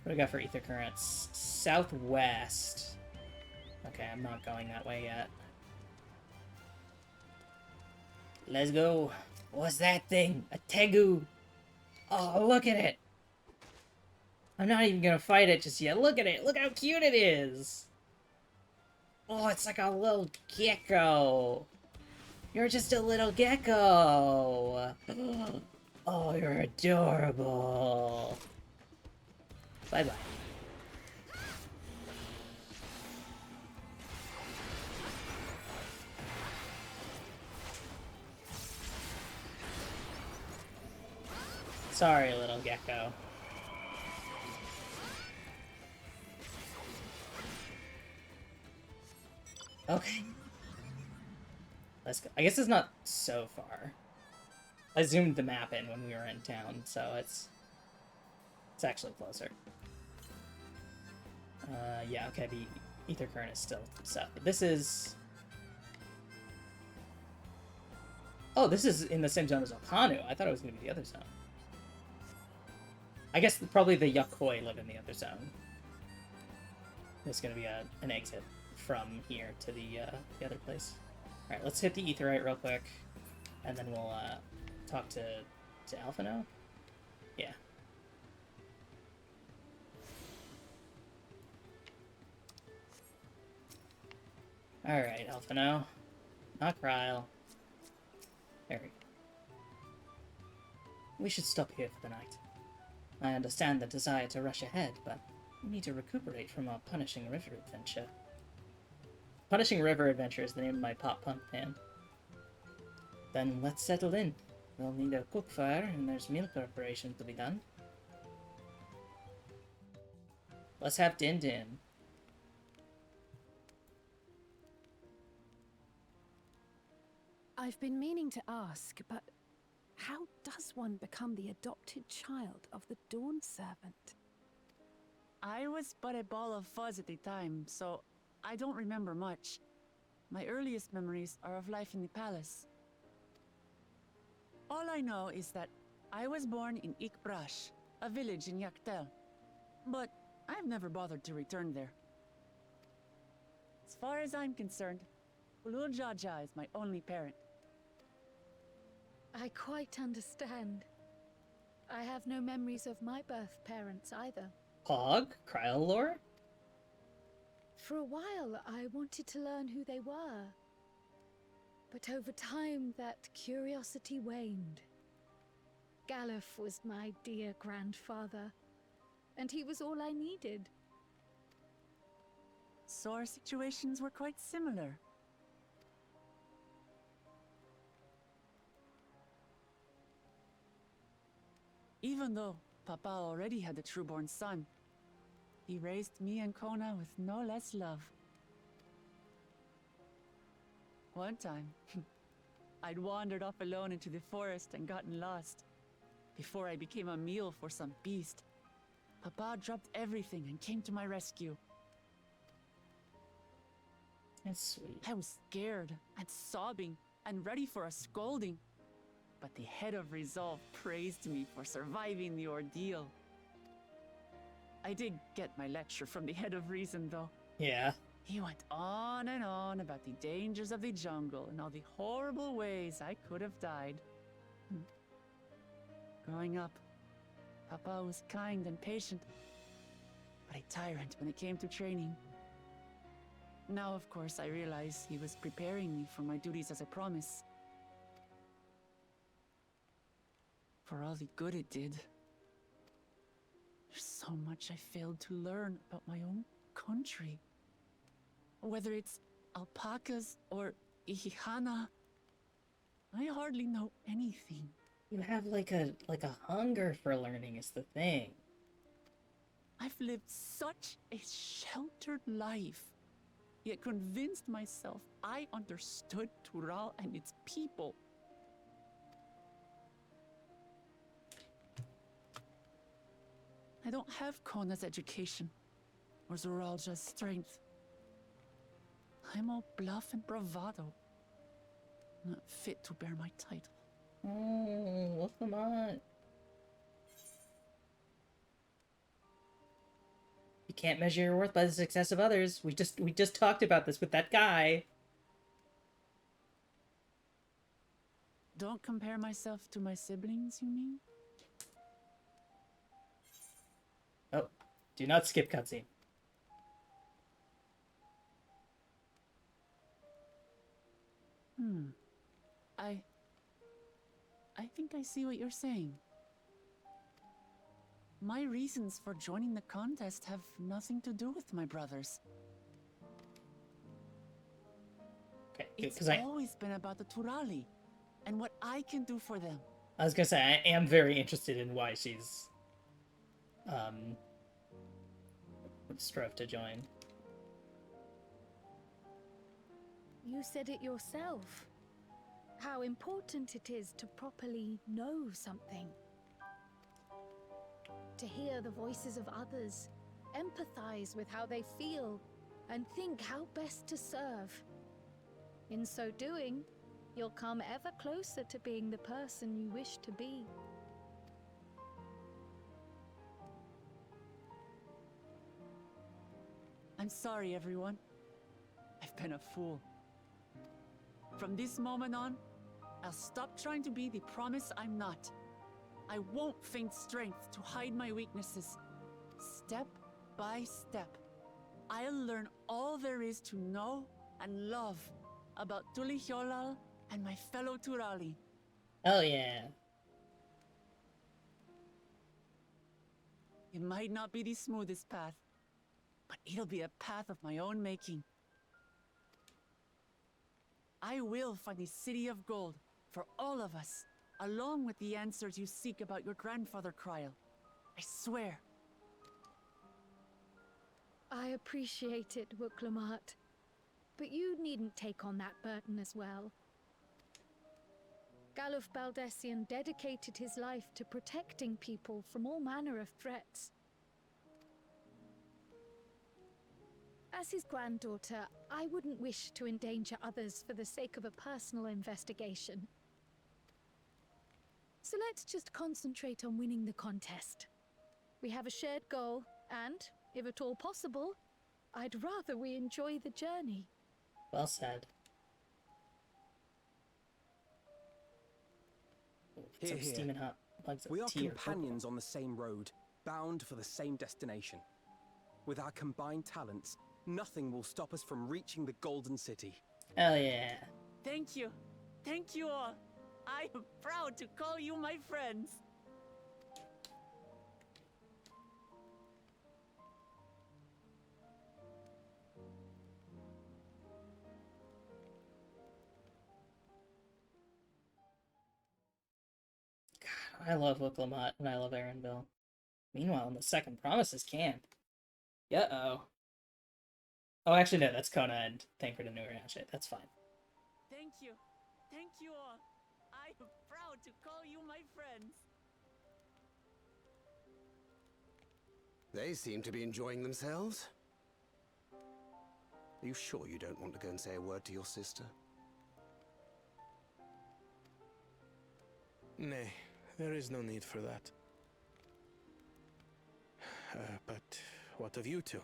What do we got for ether currents? Southwest. Okay, I'm not going that way yet. Let's go. What's that thing? A tegu. Oh, look at it. I'm not even gonna fight it just yet. Look at it. Look how cute it is. Oh, it's like a little gecko. You're just a little gecko. Oh, you're adorable. Bye-bye. Sorry, little gecko. Okay. Let's go. I guess it's not so far. I zoomed the map in when we were in town, so it's actually closer. Yeah, okay, the ether current is still south. But this is... Oh, this is in the same zone as Okanu. I thought it was going to be the other zone. I guess probably the Yakoi live in the other zone. There's going to be an exit from here to the other place. Alright, let's hit the aetheryte real quick, and then we'll talk to Alphino? Yeah. Alright, Alphino. Not Kryl. There we go. We should stop here for the night. I understand the desire to rush ahead, but we need to recuperate from our Punishing River adventure. Punishing River Adventure is the name of my pop-punk band. Then let's settle in. We'll need a cook fire, and there's meal preparation to be done. Let's have Din Din. I've been meaning to ask, but how does one become the adopted child of the Dawn Servant? I was but a ball of fuzz at the time, so I don't remember much. My earliest memories are of life in the palace. All I know is that I was born in Ikbrash, a village in Yaktel. But I've never bothered to return there. As far as I'm concerned, Ulul Jaja is my only parent. I quite understand. I have no memories of my birth parents either. Pog? Cryolore? For a while, I wanted to learn who they were. But over time, that curiosity waned. Galuf was my dear grandfather, and he was all I needed. So our situations were quite similar. Even though Papa already had a trueborn son, he raised me and Kona with no less love. One time, I'd wandered off alone into the forest and gotten lost. Before I became a meal for some beast, Papa dropped everything and came to my rescue. That's sweet. I was scared and sobbing and ready for a scolding. But the head of resolve praised me for surviving the ordeal. I did get my lecture from the head of reason, though. Yeah. He went on and on about the dangers of the jungle and all the horrible ways I could have died. Growing up, Papa was kind and patient, but a tyrant when it came to training. Now, of course, I realize he was preparing me for my duties as a promise. For all the good it did. There's so much I failed to learn about my own country. Whether it's alpacas or Ihihana, I hardly know anything. You have like a hunger for learning is the thing. I've lived such a sheltered life, yet convinced myself I understood Tural and its people. I don't have Kona's education, or Zoralja's strength. I'm all bluff and bravado, not fit to bear my title. Oh, look them on. You can't measure your worth by the success of others. We just talked about this with that guy. Don't compare myself to my siblings, you mean? Oh, do not skip cutscene. I think I see what you're saying. My reasons for joining the contest have nothing to do with my brothers. Okay, It's always been about the Turali and what I can do for them. I was gonna say, I am very interested in why she's strove to join. You said it yourself. How important it is to properly know something. To hear the voices of others, empathize with how they feel, and think how best to serve. In so doing, you'll come ever closer to being the person you wish to be. I'm sorry, everyone. I've been a fool. From this moment on, I'll stop trying to be the promise I'm not. I won't feign strength to hide my weaknesses. Step by step, I'll learn all there is to know and love about Tulihyolal and my fellow Turali. Oh yeah. It might not be the smoothest path, but it'll be a path of my own making. I will find the City of Gold for all of us, along with the answers you seek about your grandfather, Kryl. I swear. I appreciate it, Wuklamat. But you needn't take on that burden as well. Galuf Baldessian dedicated his life to protecting people from all manner of threats. As his granddaughter, I wouldn't wish to endanger others for the sake of a personal investigation. So let's just concentrate on winning the contest. We have a shared goal, and, if at all possible, I'd rather we enjoy the journey. Well said. Here, Some here. steaming hot mugs of We are tea or companions on the same road, bound for the same destination. With our combined talents, nothing will stop us from reaching the Golden City. Hell yeah. Thank you. Thank you all. I am proud to call you my friends. God, I love Wicklamat and I love Aaronville. Meanwhile, in the second Promises camp. Uh-oh. Oh, actually, no, that's Kona and Tancred and Nuranche. That's fine. Thank you. Thank you all. I am proud to call you my friends. They seem to be enjoying themselves. Are you sure you don't want to go and say a word to your sister? Nay, there is no need for that. But what of you two?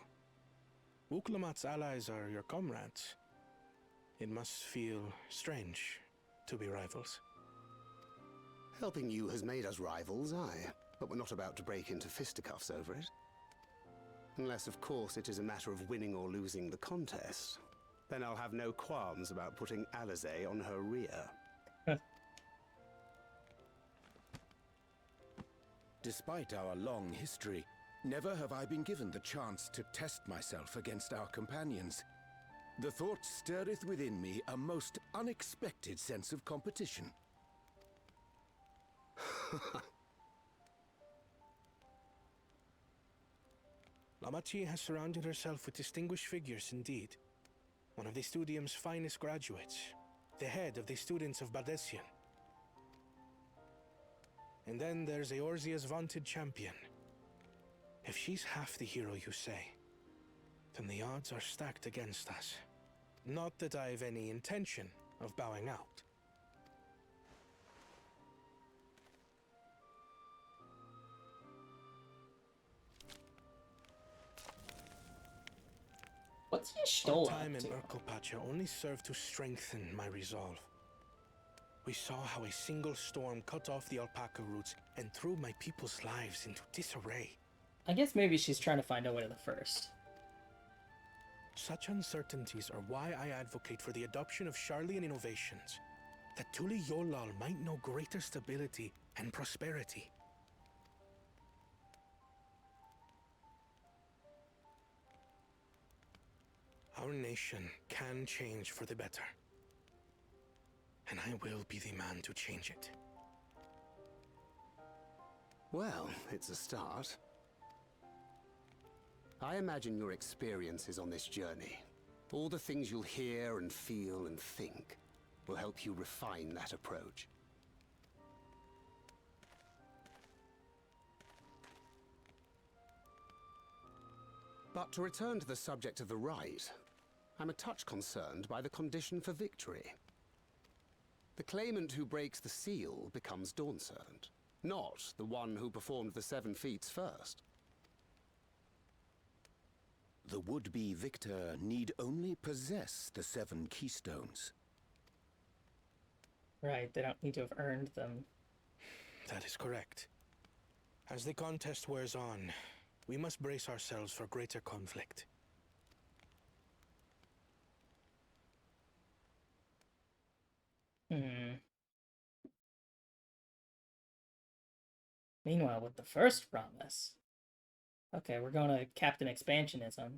Wuklamat's allies are your comrades. It must feel strange to be rivals. Helping you has made us rivals, aye. But we're not about to break into fisticuffs over it. Unless, of course, it is a matter of winning or losing the contest. Then I'll have no qualms about putting Alizé on her rear. Despite our long history, never have I been given the chance to test myself against our companions. The thought stirreth within me a most unexpected sense of competition. Lamachi has surrounded herself with distinguished figures indeed. One of the Studium's finest graduates, the head of the students of Bardessian. And then there's Eorzea's vaunted champion. If she's half the hero you say, then the odds are stacked against us. Not that I've any intention of bowing out. What's Our Y'shtola time up in to? Urkelpacha only served to strengthen my resolve. We saw how a single storm cut off the alpaca roots and threw my people's lives into disarray. I guess maybe she's trying to find a way to the first. Such uncertainties are why I advocate for the adoption of Sharlayan innovations, that Tuli Yolal might know greater stability and prosperity. Our nation can change for the better, and I will be the man to change it. Well, it's a start. I imagine your experiences on this journey, all the things you'll hear and feel and think, will help you refine that approach. But to return to the subject of the rite, I'm a touch concerned by the condition for victory. The claimant who breaks the seal becomes Dawn Servant, not the one who performed the 7 feats first. The would-be victor need only possess the 7 keystones. Right, they don't need to have earned them. That is correct. As the contest wears on, we must brace ourselves for greater conflict. Meanwhile, with the first promise. Okay, we're going to Captain Expansionism.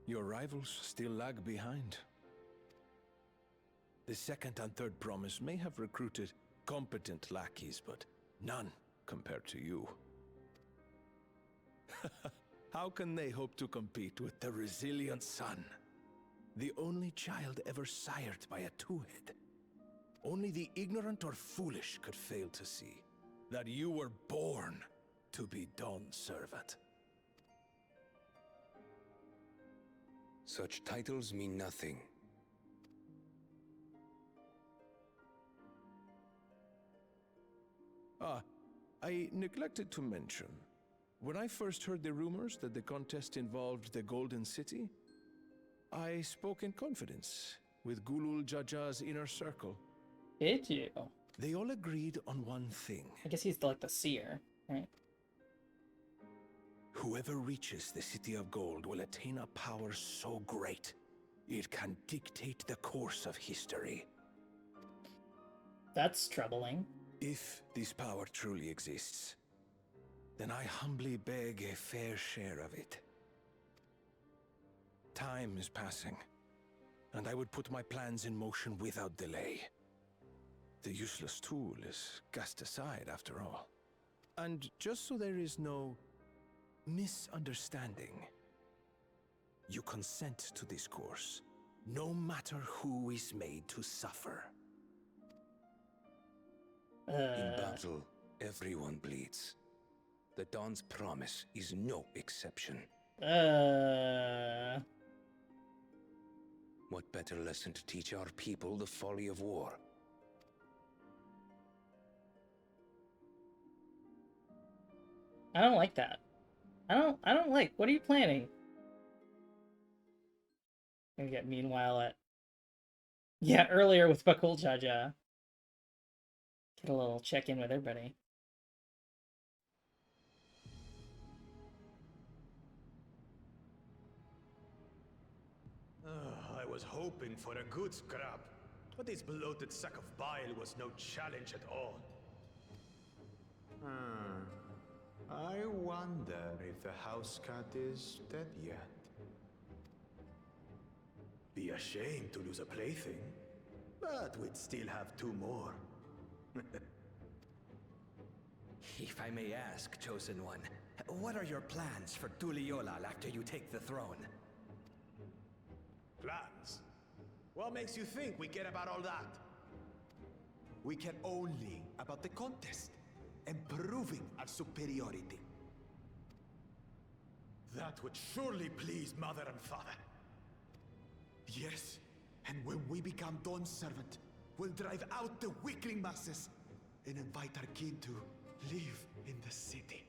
Your rivals still lag behind. The second and third promise may have recruited competent lackeys, but none compared to you. How can they hope to compete with the resilient sun? The only child ever sired by a two-head. Only the ignorant or foolish could fail to see that you were born to be Dawn's servant. Such titles mean nothing. Ah, I neglected to mention. When I first heard the rumors that the contest involved the Golden City, I spoke in confidence with Gulul Jaja's inner circle. Did you? They all agreed on one thing. I guess he's like the seer, right? Whoever reaches the City of Gold will attain a power so great, it can dictate the course of history. That's troubling. If this power truly exists, then I humbly beg a fair share of it. Time is passing, and I would put my plans in motion without delay. The useless tool is cast aside after all. And just so there is no misunderstanding, you consent to this course, no matter who is made to suffer. In battle, everyone bleeds. The Dawn's promise is no exception. What better lesson to teach our people the folly of war? I don't like that. I don't like. What are you planning? Gonna get meanwhile at. Yeah, earlier with Bakul Jaja. Get a little check in with everybody. I was hoping for a good scrap, but this bloated sack of bile was no challenge at all. I wonder if the house cat is dead yet. Be ashamed to lose a plaything, but we'd still have 2 more. If I may ask, Chosen One, what are your plans for Tuliolal after you take the throne? Plans? What makes you think we care about all that? We care only about the contest and proving our superiority. That would surely please Mother and Father. Yes, and when we become Dawn's servant, we'll drive out the weakling masses and invite our king to live in the city.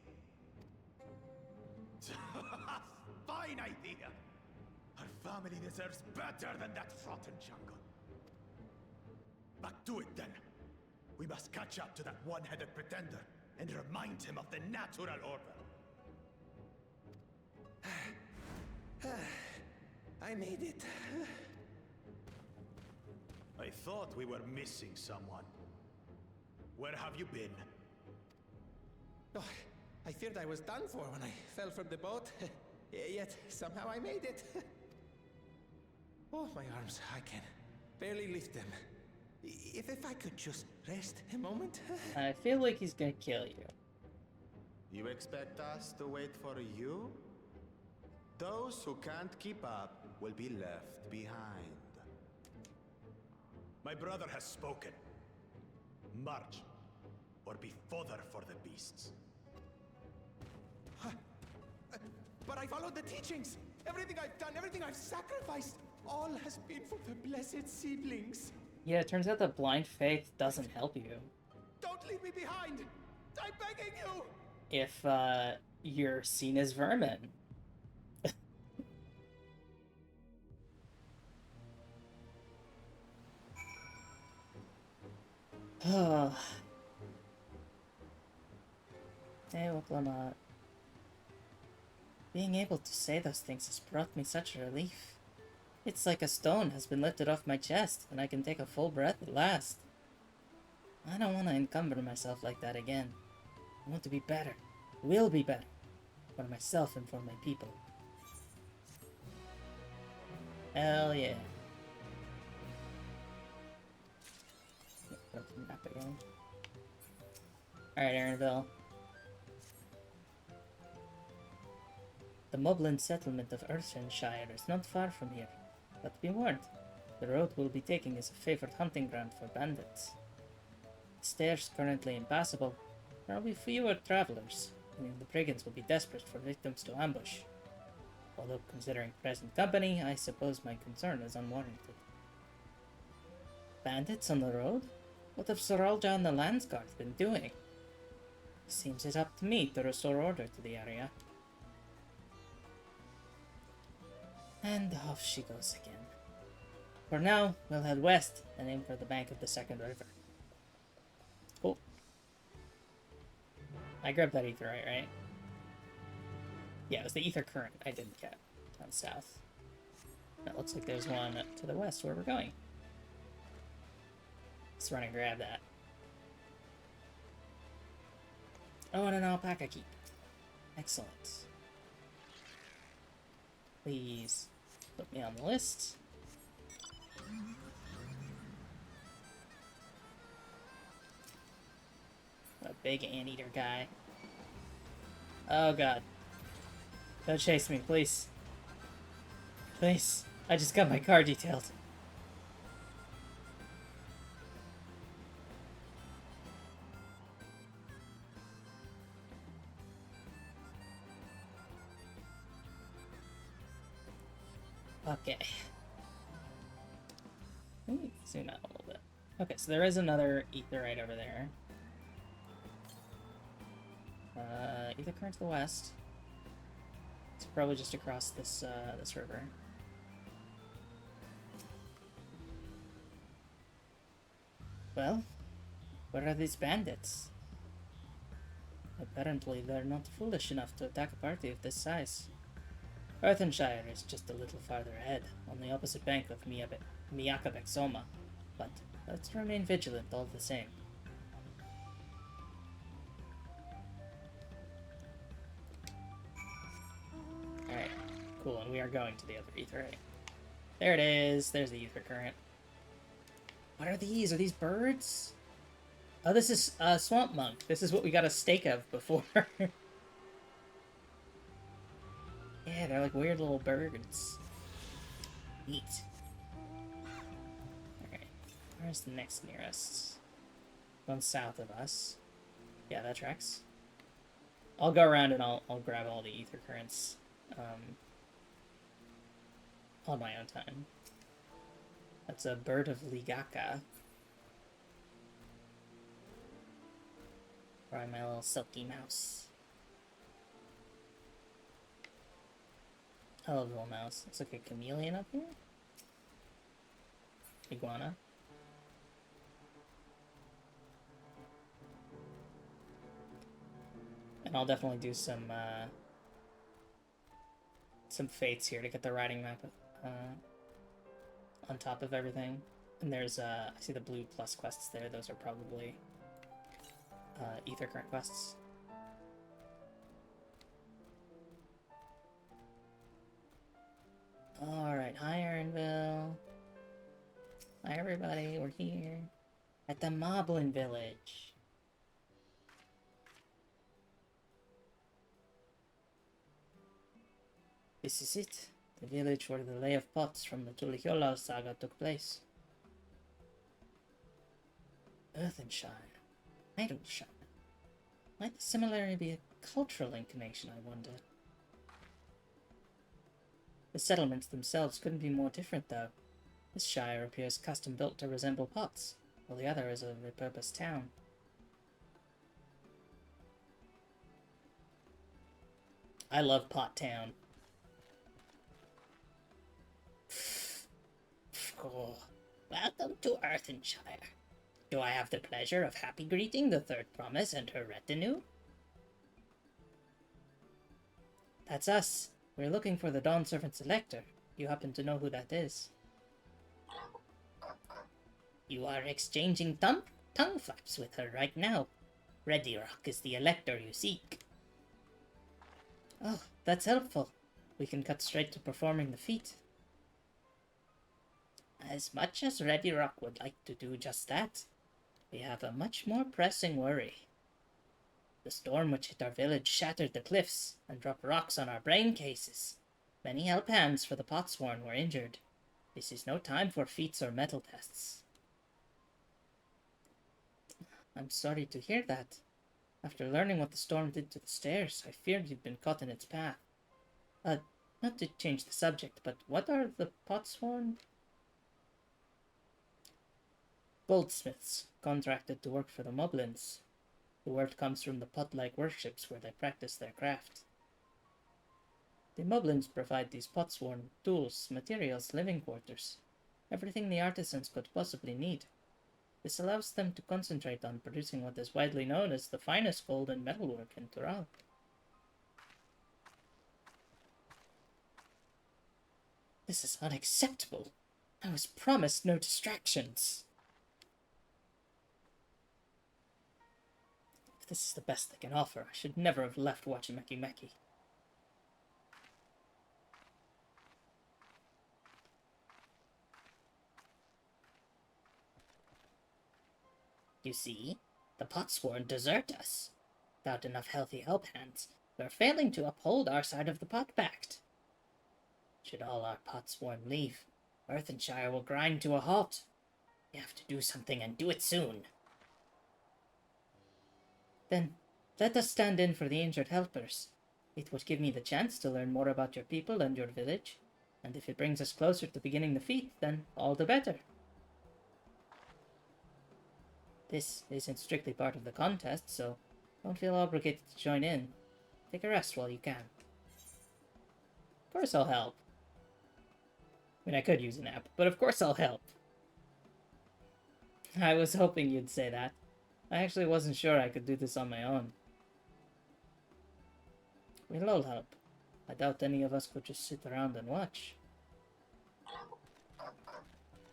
Fine idea! Our family deserves better than that rotten jungle. Back to it then. We must catch up to that one-headed pretender and remind him of the natural order. I made it. I thought we were missing someone. Where have you been? Oh, I feared I was done for when I fell from the boat. Yet somehow I made it. Oh, my arms, I can barely lift them. If I could just rest a moment. I feel like he's gonna kill you. You expect us to wait for you? Those who can't keep up will be left behind. My brother has spoken. March, or be fodder for the beasts. But I followed the teachings. Everything I've done, everything I've sacrificed, all has been for the blessed seedlings. Yeah, it turns out that blind faith doesn't help you. Don't leave me behind! I'm begging you! If, you're seen as vermin. Oh. Hey, Oklamat. Being able to say those things has brought me such a relief. It's like a stone has been lifted off my chest, and I can take a full breath at last. I don't want to encumber myself like that again. I want to be better. Will be better. For myself and for my people. Hell yeah. Map again. Alright, Aaronville. The Moblin settlement of Earthshenshire is not far from here, but be warned, the road we'll be taking is a favored hunting ground for bandits. The stairs currently impassable, there will be fewer travelers, meaning the brigands will be desperate for victims to ambush. Although considering present company, I suppose my concern is unwarranted. Bandits on the road? What have Soralja and the Landsguard been doing? Seems it's up to me to restore order to the area. And off she goes again. For now, we'll head west and aim for the bank of the second river. Cool. I grabbed that etherite, right? Yeah, it was the ether current I didn't get down south. It looks like there's one to the west where we're going. Let's run and grab that. Oh, and an alpaca keep. Excellent. Please put me on the list. A big anteater guy. Oh god. Don't chase me, please. Please. I just got my car detailed. Okay. Let me zoom out a little bit. Okay, so there is another etherite over there. Ether current to the west. It's probably just across this this river. Well, where are these bandits? Apparently, they're not foolish enough to attack a party of this size. Earthenshire is just a little farther ahead, on the opposite bank of Miyakabexoma, but let's remain vigilant all the same. Alright, cool, and we are going to the other etherite. There it is, there's the ether current. What are these? Are these birds? Oh, this is Swamp Monk. This is what we got a steak of before. Yeah, they're like weird little birds. Neat. Alright, where's the next nearest? One south of us. Yeah, that tracks. I'll go around and I'll grab all the ether currents on my own time. That's a bird of Ligaka. Ride my little silky mouse. I love little mouse. Looks like a chameleon up here. Iguana. And I'll definitely do some fates here to get the riding map on top of everything. And there's I see the blue plus quests there. Those are probably ether current quests. Alright, hi Ironville. Hi everybody, we're here at the Moblin Village. This is it, the village where the Lay of Pots from the Tulihola saga took place. Earthenshire, Idleshire. Might the similarity be a cultural inclination, I wonder? The settlements themselves couldn't be more different, though. This shire appears custom-built to resemble Pots, while the other is a repurposed town. I love Pot Town. Oh, welcome to Earthenshire. Do I have the pleasure of happy greeting the Third Promise and her retinue? That's us. We're looking for the Dawn Servant Selector. You happen to know who that is? You are exchanging tongue flaps with her right now. Ready Rock is the Elector you seek. Oh, that's helpful. We can cut straight to performing the feat. As much as Ready Rock would like to do just that, we have a much more pressing worry. The storm which hit our village shattered the cliffs and dropped rocks on our brain cases. Many help hands for the Potsworn were injured. This is no time for feats or metal tests. I'm sorry to hear that. After learning what the storm did to the stairs, I feared you'd been caught in its path. Not to change the subject, but what are the Potsworn? Goldsmiths, contracted to work for the Moblins. The word comes from the pot-like workshops where they practice their craft. The moblins provide these pot-sworn tools, materials, living quarters, everything the artisans could possibly need. This allows them to concentrate on producing what is widely known as the finest gold and metalwork in Tural. This is unacceptable. I was promised no distractions. If this is the best they can offer, I should never have left Wachimeki Meki. You see, the Potsworn desert us. Without enough healthy help hands, we're failing to uphold our side of the Pot Pact. Should all our Potsworn leave, Earthenshire will grind to a halt. We have to do something and do it soon. Then, let us stand in for the injured helpers. It would give me the chance to learn more about your people and your village, and if it brings us closer to beginning the feat, then all the better. This isn't strictly part of the contest, so don't feel obligated to join in. Take a rest while you can. Of course I'll help. I mean, I could use a nap, but of course I'll help. I was hoping you'd say that. I actually wasn't sure I could do this on my own. We'll all help. I doubt any of us could just sit around and watch.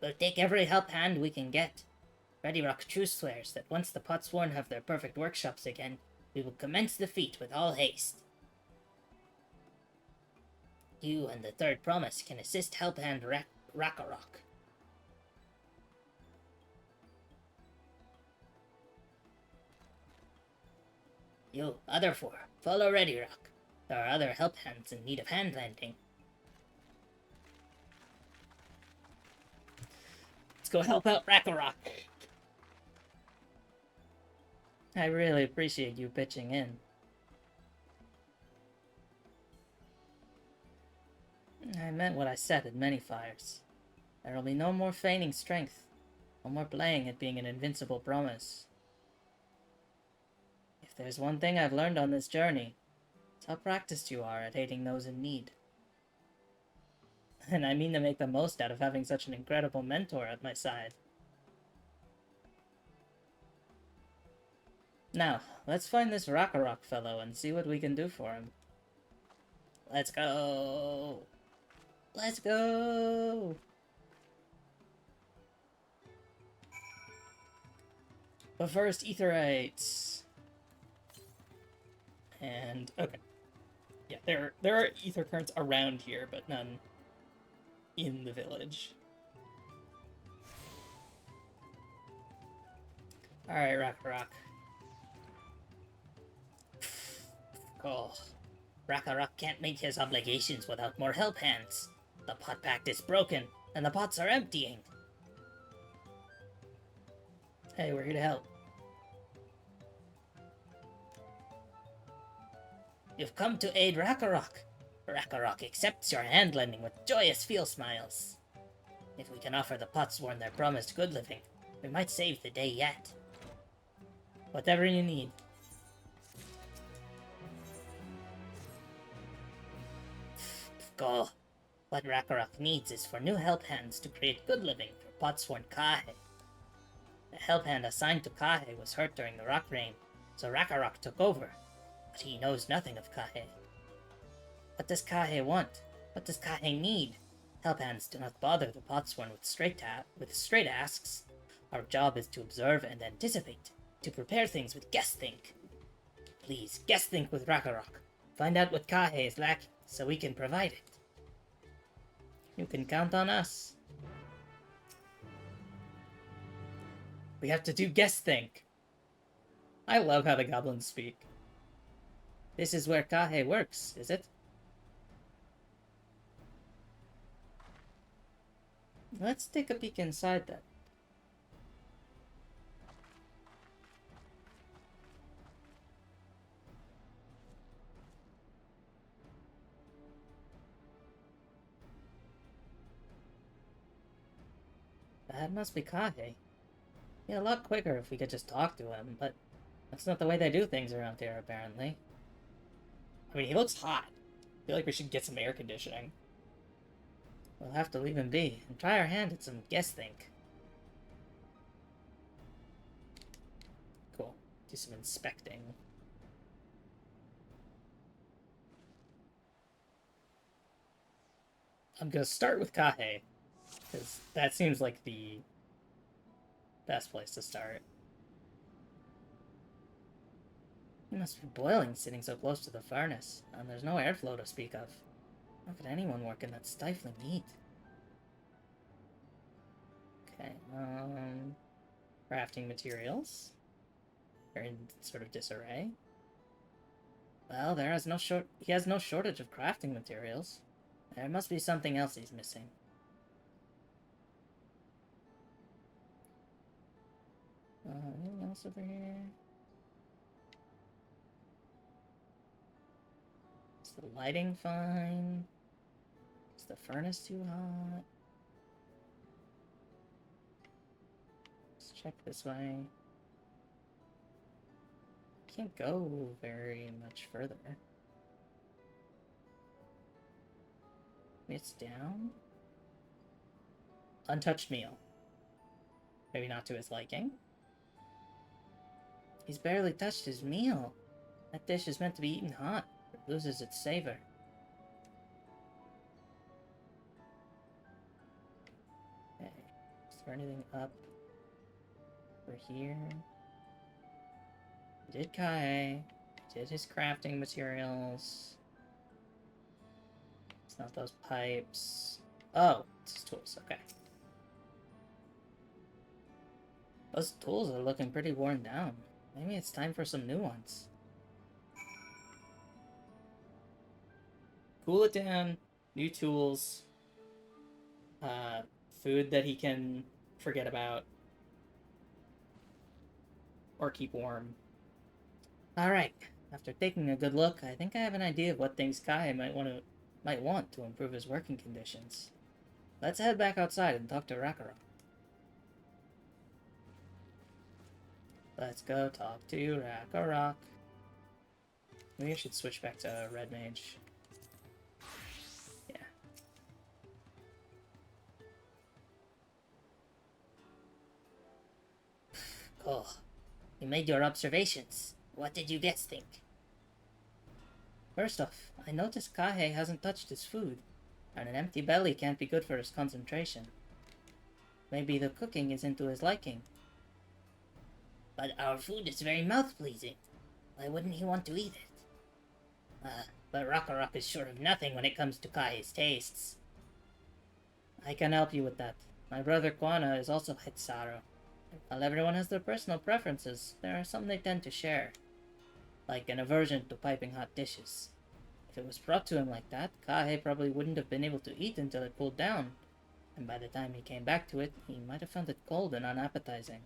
We'll take every help hand we can get. Ready Rock True swears that once the Potsworn have their perfect workshops again, we will commence the feat with all haste. You and the Third Promise can assist help hand Rakarok. You, other four, follow Ready Rock. There are other help hands in need of hand lending. Let's go help out Rakarok. I really appreciate you pitching in. I meant what I said at many fires. There will be no more feigning strength, no more playing at being an invincible promise. If there's one thing I've learned on this journey, it's how practiced you are at aiding those in need. And I mean to make the most out of having such an incredible mentor at my side. Now, let's find this Rakarok fellow and see what we can do for him. Let's go! Let's go! But first, Aetherites. And, okay. Yeah, there are ether currents around here, but none in the village. Alright, Rakarok. Oh, Rakarok can't meet his obligations without more help hands. The pot pact is broken, and the pots are emptying. Hey, we're here to help. You've come to aid Rakarok. Rakarok accepts your hand lending with joyous feel smiles. If we can offer the Potsworn their promised good living, we might save the day yet. Whatever you need. Go. What Rakarok needs is for new help hands to create good living for Potsworn Kahe. The help hand assigned to Kahe was hurt during the rock rain, so Rakarok took over, but he knows nothing of Kahe. What does Kahe want? What does Kahe need? Help hands do not bother the Potsworn with straight asks. Our job is to observe and anticipate, to prepare things with guess think. Please, guess think with Rakarok. Find out what Kahe is lacking, so we can provide it. You can count on us. We have to do guess think. I love how the goblins speak. This is where Kahe works, is it? Let's take a peek inside then. That must be Kahe. Yeah, a lot quicker if we could just talk to him, but That's not the way they do things around here, apparently. I mean, he looks hot. I feel like we should get some air conditioning. We'll have to leave him be, and try our hand at some guess-think. Cool. Do some inspecting. I'm gonna start with Kahe, because that seems like the best place to start. He must be boiling sitting so close to the furnace, and there's no airflow to speak of. How could anyone work in that stifling heat? Okay, crafting materials. They're in sort of disarray. Well, he has no shortage of crafting materials. There must be something else he's missing. Anything else over here? Is the lighting fine? Is the furnace too hot? Let's check this way. Can't go very much further. It's down. Untouched meal. Maybe not to his liking. He's barely touched his meal. That dish is meant to be eaten hot. It loses its savor. Okay. Is there anything up over here? Did Kai. Did his crafting materials. It's not those pipes. Oh, it's his tools, okay. Those tools are looking pretty worn down. Maybe it's time for some new ones. Cool it down, new tools, food that he can forget about, or keep warm. Alright, after taking a good look, I think I have an idea of what things Kai might want to improve his working conditions. Let's head back outside and talk to Rakarok. Let's go talk to Rakarok. Maybe I should switch back to Red Mage. Yeah. Cool. You made your observations. What did you guys think? First off, I noticed Kahe hasn't touched his food, and an empty belly can't be good for his concentration. Maybe the cooking isn't to his liking. But our food is very mouth-pleasing. Why wouldn't he want to eat it? But Rakarok is sure of nothing when it comes to Kahe's tastes. I can help you with that. My brother Kwana is also Hitsaro. While everyone has their personal preferences, there are some they tend to share. Like an aversion to piping hot dishes. If it was brought to him like that, Kahe probably wouldn't have been able to eat until it cooled down. And by the time he came back to it, he might have found it cold and unappetizing.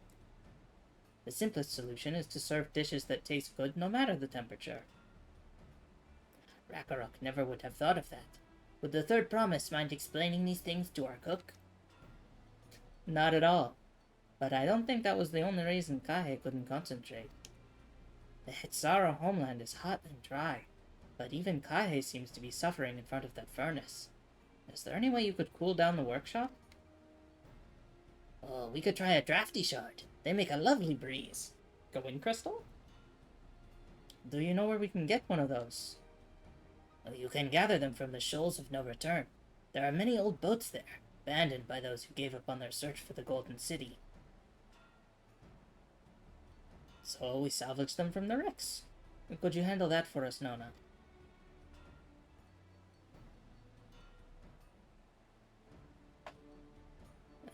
The simplest solution is to serve dishes that taste good no matter the temperature. Rakarok never would have thought of that. Would the third promise mind explaining these things to our cook? Not at all. But I don't think that was the only reason Kahe couldn't concentrate. The Hitsaro homeland is hot and dry, but even Kahe seems to be suffering in front of that furnace. Is there any way you could cool down the workshop? Oh, we could try a drafty shard. They make a lovely breeze. A wind crystal? Do you know where we can get one of those? Oh, you can gather them from the shoals of no return. There are many old boats there, abandoned by those who gave up on their search for the Golden City. So we salvage them from the wrecks. Could you handle that for us, Nona?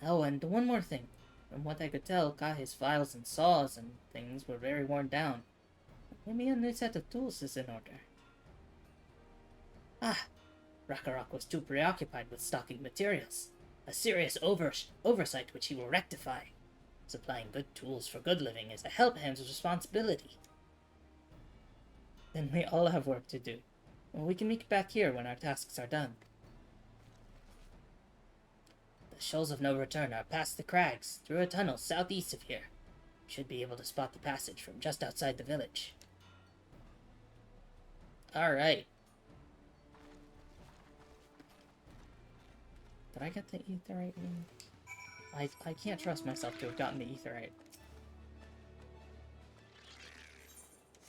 Oh, and one more thing. From what I could tell, Kahe's files and saws and things were very worn down. Maybe a new set of tools is in order. Ah! Rakarok was too preoccupied with stocking materials. A serious oversight which he will rectify. Supplying good tools for good living is a help-hand's responsibility. Then we all have work to do. Well, we can meet back here when our tasks are done. The shoals of no return are past the crags, through a tunnel southeast of here. Should be able to spot the passage from just outside the village. Alright. Did I get the aetheryte in? I can't trust myself to have gotten the aetheryte.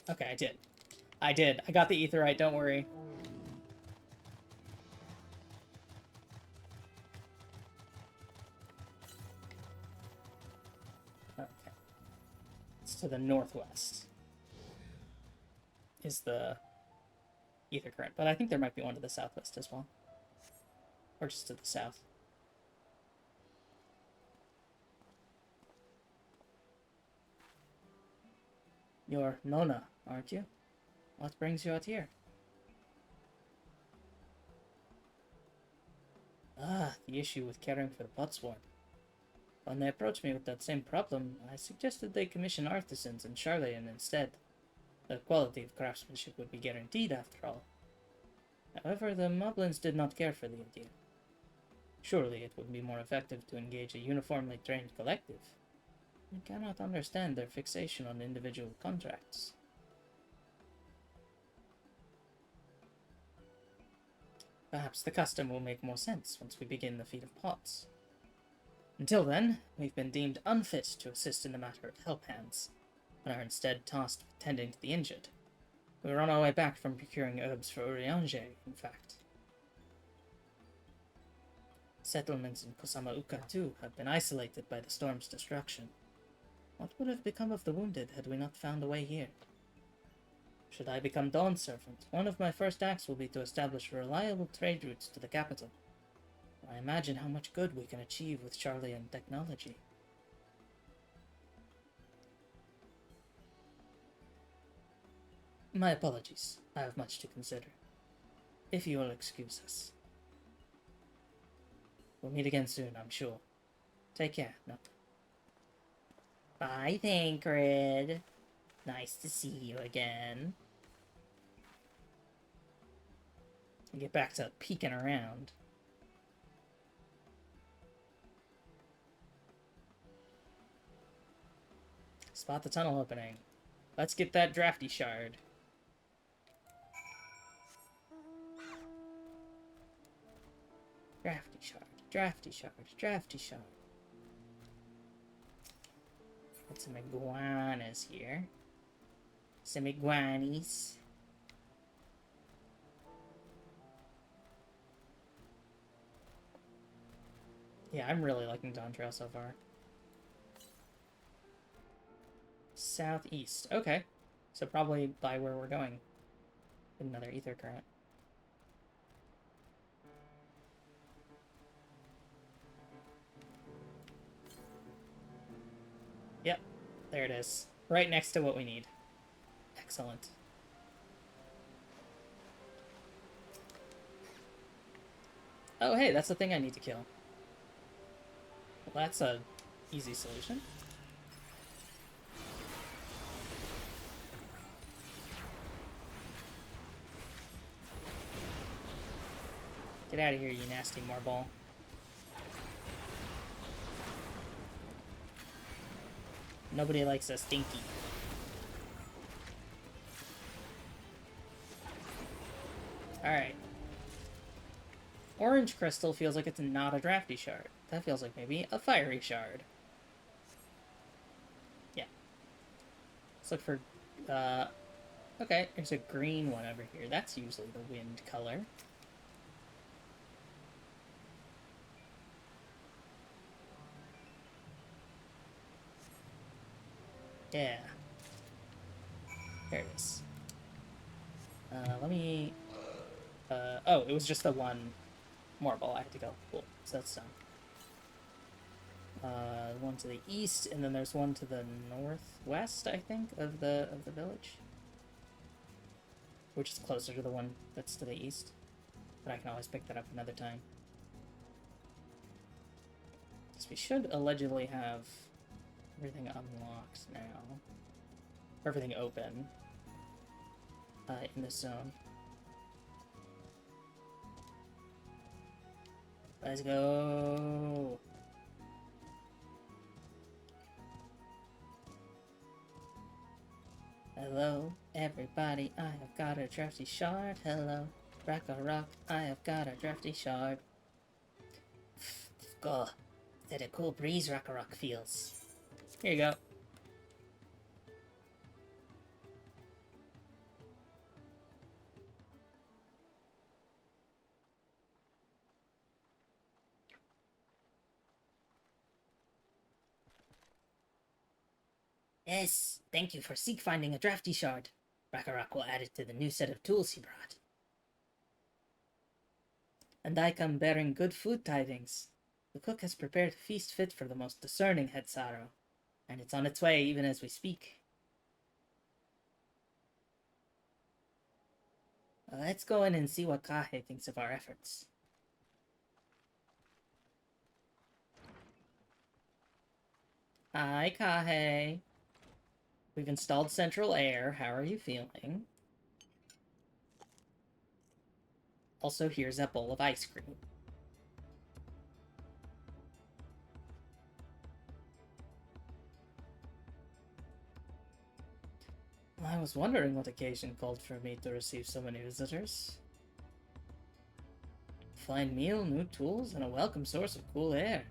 Okay, I did. I did. I got the aetheryte, don't worry. Okay. It's to the northwest. Is the ether current. But I think there might be one to the southwest as well. Or just to the south. You're Nona, aren't you? What brings you out here? Ah, the issue with caring for the Potsworn. When they approached me with that same problem, I suggested they commission artisans in Charlayan instead. The quality of craftsmanship would be guaranteed after all. However, the Moblins did not care for the idea. Surely it would be more effective to engage a uniformly trained collective. I cannot understand their fixation on individual contracts. Perhaps the custom will make more sense once we begin the feat of pots. Until then, we've been deemed unfit to assist in the matter of help hands, and are instead tasked with tending to the injured. We were on our way back from procuring herbs for Urianger, in fact. Settlements in Kusama-uka, too, have been isolated by the storm's destruction. What would have become of the wounded had we not found a way here? Should I become Dawn Servant, one of my first acts will be to establish reliable trade routes to the capital. I imagine how much good we can achieve with Charlayan technology. My apologies. I have much to consider. If you will excuse us. We'll meet again soon, I'm sure. Take care. No. Bye, Thancred. Nice to see you again. Get back to peeking around. Spot the tunnel opening. Let's get that drafty shard. Drafty shard, drafty shard, drafty shard. Got some iguanas here. Some iguanis. Yeah, I'm really liking Dawntrail so far. Southeast. Okay. So probably by where we're going. Another ether current. Yep. There it is. Right next to what we need. Excellent. Oh, hey, that's the thing I need to kill. Well, that's a easy solution. Get out of here, you nasty marball. Nobody likes a stinky. Alright. Orange crystal feels like it's not a drafty shard. That feels like maybe a fiery shard. Yeah. Let's look for... okay, there's a green one over here. That's usually the wind color. Yeah. There it is. Let me... oh, it was just the one marble I had to go. Cool. So that's done. One to the east, and then there's one to the northwest, I think, of the village. Which is closer to the one that's to the east. But I can always pick that up another time. So we should allegedly have everything unlocked now. Everything open. In this zone. Let's go! Hello, everybody, I have got a drafty shard. Hello, Rock, I have got a drafty shard. God, that a cool breeze Rock feels. Here you go. Yes, thank you for finding a drafty shard. Rock will add it to the new set of tools he brought. And I come bearing good food tidings. The cook has prepared a feast fit for the most discerning Hetzaro, and it's on its way even as we speak. Well, let's go in and see what Kahe thinks of our efforts. Hi, Kahe. We've installed central air. How are you feeling? Also, here's a bowl of ice cream. I was wondering what occasion called for me to receive so many visitors. Fine meal, new tools, and a welcome source of cool air.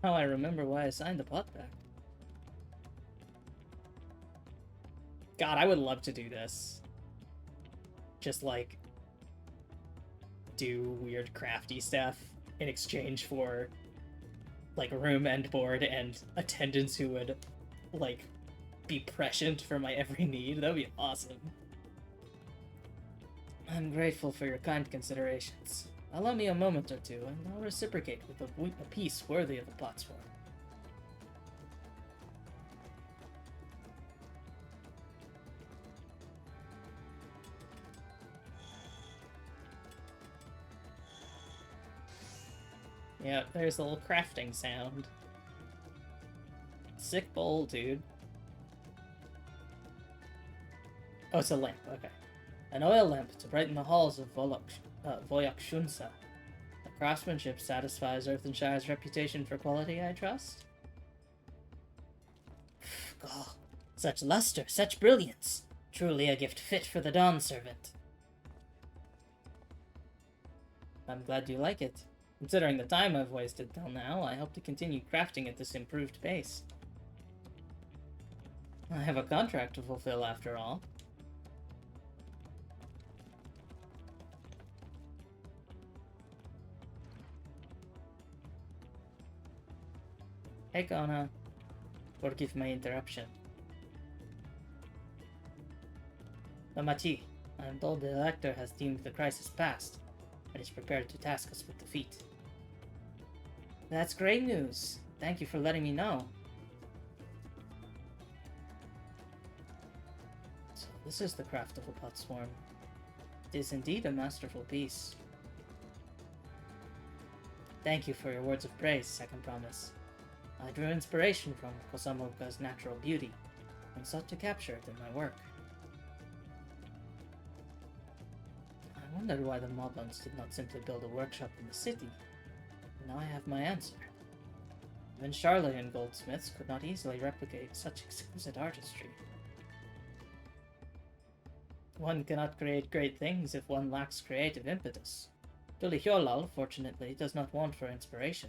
Now I remember why I signed the pot pact. God, I would love to do this. Just, like, do weird crafty stuff in exchange for, like, a room and board and attendants who would, like, be prescient for my every need. That would be awesome. I'm grateful for your kind considerations. Allow me a moment or two, and I'll reciprocate with a piece worthy of the pot's form. Yeah, there's a little crafting sound. Sick bowl, dude. Oh, it's a lamp, okay. An oil lamp to brighten the halls of Voyakshunsa. The craftsmanship satisfies Earthenshire's reputation for quality, I trust? God, such luster, such brilliance. Truly a gift fit for the Dawn Servant. I'm glad you like it. Considering the time I've wasted till now, I hope to continue crafting at this improved pace. I have a contract to fulfill after all. Hey Kona, forgive my interruption. Mamati, I am told the Elector has deemed the crisis past, and is prepared to task us with defeat. That's great news. Thank you for letting me know. So this is the craft of a pot swarm. It is indeed a masterful piece. Thank you for your words of praise, Second Promise. I drew inspiration from Kosamoka's natural beauty, and sought to capture it in my work. I wondered why the Moblins did not simply build a workshop in the city. Now I have my answer. Even Charlatan goldsmiths could not easily replicate such exquisite artistry. One cannot create great things if one lacks creative impetus. Tulihyolal, fortunately, does not want for inspiration.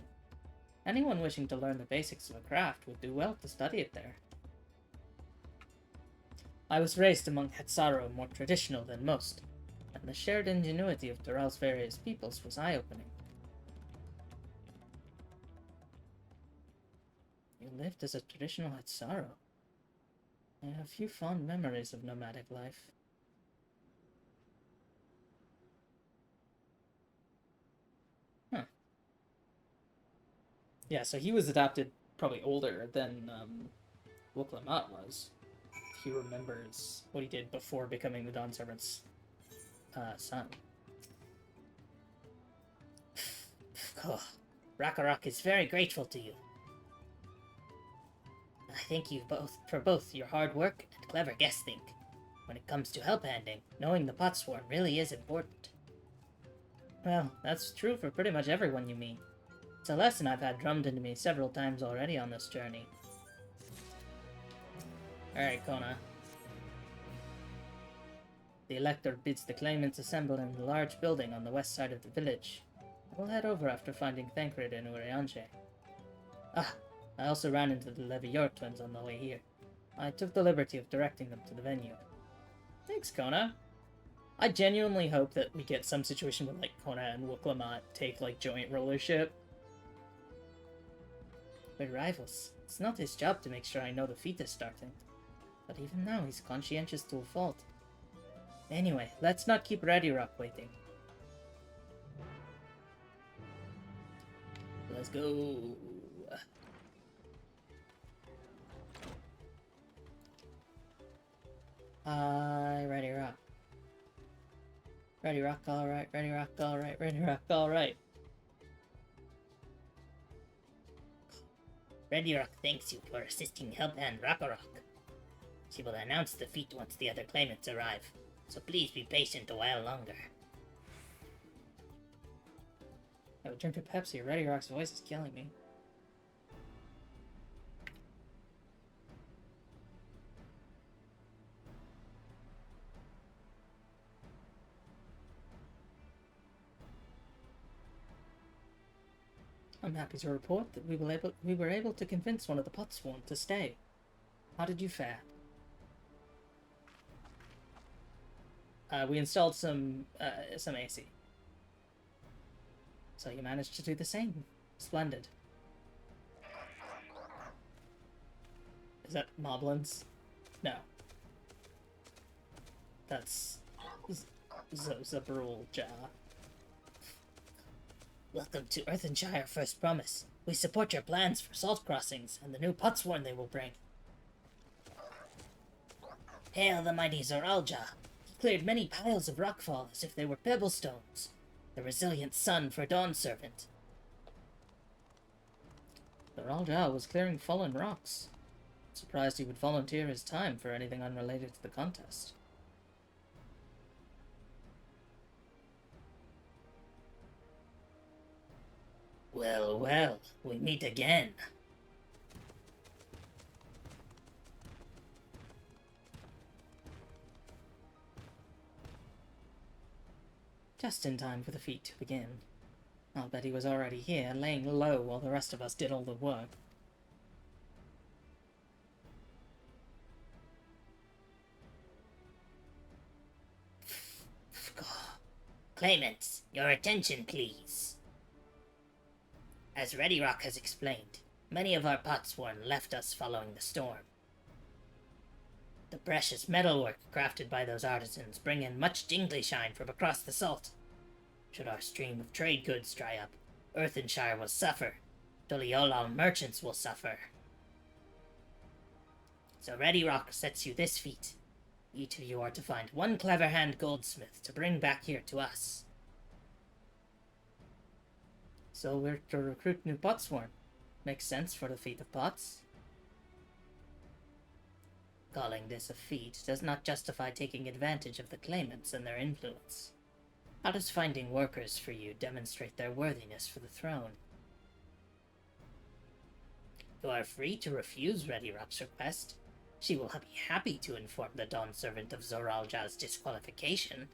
Anyone wishing to learn the basics of a craft would do well to study it there. I was raised among Hetzaro more traditional than most, and the shared ingenuity of Dural's various peoples was eye-opening. You lived as a traditional Hetzaro. I have few fond memories of nomadic life. Huh. Yeah, so he was adopted probably older than Wuklamat was. He remembers what he did before becoming the Dawn Servant's son. Oh, Rakarok is very grateful to you. I thank you both for both your hard work and clever guessing. When it comes to help-handing, knowing the pot swarm really is important. Well, that's true for pretty much everyone you meet. It's a lesson I've had drummed into me several times already on this journey. Alright, Kona. The Elector bids the claimants assemble in a large building on the west side of the village. We'll head over after finding Thancred and Urianger. Ah, I also ran into the Levior twins on the way here. I took the liberty of directing them to the venue. Thanks, Kona. I genuinely hope that we get some situation where, like, Kona and Wuklamat take, like, joint rulership. We're rivals. It's not his job to make sure I know the feat is starting. But even now, he's conscientious to a fault. Anyway, let's not keep Ready Rock waiting. Let's go. Ready Rock. Ready Rock, alright, Ready Rock, alright, Ready Rock, alright. Ready Rock thanks you for assisting Helphand Rock. She will announce the feat once the other claimants arrive, so please be patient a while longer. I would drink a Pepsi. Ready Rock's voice is killing me. I'm happy to report that we were able to convince one of the Potsworn to stay. How did you fare? We installed some AC. So you managed to do the same. Splendid. Is that Moblins? No. That's Zabrul Jah. Welcome to Earthenshire First Promise. We support your plans for salt crossings and the new Potsworn they will bring. Hail the mighty Zoralja. He cleared many piles of rockfall as if they were pebble stones. The resilient sun for Dawn Servant. Zoralja was clearing fallen rocks. Surprised he would volunteer his time for anything unrelated to the contest. Well, well, we meet again. Just in time for the feat to begin. I'll bet he was already here, laying low while the rest of us did all the work. Claimants, your attention, please. As Ready Rock has explained, many of our Potsworn left us following the storm. The precious metalwork crafted by those artisans bring in much jingly shine from across the salt. Should our stream of trade goods dry up, Earthenshire will suffer. Doliolal merchants will suffer. So Ready Rock sets you this feat. Each of you are to find one clever hand goldsmith to bring back here to us. So we're to recruit new Potsworn. Makes sense for the feat of pots. Calling this a feat does not justify taking advantage of the claimants and their influence. How does finding workers for you demonstrate their worthiness for the throne? You are free to refuse Ready Rock's request. She will be happy to inform the Dawn Servant of Zoralja's disqualification.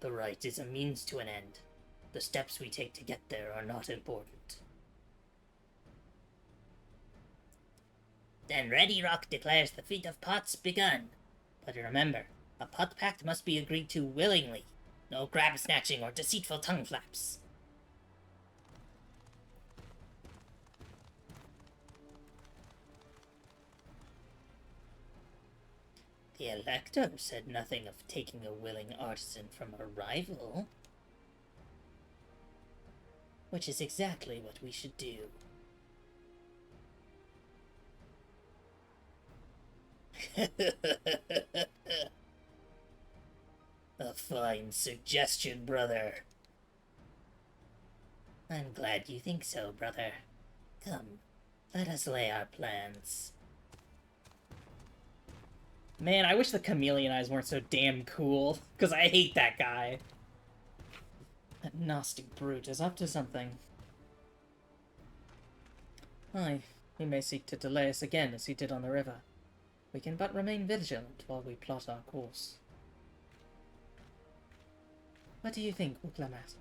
The right is a means to an end. The steps we take to get there are not important. Then Ready Rock declares the feat of pots begun. But remember, a pot pact must be agreed to willingly. No grab snatching or deceitful tongue flaps. The Elector said nothing of taking a willing artisan from a rival. Which is exactly what we should do. A fine suggestion, brother. I'm glad you think so, brother. Come, let us lay our plans. Man, I wish the chameleon eyes weren't so damn cool, because I hate that guy. That nasty brute is up to something. Aye, he may seek to delay us again as he did on the river. We can but remain vigilant while we plot our course. What do you think, Uklamat?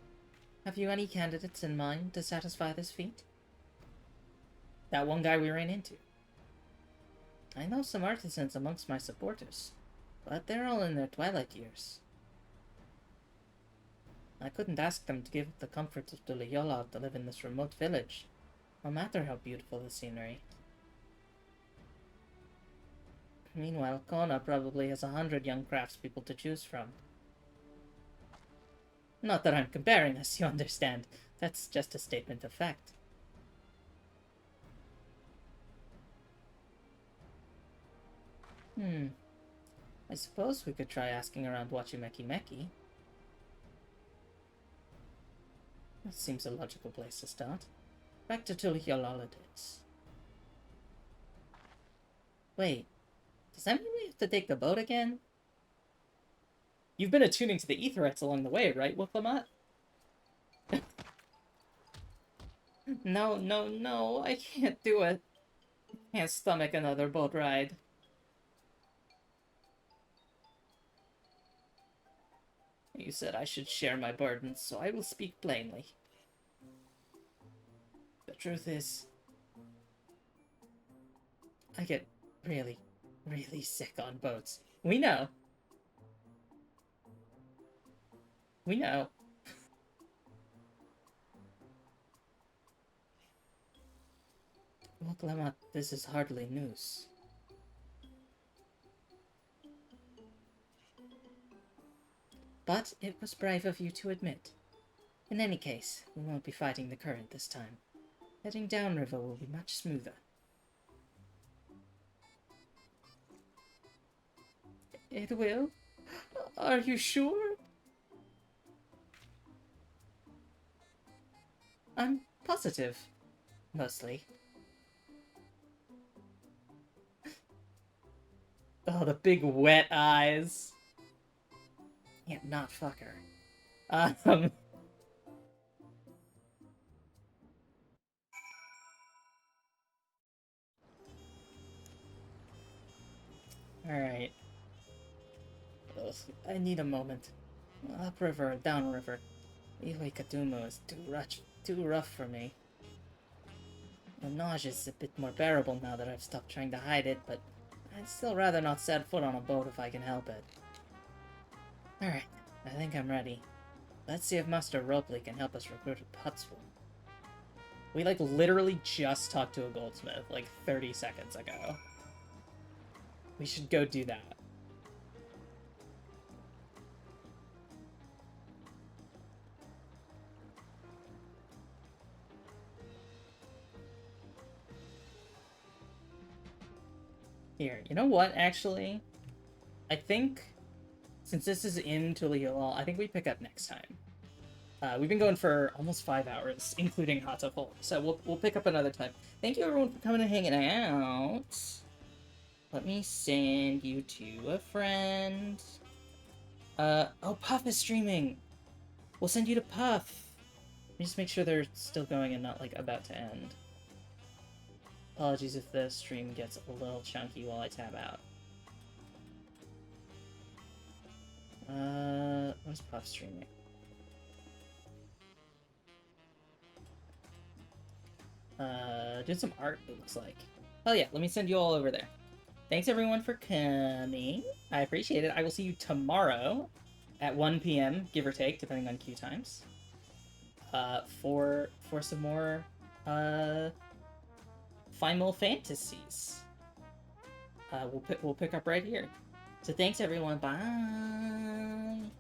Have you any candidates in mind to satisfy this feat? That one guy we ran into. I know some artisans amongst my supporters, but they're all in their twilight years. I couldn't ask them to give up the comforts of Tuliyola to live in this remote village, no matter how beautiful the scenery. Meanwhile, Kona probably has 100 young craftspeople to choose from. Not that I'm comparing us, you understand. That's just a statement of fact. I suppose we could try asking around Wachimeki Meki. That seems a logical place to start. Back to Tuliyola days. Wait, does that mean we have to take the boat again? You've been attuning to the aetherettes along the way, right, Wooklamat? No, I can't do it. I can't stomach another boat ride. You said I should share my burdens, so I will speak plainly. The truth is, I get really, really sick on boats. We know. We know. Well, Clement, this is hardly news. But it was brave of you to admit. In any case, we won't be fighting the current this time. Heading downriver will be much smoother. It will? Are you sure? I'm positive. Mostly. Oh, the big wet eyes. Can't not fuck her. Alright. I need a moment. Upriver, downriver. Iwi Kadumu is too rough for me. The nausea is a bit more bearable now that I've stopped trying to hide it, but I'd still rather not set foot on a boat if I can help it. Alright, I think I'm ready. Let's see if Master Ropley can help us recruit a Putsful. We, like, literally just talked to a goldsmith, like, 30 seconds ago. We should go do that. Here, you know what, actually? I think, since this is in Tuliyola, I think we pick up next time. We've been going for almost 5 hours, including Hatoful, so we'll pick up another time. Thank you everyone for coming and hanging out. Let me send you to a friend. Oh, Puff is streaming! We'll send you to Puff! Let me just make sure they're still going and not, like, about to end. Apologies if the stream gets a little chunky while I tab out. What's Puff streaming? Did some art, it looks like. Oh yeah, let me send you all over there. Thanks everyone for coming. I appreciate it. I will see you tomorrow at 1 p.m., give or take, depending on queue times. For some more, Final Fantasies. We'll pick up right here. So thanks everyone. Bye.